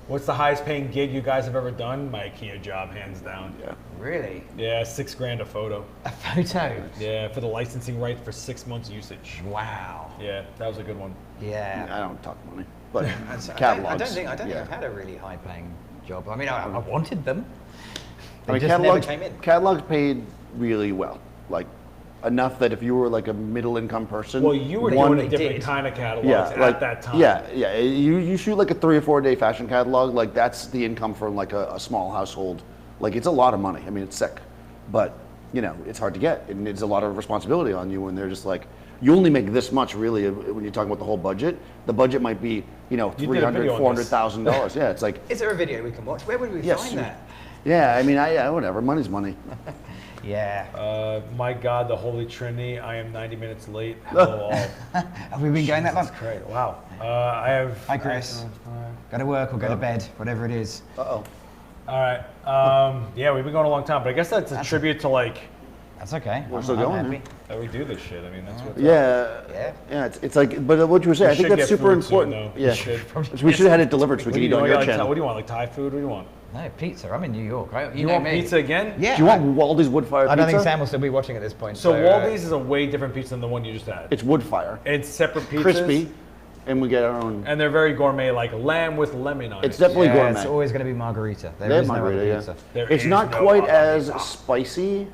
What's the highest paying gig you guys have ever done? My IKEA job, hands down. Yeah. Really? Yeah, $6,000 a photo. A photo? Yeah, for the licensing right for 6 months usage. Wow. Yeah, that was a good one. Yeah. I don't talk money, but I catalogs. don't think I've had a really high-paying job. I mean, I wanted them. They I mean, just never came in. catalogs paid really well, like enough that if you were like a middle-income person, Well, you were one- doing a different did. kind of catalogs yeah, like, at that time. Yeah. You shoot like a 3 or 4 day fashion catalog, like that's the income from like a small household. Like it's a lot of money. I mean, it's sick, but you know, it's hard to get, and it's a lot of responsibility on you when they're just like, you only make this much really when you're talking about the whole budget. The budget might be, you know, You did a video on this. $400,000. Yeah, it's like, Is there a video we can watch? Where would we yes, find that? yeah. I mean, whatever. Money's money. Yeah. My God, the Holy Trinity. I am 90 minutes late. Hello all. Have we been going that long? That's great. Wow. I have. Hi, Chris. Go to work or go to bed, whatever it is. Uh-oh. All right. Yeah, we've been going a long time, but I guess that's a tribute to like That's okay. We're I'm- still I'm going, happy. man. that we do this shit. I mean, that's what. Yeah. It's like, but what you were saying, I think should that's get super food soon, important. though. Yeah. We should. We should have had it delivered so we What could do eat you on want? your Like, channel. what do you want? Like Thai food? What do you want? No, pizza. I'm in New York. You You know want me. pizza again? Yeah. Do you want Waldy's wood fire pizza? I don't think Sam will still be watching at this point. So Waldy's is a way different pizza than the one you just had. It's wood fire. It's separate pizzas. Crispy, and we get our own. And they're very gourmet, like lamb with lemon on It's it. definitely yeah, gourmet. it's always going to be margarita. They There have is no other margarita, pizza. There It's is not no quite other as pizza. spicy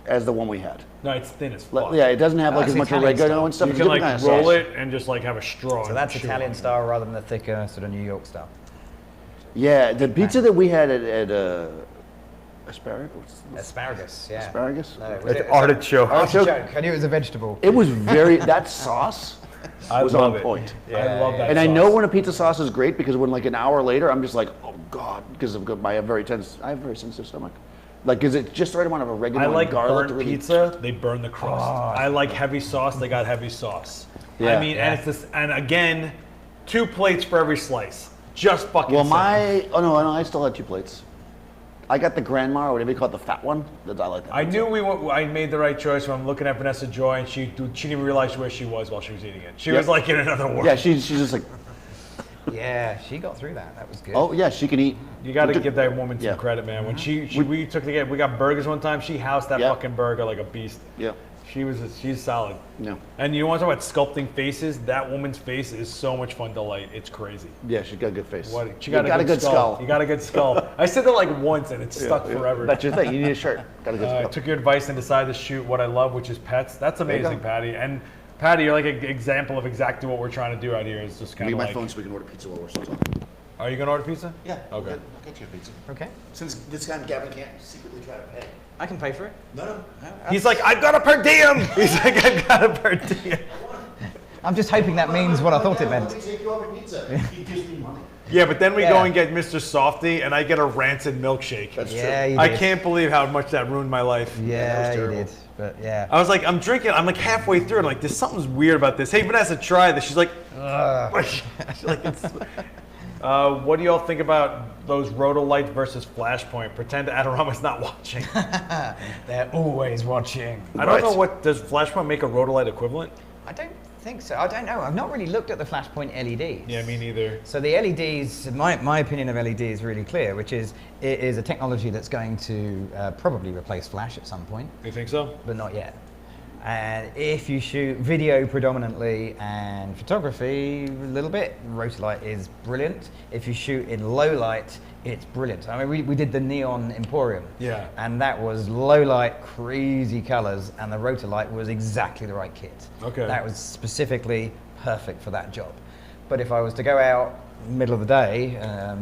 as the one we had. No, it's thin as fuck. Yeah, it doesn't have like That's as much Italian oregano style. and stuff. You It's a can different like kind of roll sauce. it and just like have a straw. So and that's chew Italian on it. style rather than the thicker sort of New York style. Yeah, the pizza that we had at asparagus. Asparagus, yeah. Asparagus? No, was it- Artichoke. Artichoke. I knew it was a vegetable. It was very that sauce I was love on it. point. I love that. And I sauce. know when a pizza sauce is great because when like an hour later I'm just like, oh god, because of I have very sensitive stomach. Like, is it just the right amount of oregano I and like garlic? burnt to really- pizza. They burn the crust. I like heavy sauce. They got heavy sauce. Yeah. I mean, and it's this. And again, 2 plates for every slice. Just fucking. Well, simple. no, I still had 2 plates. I got the grandma or whatever you call it, the fat one. I like that. I pizza. knew I made the right choice when I'm looking at Vanessa Joy, and she didn't even realize where she was while she was eating it. She Yeah. was like in another world. Yeah, she's just like, Yeah, she got through that. That was good. oh yeah, she can eat. You got to give that woman some Yeah. credit, man. When we got burgers one time. She housed that Yeah. fucking burger like a beast. Yeah, She's solid. no, And you want to talk about sculpting faces? That woman's face is so much fun to light. It's crazy. yeah, she's got a good face. What? She You got a good skull. skull. You got a good skull. I said that like once, and it's stuck forever. That's your thing. You need a shirt. Got a good I skull. took your advice and decided to shoot what I love, which is pets. That's you amazing, go. Patty. And Patty, you're like an example of exactly what we're trying to do out here. Is just kind Give of me my like. phone so we can order pizza while we're still talking. Are you gonna order pizza? Yeah. Okay. I'll get you a pizza. Okay. Since this guy Gavin can't secretly try to pay. I can pay for it. No. He's like, I've got a per diem. He's like, I've got a per diem. I'm just hoping that means what I thought it meant. Let me take you off a pizza. He gives me money. Yeah, but then we go Yeah. and get Mr. Softy, and I get a rancid milkshake. That's Yeah, true. you I did. can't believe how much that ruined my life. that Yeah, was you terrible. did. But yeah. I was like, I'm drinking. I'm like halfway through, and like, there's something's weird about this. Hey, Vanessa, try this. She's like, she's like, what do y'all think about those Rotolight versus Flashpoint? Pretend Adorama's not watching. They're always watching. I don't know what does Flashpoint make a Rotolight equivalent? I don't think so. I don't know. I've not really looked at the Flashpoint LEDs. Yeah, me neither. So the LEDs, my opinion of LED is really clear, which is it is a technology that's going to probably replace flash at some point, You think so? but not yet. And if you shoot video predominantly and photography a little bit, Rotolight is brilliant. If you shoot in low light, it's brilliant. I mean, we did the Neon Emporium. Yeah. And that was low light, crazy colors, and the Rotolight was exactly the right kit. Okay. That was specifically perfect for that job. But if I was to go out middle of the day,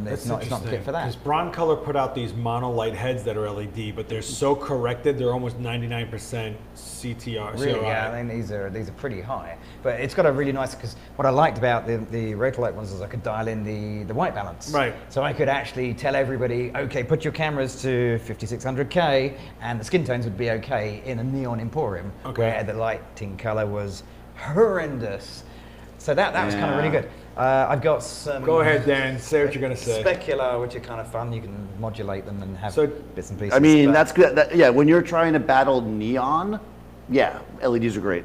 it's not fit for that. Because Broncolor put out these monolight heads that are LED, but they're so corrected, they're almost 99% CTR. Really, CRI. yeah, I mean these are pretty high, but it's got a really nice, because what I liked about the Rotolight ones is I could dial in the white balance. Right. So I could actually tell everybody, okay, put your cameras to 5600K, and the skin tones would be okay in a neon emporium, where the lighting color was horrendous. So that was kind of really good. I've got some. Go ahead, Dan. Say what you're gonna say. Specular, which are kind of fun. You can modulate them and have bits and pieces. I mean, that's good. Yeah, when you're trying to battle neon, yeah, LEDs are great.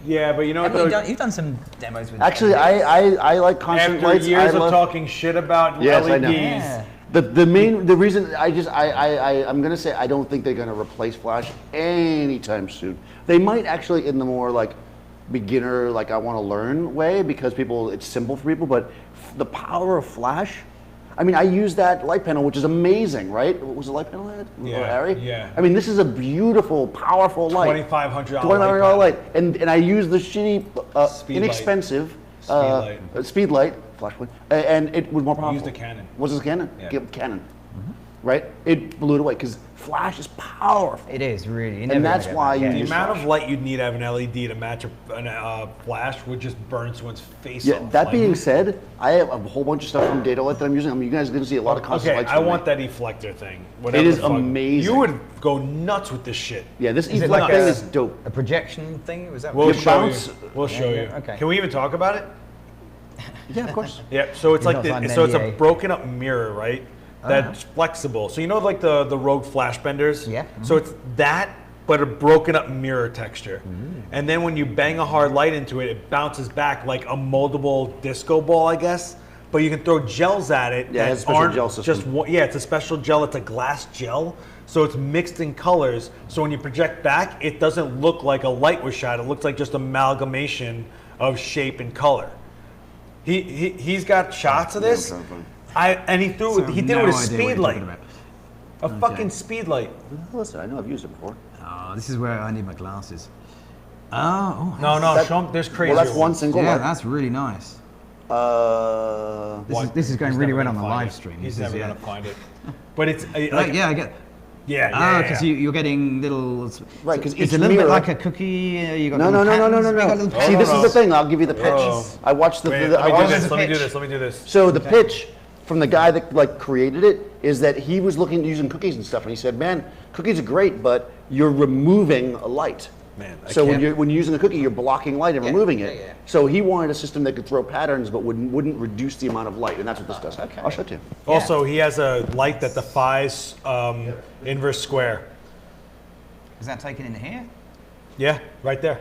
Yeah, but you know what? You've done some demos with. Actually, I like constant After lights. years of talking shit about LEDs. I know. Yeah. The reason I'm gonna say I don't think they're gonna replace flash anytime soon. They might actually in the more like beginner, like I want to learn way, because it's simple for people, but the power of flash, I mean, I use that light panel, which is amazing, right? What was the light panel I had? Yeah. I mean, this is a beautiful, powerful light. $2,500 light. And I use the shitty, inexpensive speed light, flash point, and it was more powerful. Used a Canon. Was this a Canon? Yeah. Canon. Right? It blew it away, because flash is powerful. It is really, and that's why you the use amount flash. of light you'd need out of an LED to match a flash would just burn someone's face off. That being said, I have a whole bunch of stuff from Data Light that I'm using. I mean, you guys are going to see a lot of constant lights. I want that e-flector thing. It is amazing. You would go nuts with this shit. Yeah, this Is it e-flector like thing is dope. A projection thing? Was that? We'll You show bounce- you. We'll show you. Okay. Can we even talk about it? Yeah, of course. Yeah. So it's like not so it's a NDA. broken up mirror, right? That's flexible. So you know, like the Rogue flash benders. Yeah. So it's that, but a broken up mirror texture. And then when you bang a hard light into it, it bounces back like a moldable disco ball, I guess. But you can throw gels at it. Yeah, it has a special gel system. It's a special gel. It's a glass gel. So it's mixed in colors. So when you project back, it doesn't look like a light was shot. It looks like just amalgamation of shape and color. He's got shots of this. And he did it with a speed light. A fucking speed light. Listen, I know I've used it before. Oh, this is where I need my glasses. Oh. No, show him, there's crazy. Well, that's one single Yeah, light. that's really nice. What? This is going He's really never well on gonna the find live it. stream. He's This is, never gonna find it. But it's I get. yeah. Because you're getting little. Right, 'cause it's each a little bit mirror- like a cookie. You got No. little patterns, you got little See, patterns. this is the thing. I'll give you the pitch. Oh. I watched the. Wait, I watched this. the- let me do this. So the pitch from the guy that like created it is that he was looking using cookies and stuff, and he said, "Man, cookies are great, but you're removing a light." Man, So when you're using a cookie, you're blocking light and removing it. yeah. So he wanted a system that could throw patterns, but wouldn't reduce the amount of light, and that's what this does. Okay. I'll show it to you. Also, he has a light that defies inverse square. Is that taken in here? Yeah, right there.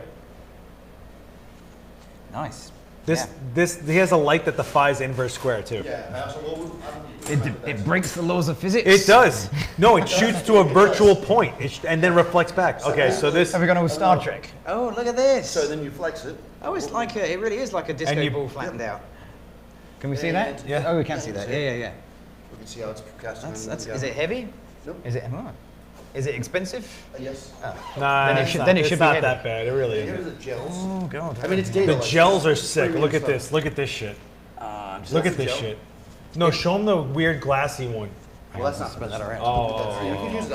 Nice. He has a light that defies inverse square too. It breaks the laws of physics. It does. No, it shoots to a virtual point and then reflects back. Okay, so this. Have we gone to Star Trek? Oh, look at this. So then you flex it. Oh, it's like it really is like a disco you- ball flattened out. Can we see that? Yeah. Oh, we can see that. Yeah. We can see how it's casting. Is it heavy? Nope. Is it expensive? Yes. Nah, Then it it's should- not, then it it's should be not heavy. that bad. It really Here's isn't. the gels. Oh god. I mean, it's data. The gels are sick. Look at this. Look at this shit. So Look that's at the this gel. shit. No, show them the weird glassy one. Well, that's not spread that around. Oh. You could use it.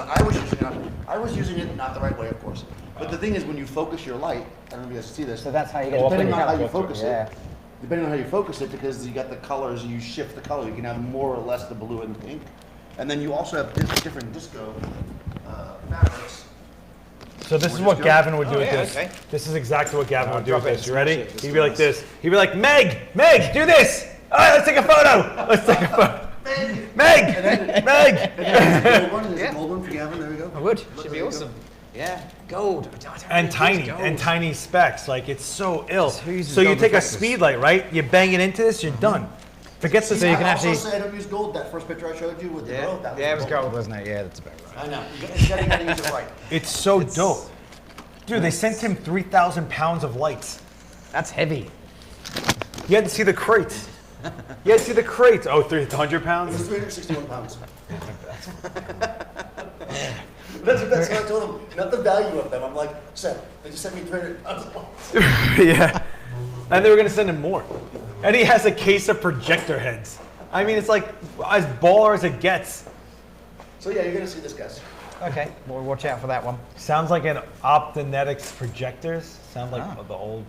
I was using it not the right way, of course. But the thing is, when you focus your light, I don't know if you guys see this. So that's how you get Oh, the Depending on color. how you focus Yeah. it, depending on how you focus it, because you got the colors, you shift the color. You can have more or less the blue and pink, and then you also have different disco fabrics. So this is what Gavin would do Oh, with yeah, this. okay. This is exactly what Gavin would do with drop it this. and You ready? smash it. He'd be like this. He'd be like, Meg, do this. All right, let's take a photo. Let's take a photo. Meg. Gold one, there's a gold one for Gavin. There we go. I would. Look, Should there be you go. awesome. Yeah. Gold. And tiny specs. Like it's so ill. Who uses So you gold take a reflectors? speed light, right? You bang it into this, you're done. Forget the. So you can I actually. also say I don't use gold. That first picture I showed you with the girl, that was Yeah, it was gold, wasn't it? Yeah, that's about right. I know. You gotta use it right. It's so dope. Dude, they sent him 3,000 pounds of lights. That's heavy. You had to see the crates. You had to see the crates. Oh, 300 It pounds? was 361 pounds. That's what I told him. Not the value of them. I'm like, Seth, they just sent me 300 pounds. Yeah. And they were going to send him more. And he has a case of projector heads. I mean, it's like as baller as it gets. So yeah, you're gonna see this, guys. Okay, we'll watch out for that one. Sounds like an Optonetics projectors. Sounds like the old.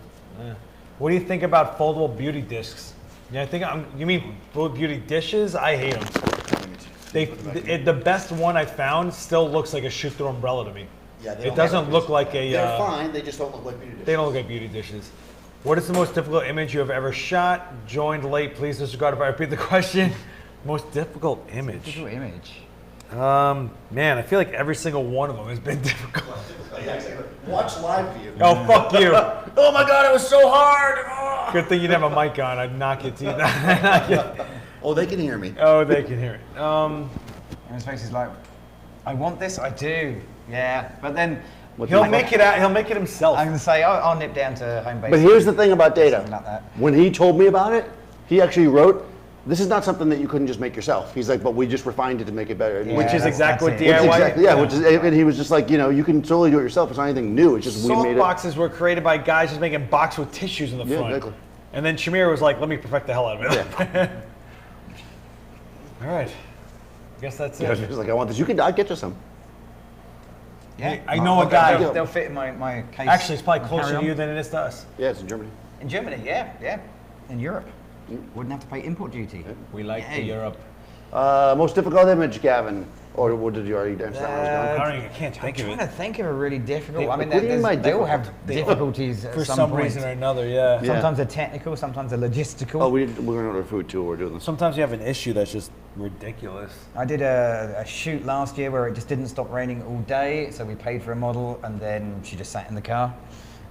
What do you think about foldable beauty discs? Yeah, I think you mean beauty dishes? I hate them. The best one I found still looks like a shoot-through umbrella to me. Yeah, it doesn't look like a. They're fine. They just don't look like beauty dishes. They don't look like beauty dishes. What is the most difficult image you have ever shot? Joined late. Please disregard if I repeat the question. Most difficult image. Difficult image. Man, I feel like every single one of them has been difficult. Yeah, exactly. Watch live view. Oh, fuck you. Oh my god, it was so hard. Oh. Good thing you didn't have a mic on. I'd knock your teeth out. Oh, they can hear me. Oh, they can hear it. And his face is like, I want this, I do. Yeah, but then He'll make it himself. I'm gonna say I'll nip down to home base. But here's the thing about data. Something like that. When he told me about it, he actually wrote, "This is not something that you couldn't just make yourself." He's like, "But we just refined it to make it better." Yeah, Which is exactly what that's it. DIY. Exactly, yeah. Which is, and he was just like, you can totally do it yourself. It's not anything new. It's just we Soft made it. boxes were created by guys just making box with tissues in the Yeah, front. exactly. And then Shamir was like, "Let me perfect the hell out of it." Yeah. All right. I guess that's He was it. just like, "I want this. I'll get you some." Yeah, I know a guy. They'll fit in my case. Actually, it's probably and closer carry to on. you than it is to us. Yeah, it's in Germany. In Germany, yeah. In Europe, wouldn't have to pay import duty. We like Yay. Europe. Most difficult image, Gavin. Or what did you already answer that? I can't I'm think of trying it. to think of a really difficult. I mean, what do you mean by they all difficult? have difficulties at For some some point. reason or another, yeah. Yeah. Sometimes they're technical, sometimes they're logistical. Oh, we're going to order food too. We're doing this. Sometimes you have an issue that's just ridiculous. I did a shoot last year where it just didn't stop raining all day, so we paid for a model and then she just sat in the car.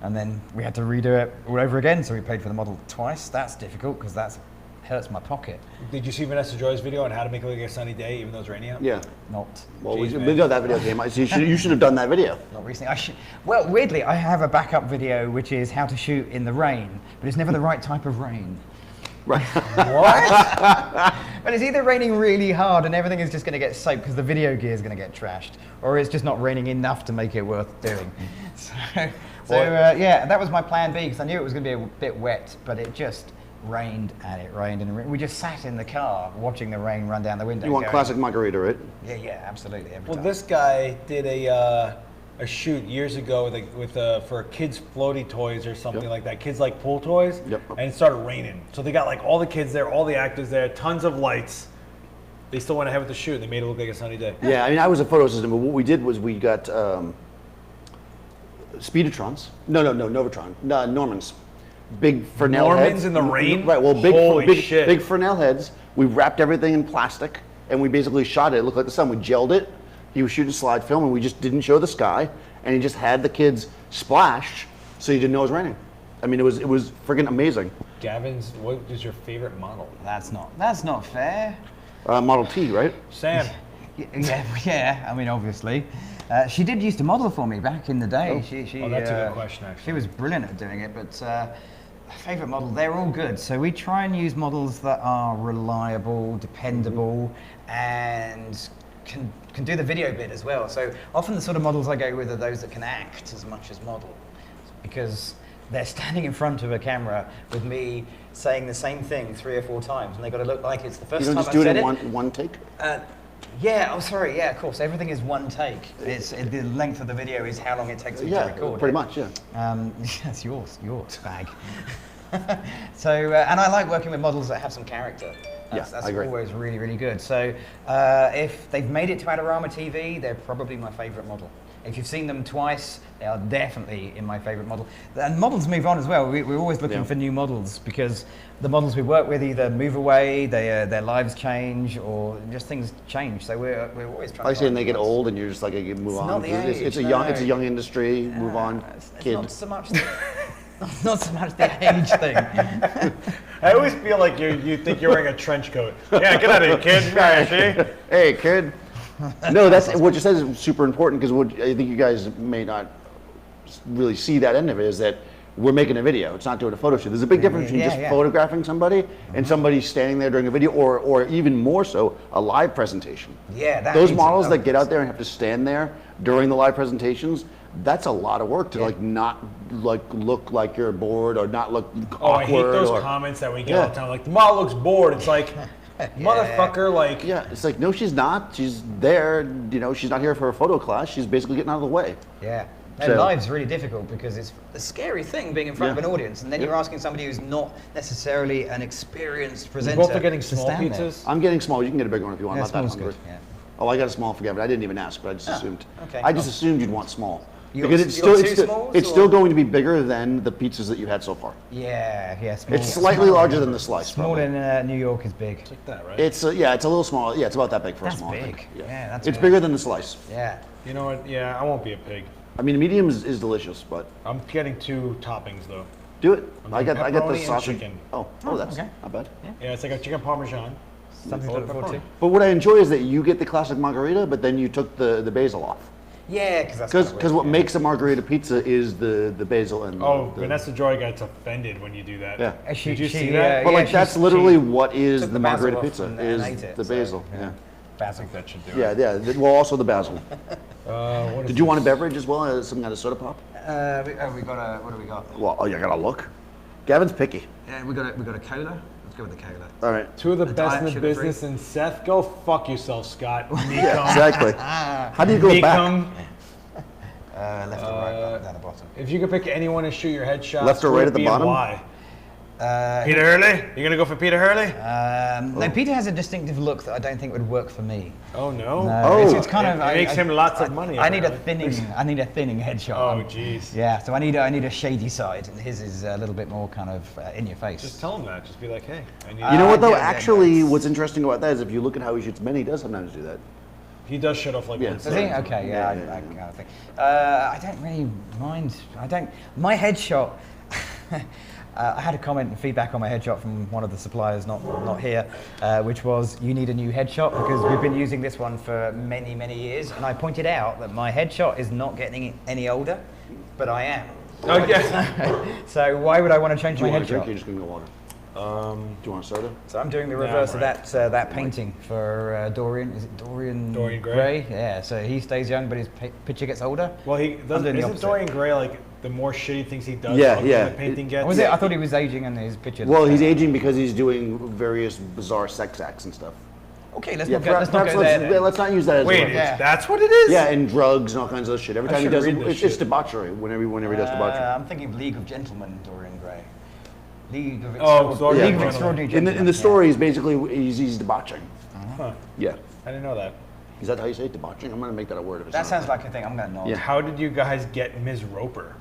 And then we had to redo it all over again, so we paid for the model twice. That's difficult because that hurts my pocket. Did you see Vanessa Joy's video on how to make it look like a sunny day even though it's raining out? Yeah. Not Well, Jeez, man. we know that video came out. So you should have done that video. Not recently. Well, weirdly, I have a backup video which is how to shoot in the rain, but it's never the right type of rain. Right. What? But it's either raining really hard and everything is just going to get soaked because the video gear is going to get trashed, or it's just not raining enough to make it worth doing. Yeah, that was my plan B because I knew it was going to be a bit wet, but it just rained and it rained and it rained. We just sat in the car watching the rain run down the window. You want going, classic margarita, right? Yeah, absolutely. Every Well, time. this guy did a shoot years ago for kids' floaty toys or something Yep. like that. Kids like pool toys, Yep. and it started raining. So they got like all the kids there, all the actors there, tons of lights. They still went ahead with the shoot. They made it look like a sunny day. Yeah, I mean, I was a photo assistant, but what we did was we got Speedotrons. No, Novatron. Normans. Big Fresnel Normans heads. in the rain? Right, well, Holy shit. big Fresnel heads. We wrapped everything in plastic, and we basically shot it. It looked like the sun. We gelled it. He was shooting slide film, and we just didn't show the sky, and he just had the kids splash, so you didn't know it was raining. I mean, it was friggin' amazing. Gavin's, what is your favorite model? That's not fair. Model T, right? Sam. Yeah. I mean, obviously, she did used to model for me back in the day. She Oh, that's a good question, actually. She was brilliant at doing it, but favorite model, they're all good. So we try and use models that are reliable, dependable, and can do the video bit as well. So often the sort of models I go with are those that can act as much as model, because they're standing in front of a camera with me saying the same thing 3 or 4 times, and they've got to look like it's the first You time don't I've just do said it it. in one take? Of course. Everything is one take. The length of the video is how long it takes me to record. pretty much, yeah. That's your bag. So, and I like working with models that have some character. That's I agree. always really, really good. So, if they've made it to Adorama TV, they're probably my favorite model. If you've seen them twice, they are definitely in my favorite model. And models move on as well. We're always looking for new models because the models we work with either move away, their lives change, or just things change. So we're always trying. I to say, and find they get models. old, and you're just like, you move It's on. not the It's age, it's a young industry. Move on, It's kid. not so much. Not so much the age thing. I always feel like you think you're wearing a trench coat. Yeah, get out of here, kid. Yeah, see? Hey, kid. No, that's what you said is super important, because what I think you guys may not really see that end of it is that we're making a video. It's not doing a photo shoot. There's a big difference between just photographing somebody and somebody standing there during a video, or even more so, a live presentation. Yeah, that those means models a that lot. get out there and have to stand there during the live presentations, That's a lot of work to like not like look like you're bored or not look Oh, I hate awkward. those or, comments that we get all the time. Like, the model looks bored. It's like, motherfucker, like. Yeah, it's like, no, she's not. She's there. You know, she's not here for a photo class. She's basically getting out of the way. Yeah. So- And live's really difficult because it's a scary thing being in front of an audience, and then you're asking somebody who's not necessarily an experienced You presenter. both are getting to small stand there. pizzas? I'm getting small. You can get a bigger one if you want. Yeah, I'm not that small's hungry. good. Yeah. Oh, I got a small for Gavin. I didn't even ask, but I just assumed. okay. I just assumed you'd want small. You got- Because it's you got still, two it's, still, smalls, it's or- still going to be bigger than the pizzas that you had so far. Yeah, small. It's slightly larger than the slice. Small probably. in New York is big. Like that, right? It's yeah, it's a little small. Yeah, it's about that big for That's a small. I big. think. Yeah, that's it's big. bigger than the slice. Yeah. You know what? Yeah, I won't be a pig. I mean, medium is delicious, but I'm getting 2 toppings, though. do it. I'm I doing got the pepperoni and sausage. chicken. Oh, that's okay. not bad. Yeah, it's like a chicken parmesan. Something to look forward to. But what I enjoy is that you get the classic margarita, but then you took the basil off. Yeah, because that's Because what makes a margarita pizza is the basil and Oh, the, Vanessa Joy gets offended when you do that. Yeah. Did you see that? But like she- that's she literally what is took the the basil margarita off pizza and is ate it, the so, basil. yeah. Yeah. I think that should do Yeah, it. yeah. Well, also the basil. What is Did you want a this? beverage as well as some kind of soda pop? we got a. What do we got? Well, oh, you gotta look. Gavin's picky. Yeah, we got a cola. Let's go with the cola. All right. 2 of the A best diet in the sugar-free. business, and Seth, go fuck yourself, Scott. Yeah, exactly. How do you go back? Become, Left or right, down the bottom. if you could pick anyone to shoot your headshot, Left or right at the bottom? Why? Peter Hurley? You're gonna go for Peter Hurley? No, Peter has a distinctive look that I don't think would work for me. Oh no. Oh. It's kind It of. makes him lots of money, I need a apparently. thinning. I need a thinning headshot. Oh jeez. Yeah, so I need a shady side, and his is a little bit more kind of in your face. Just tell him that. Just be like, hey, I need. You know what though? yeah, Actually, that's- what's interesting about that is if you look at how he shoots men, he does sometimes do that. He does shut off like Yeah. one Does he? side. Okay, Yeah, yeah, yeah, I kind of think. I don't really mind. My headshot. I had a comment and feedback on my headshot from one of the suppliers, not here, which was you need a new headshot because we've been using this one for many years, and I pointed out that my headshot is not getting any older, but I am. Oh yeah. So why would I want to change Do my you want a drink? You're headshot? just gonna go water. Do you want a soda? So I'm doing the Nah, reverse I'm of that Painting for Dorian. Is it Dorian? Dorian Gray? Yeah. So he stays young, but his picture gets older. Well, he I'm doesn't. doing the Isn't opposite. Dorian Gray like the more shitty things he does? Yeah, the yeah. The painting gets. Or was it? I thought he was aging in his picture. Well, he's aging because he's doing various bizarre sex acts and stuff. Okay, let's Yeah, not go there. then. let's not use that as Wait, a Yeah. that's what it is? Yeah, and drugs and all kinds of shit. Every I time he should does read it, this it's shit. debauchery. Whenever he does debauchery. I'm thinking of League of Gentlemen, Dorian Gray. League of Oh, Dorian League of Gray. Extraordinary In Gentlemen. the story, he's basically he's debauching. Huh. Yeah. I didn't know that. Is that how you say it? Debauching? I'm gonna make that a word. If it's That not. sounds like a thing. I'm going to nod. Yeah. How did you guys get Ms. Roper?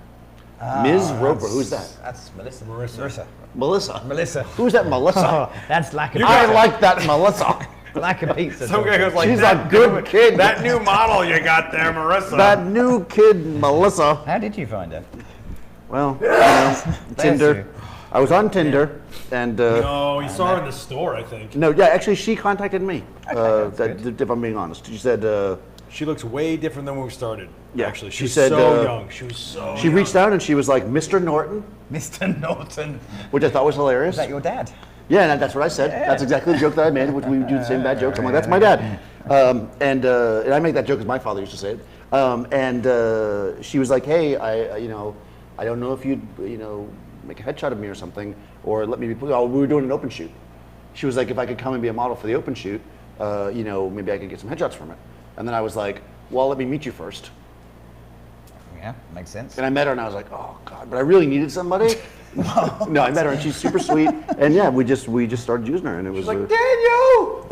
Ms. Roper. Who's that? That's Melissa. Marissa. Melissa. Melissa. Who's that Melissa? That's lack of I like that Melissa. lack of pizza. Some guy goes like, She's that a good kid. That new model you got there, Marissa. That new kid, Melissa. How did you find her? Well, you know, Tinder. you. I was on Tinder, and No, he saw her in the store, I think. no, yeah, actually, she contacted me. that's If I'm being honest, she said She looks way different than when we started. Yeah, Actually, she she was said, so young. She was so she reached out and she was like, "Mr. Norton," Mr. Norton. which I thought was hilarious. Is that your dad? Yeah, and that's what I said. Yeah. That's exactly the joke that I made, which we do the same bad jokes. I'm like, that's my dad. And I make that joke because my father used to say it. She was like, hey, I don't know if you'd, make a headshot of me or something, or let me be, we were doing an open shoot. She was like, if I could come and be a model for the open shoot, maybe I could get some headshots from it. And then I was like, well, let me meet you first. Yeah, makes sense. And I met her and I was like, oh God, but I really needed somebody. No, I met her and she's super sweet. And yeah, we just started using her and it was like, Daniel!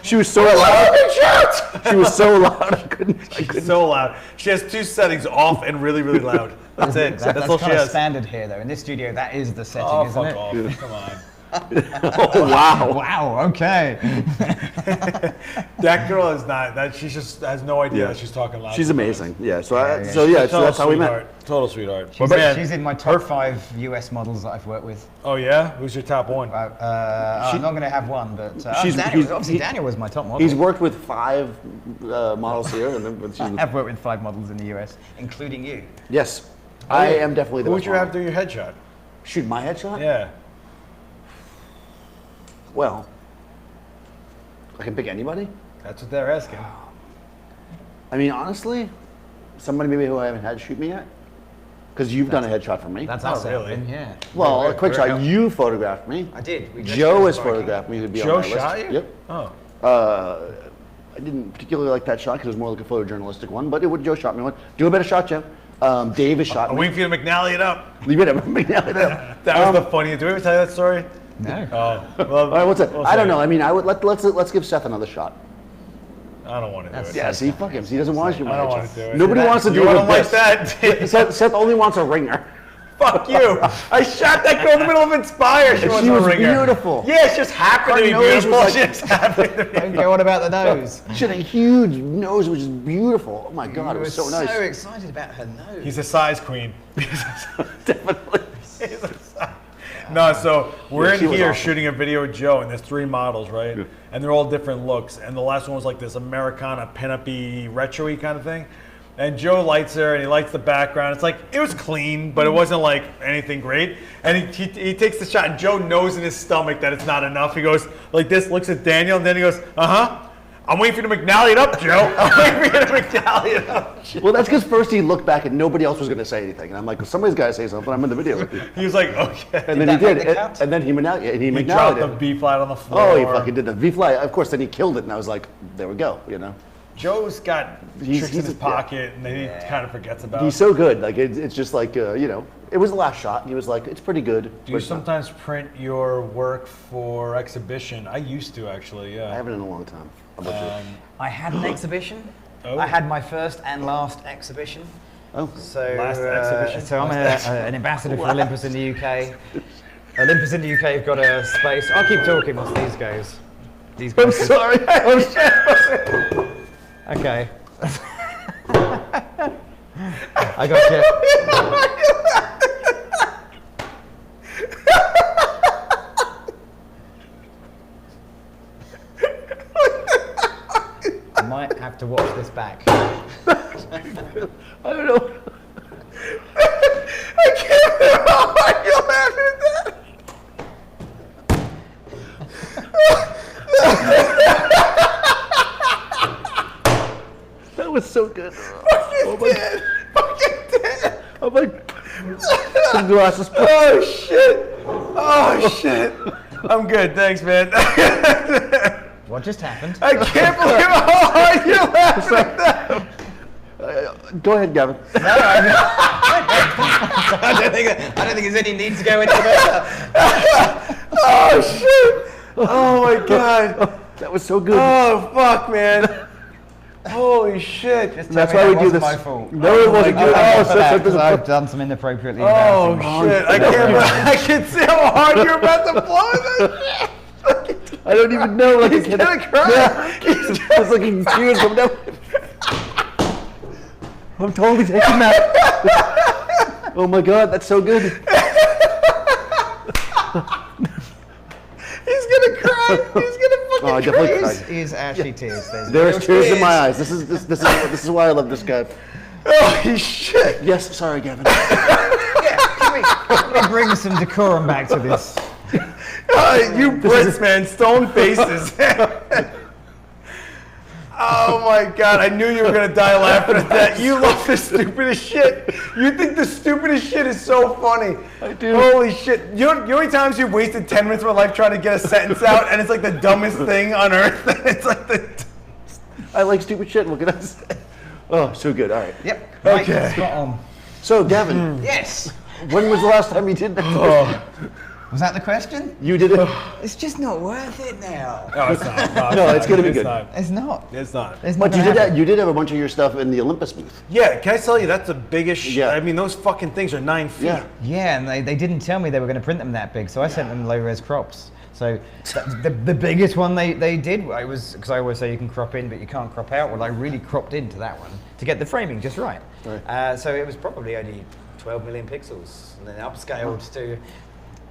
she was so loud. She was so loud I couldn't. So loud. She has 2 settings, off and really, really loud. That's it. That's all she kind of has. standard here, though. In this studio, that is the setting, Oh, isn't fuck it? off. Come on. Oh wow. Wow. Okay. That girl is not. That she just has no idea that she's talking loud. She's amazing. Yeah. So yeah. so that's how we met. Total sweetheart. She's, But man, she's in my top 5 US models that I've worked with. oh yeah, who's your top one? I'm not going to have one, but She's- Daniel, Daniel was my top model. He's worked with 5 models here, and then she's, I've worked with 5 models in the US, including you. yes, I am definitely the Who would best you model. have do your headshot? Shoot my headshot? Yeah. Well, I can pick anybody. That's what they're asking. I mean, honestly, somebody maybe who I haven't had shoot me yet? Because you've done a headshot for me. That's Not us, really. Evan, yeah. Well, a quick We're- shot. You photographed me. I did. We just Joe did has biking. photographed me. Who'd be Joe on my shot list. you? Yep. Oh. I didn't particularly like that shot because it was more like a photojournalistic one, but Joe shot me one. Do a better shot, Joe. Dave has shot I'm me. waiting for you to McNally it up. Leave it at McNally. That was the funniest. Did we ever tell you that story? No. Oh, well, All right, what's that? we'll I don't say know. it. I mean, let's give Seth another shot. I don't want to do That's- it. Yeah, see, fuck him. He doesn't want you. I don't want to do it. Nobody wants to do You it don't with like this. that? Seth only wants a ringer. Fuck you! I shot that girl in the middle of Inspire. She, She a was ringer. beautiful. Yeah, it just happened Her to be nose was beautiful. like- She just happened to be. Okay, what about the nose? She had a huge nose, which is beautiful. Oh my god, it was so nice. so excited about her nose. He's a size queen. Definitely. He's a size. No, so we're Yeah, she in was here awesome. shooting a video with Joe, and there's 3 models, right? And they're all different looks. And the last one was like this Americana pin-up-y, retro-y kind of thing. And Joe lights her, and he likes the background. It's like, it was clean, but it wasn't like anything great. And he takes the shot, and Joe knows in his stomach that it's not enough. He goes like this, looks at Daniel, and then he goes, I'm waiting for you to McNally it up, Joe. I'm waiting for you to McNally it up. Well, that's because first he looked back and nobody else was going to say anything. And I'm like, well, somebody's got to say something. I'm in the video with you. He was like, okay. And then that he did. make the cut? And then he He dropped McNallied the it. B flat on the floor. Oh, he fucking did the V-fly. Of course, then he killed it. And I was like, there we go, you know. Joe's got He's- tricks in he's his a- pocket, and then he kind of forgets about He's it. so good. Like, it's just like, you know, it was the last shot. And he was like, it's pretty good. Do but you it's not. sometimes print your work for exhibition? I used to, actually, I yeah. haven't in a long time. How about you? I had an exhibition. Oh. I had my first and last exhibition. Oh. So, Last exhibition? So I'm an ambassador for Olympus in the UK. Olympus in the UK have got a space. I'll keep talking whilst these guys. These I'm guys. sorry. I'm sorry. Okay. I got you. I might have to watch this back. I don't know. I can't believe how hard you're laughing at that. That was so good. Fucking dead. Fucking dead. I'm like, some glasses. Oh, shit. Oh, shit. I'm good. Thanks, man. What just happened? I can't believe how hard you're laughing at that. Go ahead, Gavin. I don't think there's any need to go into that. Oh, shit. Oh, my God. That was so good. Oh, fuck, man. Holy shit. That's why we do this. My fault. No, it wasn't good. Oh, Oh, for that, Seth, 'cause I've done some inappropriately Oh, embarrassing. shit. I can see how hard you're about to blow that shit. I don't even know. Like, He's gonna cry. Yeah. It's like tears coming down. I'm totally taking that. Oh my god, that's so good. He's gonna cry. He's gonna fucking Oh, I cry. definitely cried. Is actually tears. There's real tears in my eyes. This is why I love this guy. Holy shit. Yes, sorry, Gavin. Let me bring some decorum back to this. You Brits, man, stone faces. Oh my god, I knew you were gonna die laughing at that. You love the stupidest shit. You think the stupidest shit is so funny. I do. Holy shit. You know how many times you've wasted 10 minutes of my life trying to get a sentence out and it's like the dumbest thing on earth? It's like the... I like stupid shit. What can I say? Oh, so good. All right. Yep. Okay. Right, spot on. So, Gavin, Yes. when was the last time you did that? Was that the question? You did it. It's just not worth it now. No, it's not. No, it's gonna be good. Not. It's not. It's not. It's not But you gonna did happen. that. You did have a bunch of your stuff in the Olympus booth. Yeah, can I tell you, that's the biggest shit. Yeah. I mean, those fucking things are 9 feet. Yeah. Yeah, and they didn't tell me they were going to print them that big, so I sent them low-res crops. So the biggest one they did, I was, because I always say you can crop in, but you can't crop out. Well, I really cropped into that one to get the framing just right. Right. So it was probably only 12 million pixels, and then upscaled to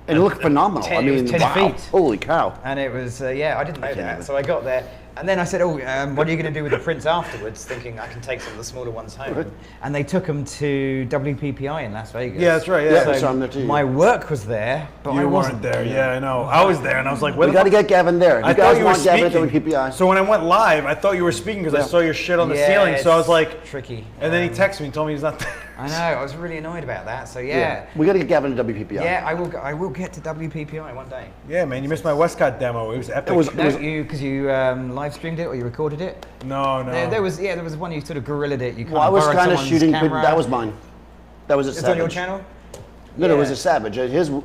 And it looked phenomenal. I mean, 10 wow. feet. Holy cow. And it was, I didn't know that. even. So I got there. And then I said, what are you going to do with the prints afterwards? Thinking I can take some of the smaller ones home. And they took them to WPPI in Las Vegas. Yeah, that's right. Yeah. Yeah, So I saw him there too. My work was there, but I you wasn't weren't there. Yeah, I know. I was there, and I was like, "Where We the got to fuck?" get Gavin there. You I guys thought you were want Gavin speaking. at WPPI? So when I went live, I thought you were speaking because I saw your shit on the Yeah, ceiling. So I was like, it's tricky. And then he texted me and told me he's not there. I know. I was really annoyed about that. So yeah. We got to get Gavin to WPPI. Yeah, I will get to WPPI one day. Yeah, man, you missed my Westcott demo. It was epic. It was- No, because you live streamed it or you recorded it. no. There was one you sort of guerrilled it. You Well, I was borrowed kind of someone's shooting. camera. That was mine. That was a It's Savage. on your channel. No, it was Yeah. a Savage.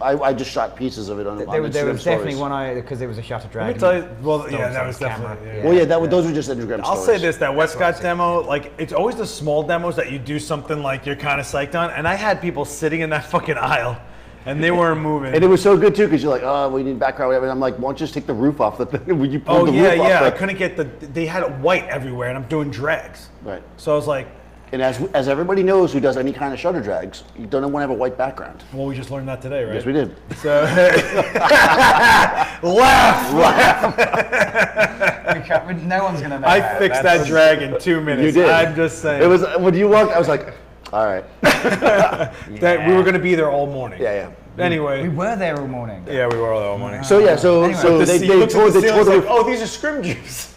I just shot pieces of it on There Instagram was definitely stories. one because it was a shutter Let dragon. me tell you. Well, Stole yeah, that was someone's camera. definitely. Yeah. Well, yeah, those were just Instagram I'll stories. say this: that Westcott I've demo, like, it's always the small demos that you do something like you're kind of psyched on. And I had people sitting in that fucking aisle, and they weren't moving. And it was so good too, because you're like, oh, we need background, whatever. And I'm like, why don't you just take the roof off the thing? Would you pull Oh the yeah, roof off? yeah. I the- couldn't get they had white everywhere, and I'm doing drags. Right. So I was like, And as everybody knows who does any kind of shutter drags, you don't want to have a white background. well, we just learned that today, right? Yes, we did. So laugh. No one's gonna know. I that. fixed That's- that drag in 2 minutes. You did. I'm just saying. It was when you walked. I was like, all right. that we were going to be there all morning. Yeah, yeah. Anyway. We were there all morning. Yeah, we were all morning. So yeah, so Anyway. so The they he looks at tore the the ceiling, tore like, the oh, these are scrim gyms.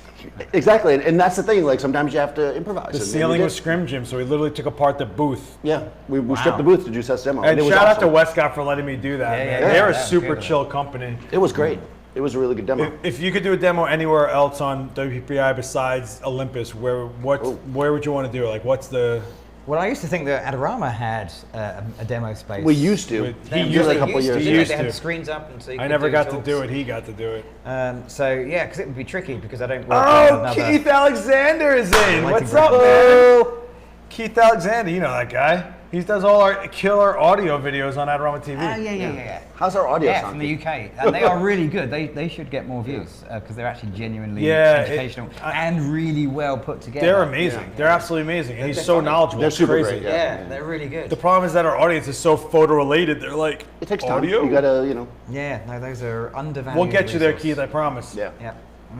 exactly, and that's the thing. Like sometimes you have to improvise. The and ceiling we was did. scrim gym, so we literally took apart the booth. Yeah, we stripped the booth to do Seth's demo. And it was shout out to awesome. Westcott for letting me do that. Yeah, man. yeah, They're a that was super good. chill company. It was great. It was a really good demo. If you could do a demo anywhere else on WPPI besides Olympus, where would you want to do it? Like, what's the? Well, I used to think that Adorama had a demo space. We used to. He He used used to. a couple used to, years He didn't used they? They to. had the screens up, and so you I could never got to talks. do it. He got to do it. So yeah, because it would be tricky because I don't work Oh, on another. Keith Alexander is in. Lighting What's up, brand. man? Keith Alexander, you know that guy. He does all our killer audio videos on Adorama TV. Oh yeah. How's our audio Yeah, sound? from the UK, and they are really good. They should get more views because they're actually genuinely Yeah, educational and really well put together. They're amazing. Yeah. They're absolutely amazing, and he's They're so funny. knowledgeable. They're It's super crazy. great, Yeah, they're really good. The problem is that our audience is so photo related. They're like, It takes time. audio. You gotta, you know. Yeah, no, those are undervalued. We'll get you there, resource. Keith. I promise. Yeah. Yeah.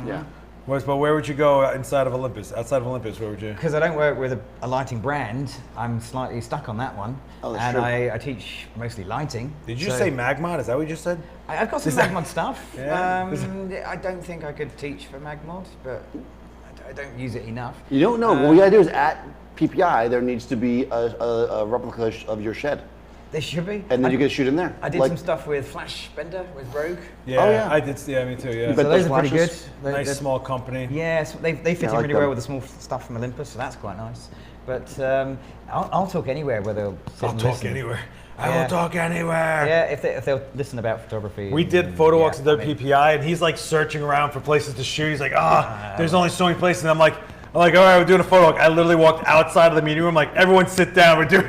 Yeah. But where would you go inside of Olympus? Outside of Olympus, where would you? Because I don't work with a lighting brand, I'm slightly stuck on that one. Oh, that's and true. I teach mostly lighting. Did you so say Magmod? Is that what you just said? I've got some Is that- Magmod stuff. Yeah. I don't think I could teach for Magmod, but I don't use it enough. You don't know. What we gotta do is at PPI there needs to be a replica of your shed, There should be. and then I, you get to shoot in there. I did Like, some stuff with Flash Bender, with Rogue. Yeah, Oh, yeah. I did. Yeah, me too. Yeah. You So bet those those are pretty good. flashes? Nice small company. Yeah, so they fit Yeah, I in like really them. well with the small stuff from Olympus, so that's quite nice. But I'll talk anywhere where they'll sit I'll and talk listen. anywhere. I Yeah. will talk anywhere. Yeah, if they'll listen about photography. We did and- photo walks at yeah, I mean, WPPI, and he's like searching around for places to shoot. He's like, there's only so many places. And I'm like, all right, we're doing a photo walk. I literally walked outside of the meeting room, like, everyone sit down. We're doing.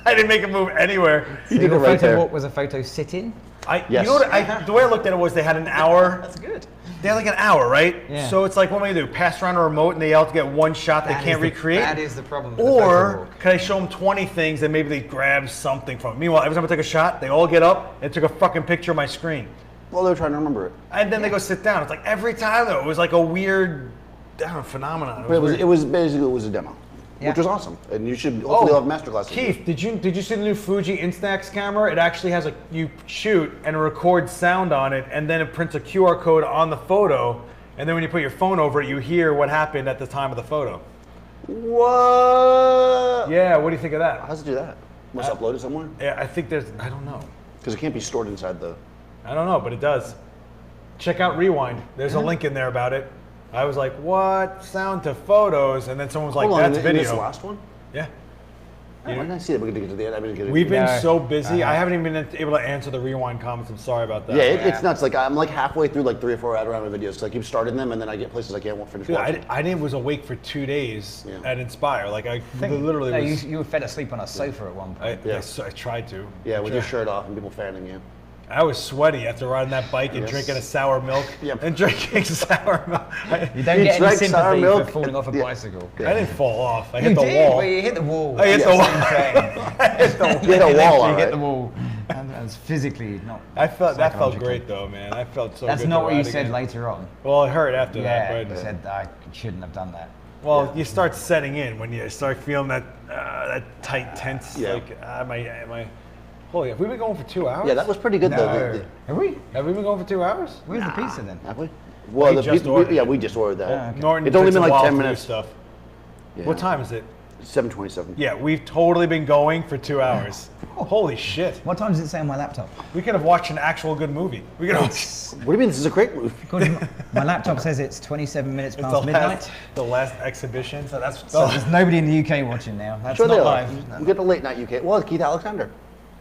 I didn't make a move anywhere. You So did your it right photo there. walk was a photo sit-in? Yes. You know what? The way I looked at it was they had an hour. That's good. They had like an hour, right? Yeah. So it's like, what am I gonna do? Pass around a remote and they all have to get one shot they That can't is the- recreate? that is the problem with the photo Or walk. can I show them 20 things and maybe they grab something from it? Meanwhile, every time I took a shot, they all get up and took a fucking picture of my screen. Well, they were trying to remember it. And then they go sit down. It's like every time though, it was like a weird, I don't know, phenomenon. But weird. it was basically a demo, Yeah. which was awesome. And you should hopefully have masterclasses. Keith, did you see the new Fuji Instax camera? It actually has you shoot and it records sound on it, and then it prints a QR code on the photo, and then when you put your phone over it, you hear what happened at the time of the photo. What? Yeah, what do you think of that? How does it do that? Must upload it somewhere? Yeah, I think I don't know. Because it can't be stored inside the. I don't know, but it does. Check out Rewind. There's a link in there about it. I was like, what? Sound to photos? And then someone was like, Hold on, that's in this video. last one? Yeah. Why didn't I see that? We're gonna get to the end. I didn't get it. We've been No. so busy. I haven't even been able to answer the Rewind comments. I'm sorry about that. Yeah, it's nuts. Like I'm like halfway through like 3 or 4 Adorama videos because I keep starting them and then I get places I can't finish Dude, watching. I didn't was awake for 2 days Yeah. at Inspire. Like I literally No, was. you were fed asleep on a sofa at one point. I tried to. Yeah, with your shirt off and people fanning you. I was sweaty after riding that bike and Yes. drinking a sour milk. Yep. And drinking sour milk. You don't You get any drank sour sympathy milk for falling off a Yeah. bicycle. I didn't fall off. I You hit the did, wall. well, you hit the wall. I hit the That's wall. what I'm saying. You hit a wall, You all hit right. the wall. And It's physically not. That felt psychologically. great though, man. I felt so That's good. not to what you ride said again. later on. Well, I heard after Yeah, that, you but said I shouldn't have done that. well, you start setting in when you start feeling that tight, tense. Yeah. Like, am I? Holy, have we been going for 2 hours? Yeah, that was pretty good though. No. Have we? Have we been going for 2 hours? Where's the pizza then? Have we? Well, We just ordered it. we just ordered that. Oh, okay. Norton It's only takes been a like while 10 to do minutes. Stuff. Yeah. What time is it? 7:27. Yeah, we've totally been going for 2 hours. Holy shit. What time does it say on my laptop? We could have watched an actual good movie. We could have. What do you mean? This is a great movie. According to my laptop says it's 27 minutes It's past midnight. the last exhibition. So that's. So there's nobody in the UK watching now. That's Sure not they are. live. We get the late night UK. Well, Keith Alexander.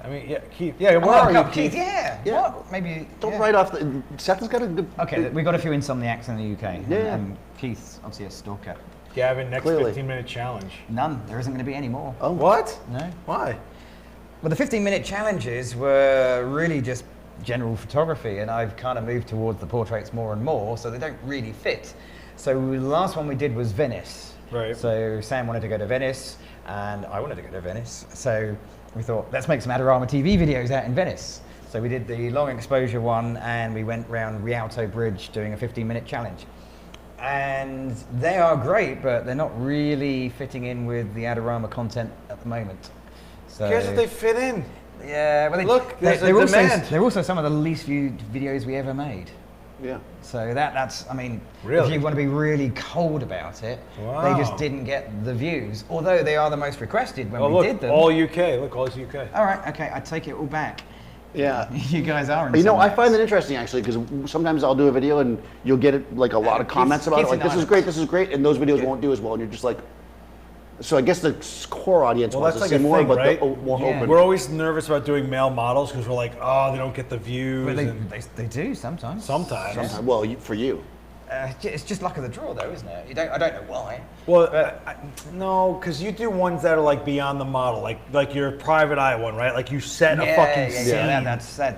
I mean, yeah, Keith. Yeah, where Oh, are you, God, Keith? Yeah. Yeah. What? Maybe. Don't yeah. write off the. Seth has got a good. Okay, we've got a few insomniacs in the UK. Yeah. And Keith's obviously a stalker. Gavin, next Clearly. 15-minute challenge. None. There isn't going to be any more. Oh. What? No. Why? Well, the 15-minute challenges were really just general photography, and I've kind of moved towards the portraits more and more, so they don't really fit. So the last one we did was Venice. Right. So Sam wanted to go to Venice, and I wanted to go to Venice. So we thought, let's make some Adorama TV videos out in Venice. So we did the long exposure one, and we went round Rialto Bridge doing a 15-minute challenge. And they are great, but they're not really fitting in with the Adorama content at the moment. So, Here's what they fit in. yeah, well, Look, there's a they're also, demand. they're also some of the least viewed videos we ever made. Yeah. So that's, I mean, Really? if you want to be really cold about it, they Wow. just didn't get the views. Although they are the most requested when Oh, we look, did them. all UK. Look, all is UK. All right, okay, I take it all back. Yeah. You guys are. You know, I insomniacs. find it interesting actually because sometimes I'll do a video and you'll get it like a lot of comments about it, Keith's like an this is great, and those videos won't do as well, and you're just like. So I guess the core audience Well, wants that's to like see a more, thing, but right? the more Yeah. open. We're always nervous about doing male models because we're like, oh, they don't get the views. But and they do sometimes. sometimes. Well, for you. It's just luck of the draw, though, isn't it? I don't know why. Well, no, because you do ones that are like beyond the model, like your private eye one, right? Like you set a fucking scene. Yeah.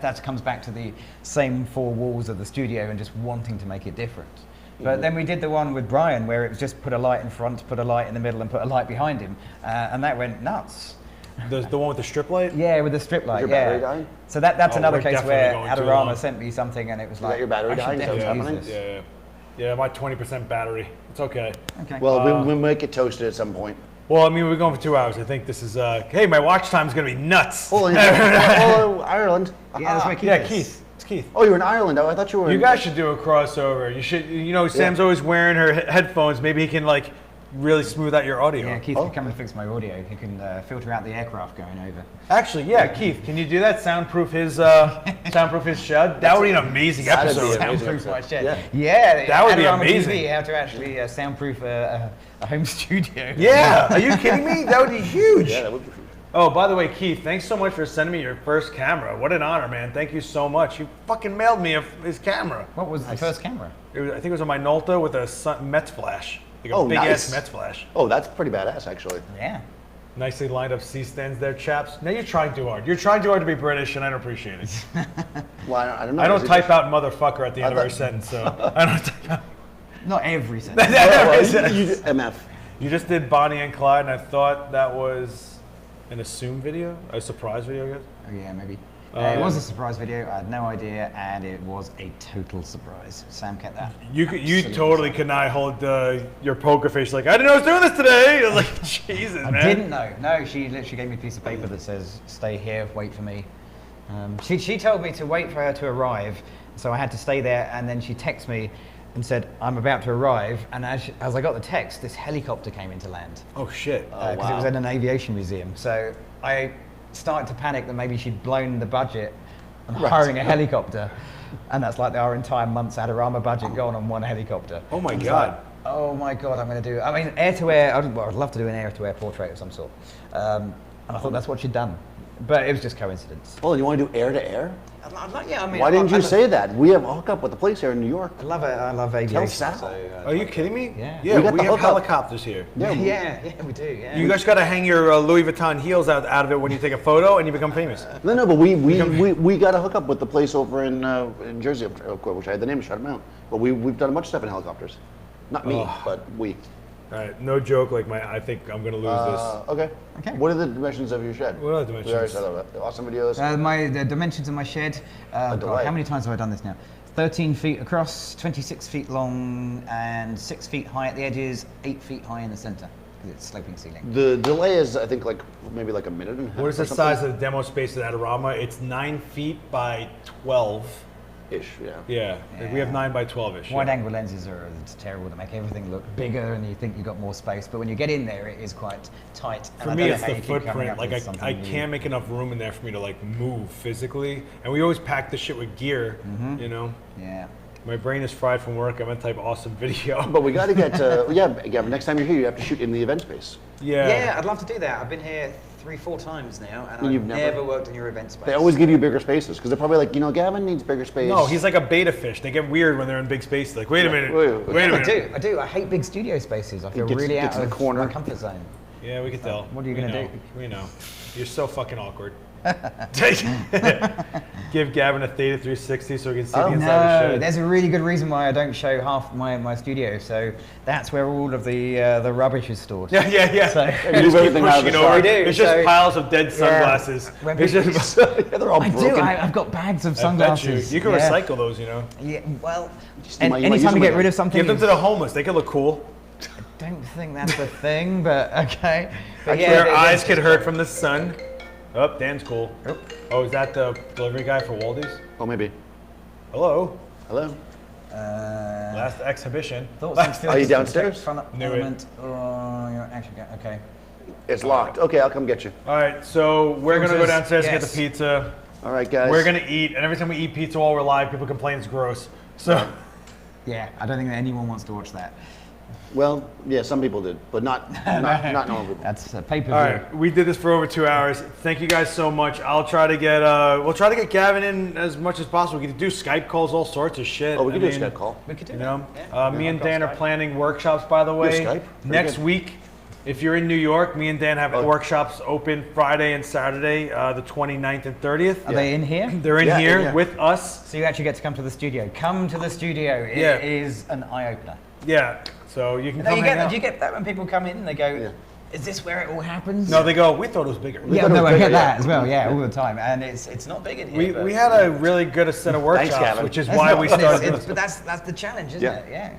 That comes back to the same four walls of the studio and just wanting to make it different. But then we did the one with Brian where it was just put a light in front, put a light in the middle, and put a light behind him, and that went nuts. The one with the strip light? Yeah, with the strip light. your Yeah. battery dying? So that's Oh, another we're case definitely where going too long. Adorama sent me something, and it was like, that your battery I should dying? Is that what's definitely happening? use this. Yeah, my 20% battery. It's okay. Okay. Well, we'll make it toasted at some point. Well, I mean, we're going for 2 hours. I think this is, hey, my watch time's going to be nuts. Oh, Ireland. Yeah, that's where Keith Yeah, is. Keith. It's Keith. Oh, you're in Ireland. Oh, I thought you were. You guys should do a crossover. You should, Sam's always wearing her headphones. Maybe he can, like, really smooth out your audio. Yeah, Keith can come and fix my audio. He can filter out the aircraft going over. Actually, yeah, Keith, can you do that? Soundproof his shed? That would be an amazing That'd be episode. amazing. Soundproof my shed. Yeah. Yeah, That would be Adorama amazing. TV, how to actually soundproof a home studio. Yeah, are you kidding me? That would be huge. Yeah, that would be. Oh, by the way, Keith, thanks so much for sending me your first camera. What an honor, man. Thank you so much. You fucking mailed me his camera. What was the first camera? I think it was on my Nolta with a Mets flash. Like a Oh, big nice. ass Mets flash. Oh, that's pretty badass, actually. Yeah. Nicely lined up C-stands there, chaps. Now you're trying too hard. You're trying too hard to be British, and I don't appreciate it. Well, I don't know. I don't Is it type out motherfucker at the end of thought- every sentence, so I don't type out. Not every sentence. Well, you MF. You just did Bonnie and Clyde, and I thought that was an assumed video, a surprise video, I guess. Oh, yeah, maybe. It was a surprise video. I had no idea, and it was a total surprise. Sam kept that. You absolutely totally could not hold your poker face like, I didn't know I was doing this today. I was like, Jesus, I man. didn't know. No, she literally gave me a piece of paper that says, "Stay here, wait for me." She told me to wait for her to arrive, so I had to stay there. And then she texted me and said, "I'm about to arrive." And as I got the text, this helicopter came into land Oh, shit. because it was at an aviation museum. So I started to panic that maybe she'd blown the budget on hiring a helicopter, and that's like our entire month's Adorama budget gone on one helicopter. Oh, my I was God. like, oh my God, I'm going to do. I mean, air-to-air. I'd love to do an air-to-air portrait of some sort, and I thought that's what she'd done, but it was just coincidence. Oh, and you want to do air to air? Why Why didn't you say that? We have a hookup with the place here in New York. I love it. I love aviation. Tell Sal. so, Are you kidding me? Yeah. Yeah, We got we the have hookup. helicopters here. yeah, we do. Yeah. You guys got to hang your Louis Vuitton heels out of it when you take a photo and you become famous. No, but we got a hookup with the place over in Jersey, of course, which I had the name, shut them out. But we've done a bunch of stuff in helicopters. Not me, but we. All right, no joke. Like I think I'm gonna lose Okay. Okay. What are the dimensions of your shed? What are the We already dimensions? said that. Awesome videos. The dimensions of my shed. God, delay. how many times have I done this now? 13 feet across, 26 feet long, and 6 feet high at the edges, 8 feet high in the center because it's sloping ceiling. The delay is, I think, like maybe like a minute and a half. What is the or something. size of the demo space at Adorama? It's 9 feet by 12. Ish, yeah. Yeah, like we have 9 by 12-ish. Wide angle lenses are terrible to make everything look bigger and you think you've got more space, but when you get in there, it is quite tight. And For I me, don't know it's how the you keep coming footprint. up Like with something I new. can't make enough room in there for me to like move physically. And we always pack the shit with gear, you know? Yeah. My brain is fried from work. I'm gonna type awesome video. But we got to get, Gavin, next time you're here, you have to shoot in the event space. Yeah, I'd love to do that. I've been here 3-4 times now, and You've I've never- never worked in your event space. They always give you bigger spaces because they're probably like, Gavin needs bigger space. No, he's like a beta fish. They get weird when they're in big spaces. Like, wait a minute, wait wait a I minute. do. I do. I hate big studio spaces. I feel gets- really gets out in of the corner. my comfort zone. Yeah, we can tell. what are you We gonna know. do? We know. You're so fucking awkward. Give Gavin a Theta 360 so we can see the inside of the No, shed. there's a really good reason why I don't show half my studio. So that's where all of the rubbish is stored. Yeah. So- You You just move keep everything out of pushing the it over. shot. We do, It's just so- piles of dead sunglasses. When It's people- just, they're all I do. broken. I've got bags of I bet sunglasses. you. You can yeah. recycle those, you know. Yeah. Well, You might use anytime them you get again. rid of something, Give them to it's- the homeless. They can look cool. don't think that's a thing, but okay. But Their it- eyes it's get just- hurt from the sun. Oh, Dan's cool. Oh. Oh, is that the delivery guy for Waldy's? Oh, maybe. Hello. Hello? Last exhibition. Thoughts and feelings Are you to downstairs? Fun Knew it. element. Oh, you're actually okay. It's locked. Okay, I'll come get you. All right, so we're gonna go Filters, downstairs and get yes. the pizza. All right, guys. We're gonna eat, and every time we eat pizza while we're live, people complain it's gross. So, Yeah, I don't think that anyone wants to watch that. Well, yeah, some people did, but not normal people. That's a pay-per-view. all right, we did this for over 2 hours. Thank you guys so much. I'll try to get, we'll try to get Gavin in as much as possible. We can do Skype calls, all sorts of shit. Oh, we can do a mean, Skype call. We could do You that. know, Yeah. me and I've got Dan are Skype. planning workshops, by the way. Skype? Pretty Next good. week, if you're in New York, me and Dan have workshops open Friday and Saturday, the 29th and 30th. Are they in here? They're in Yeah, here yeah. with us. So you actually get to come to the studio. Come to the studio. It Yeah. is an eye-opener. Yeah, so you can No, come you hang get that. out. Do you get that when people come in and they go, Yeah. "Is this where it all happens?" No, they go, we thought it was bigger. Yeah, thought it no, was I bigger, get yeah. that as well. Yeah, all the time, and it's not big in here. We had a really good set of workshops, Gavin. which is That's why not- we but it's- started. it's- But that's the challenge, isn't Yeah. it? Yeah.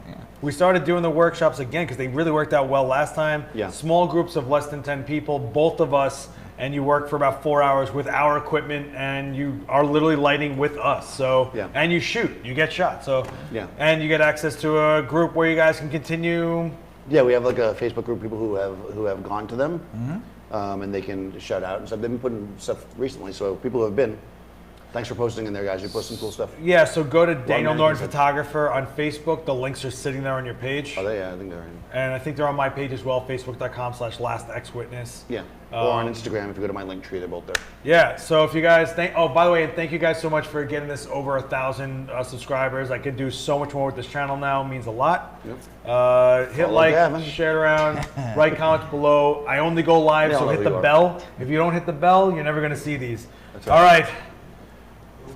We started doing the workshops again because they really worked out well last time. Yeah. Small groups of less than 10 people, both of us, and you work for about 4 hours with our equipment, and you are literally lighting with us. So, Yeah. and you shoot, you get shot. So, Yeah. and you get access to a group where you guys can continue. Yeah, we have like a Facebook group of people who have gone to them, Mm-hmm. and they can shout out and stuff. They've been putting stuff recently, so people who have been, thanks for posting in there, guys. You post some cool stuff. Yeah, so go to Daniel man, Norton he said- Photographer on Facebook. The links are sitting there on your page. Oh, they? Yeah, I think they're in. And I think they're on my page as well, facebook.com/lastxwitness. Yeah. Or on Instagram, if you go to my link tree, they're both there. Yeah, so if you guys oh, by the way, thank you guys so much for getting this over 1,000 subscribers. I can do so much more with this channel now. It means a lot. Yep. Hit Follow like, Gavin. share it around, write comments below. I only go live, They all so know hit who the you are. bell. If you don't hit the bell, you're never going to see these. That's All right.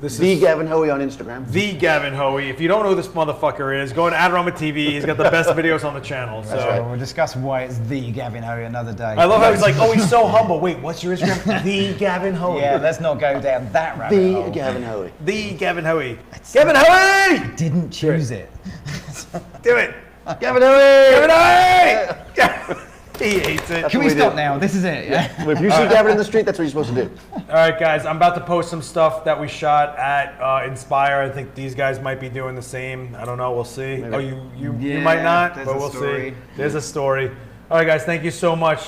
This The is Gavin Hoey on Instagram. the Gavin Hoey. If you don't know who this motherfucker is, go to Adorama TV. He's got the best videos on the channel. So. right. We'll discuss why it's the Gavin Hoey another day. I love how he's like, oh, he's so humble. Wait, what's your Instagram? The Gavin Hoey. Yeah, let's not go down that rabbit The hole. Gavin Hoey. The Gavin Hoey. Gavin Hoey! Didn't choose it. Do it. Gavin Hoey! Gavin Hoey! He hates it. Can what we we stop do. now? This is it. Yeah. If you see Gavin in the street, that's what you're supposed to do. All right, guys, I'm about to post some stuff that we shot at Inspire. I think these guys might be doing the same. I don't know. We'll see. Maybe. Oh, you Yeah, might not, there's but a we'll story. see. There's a story. All right, guys, thank you so much.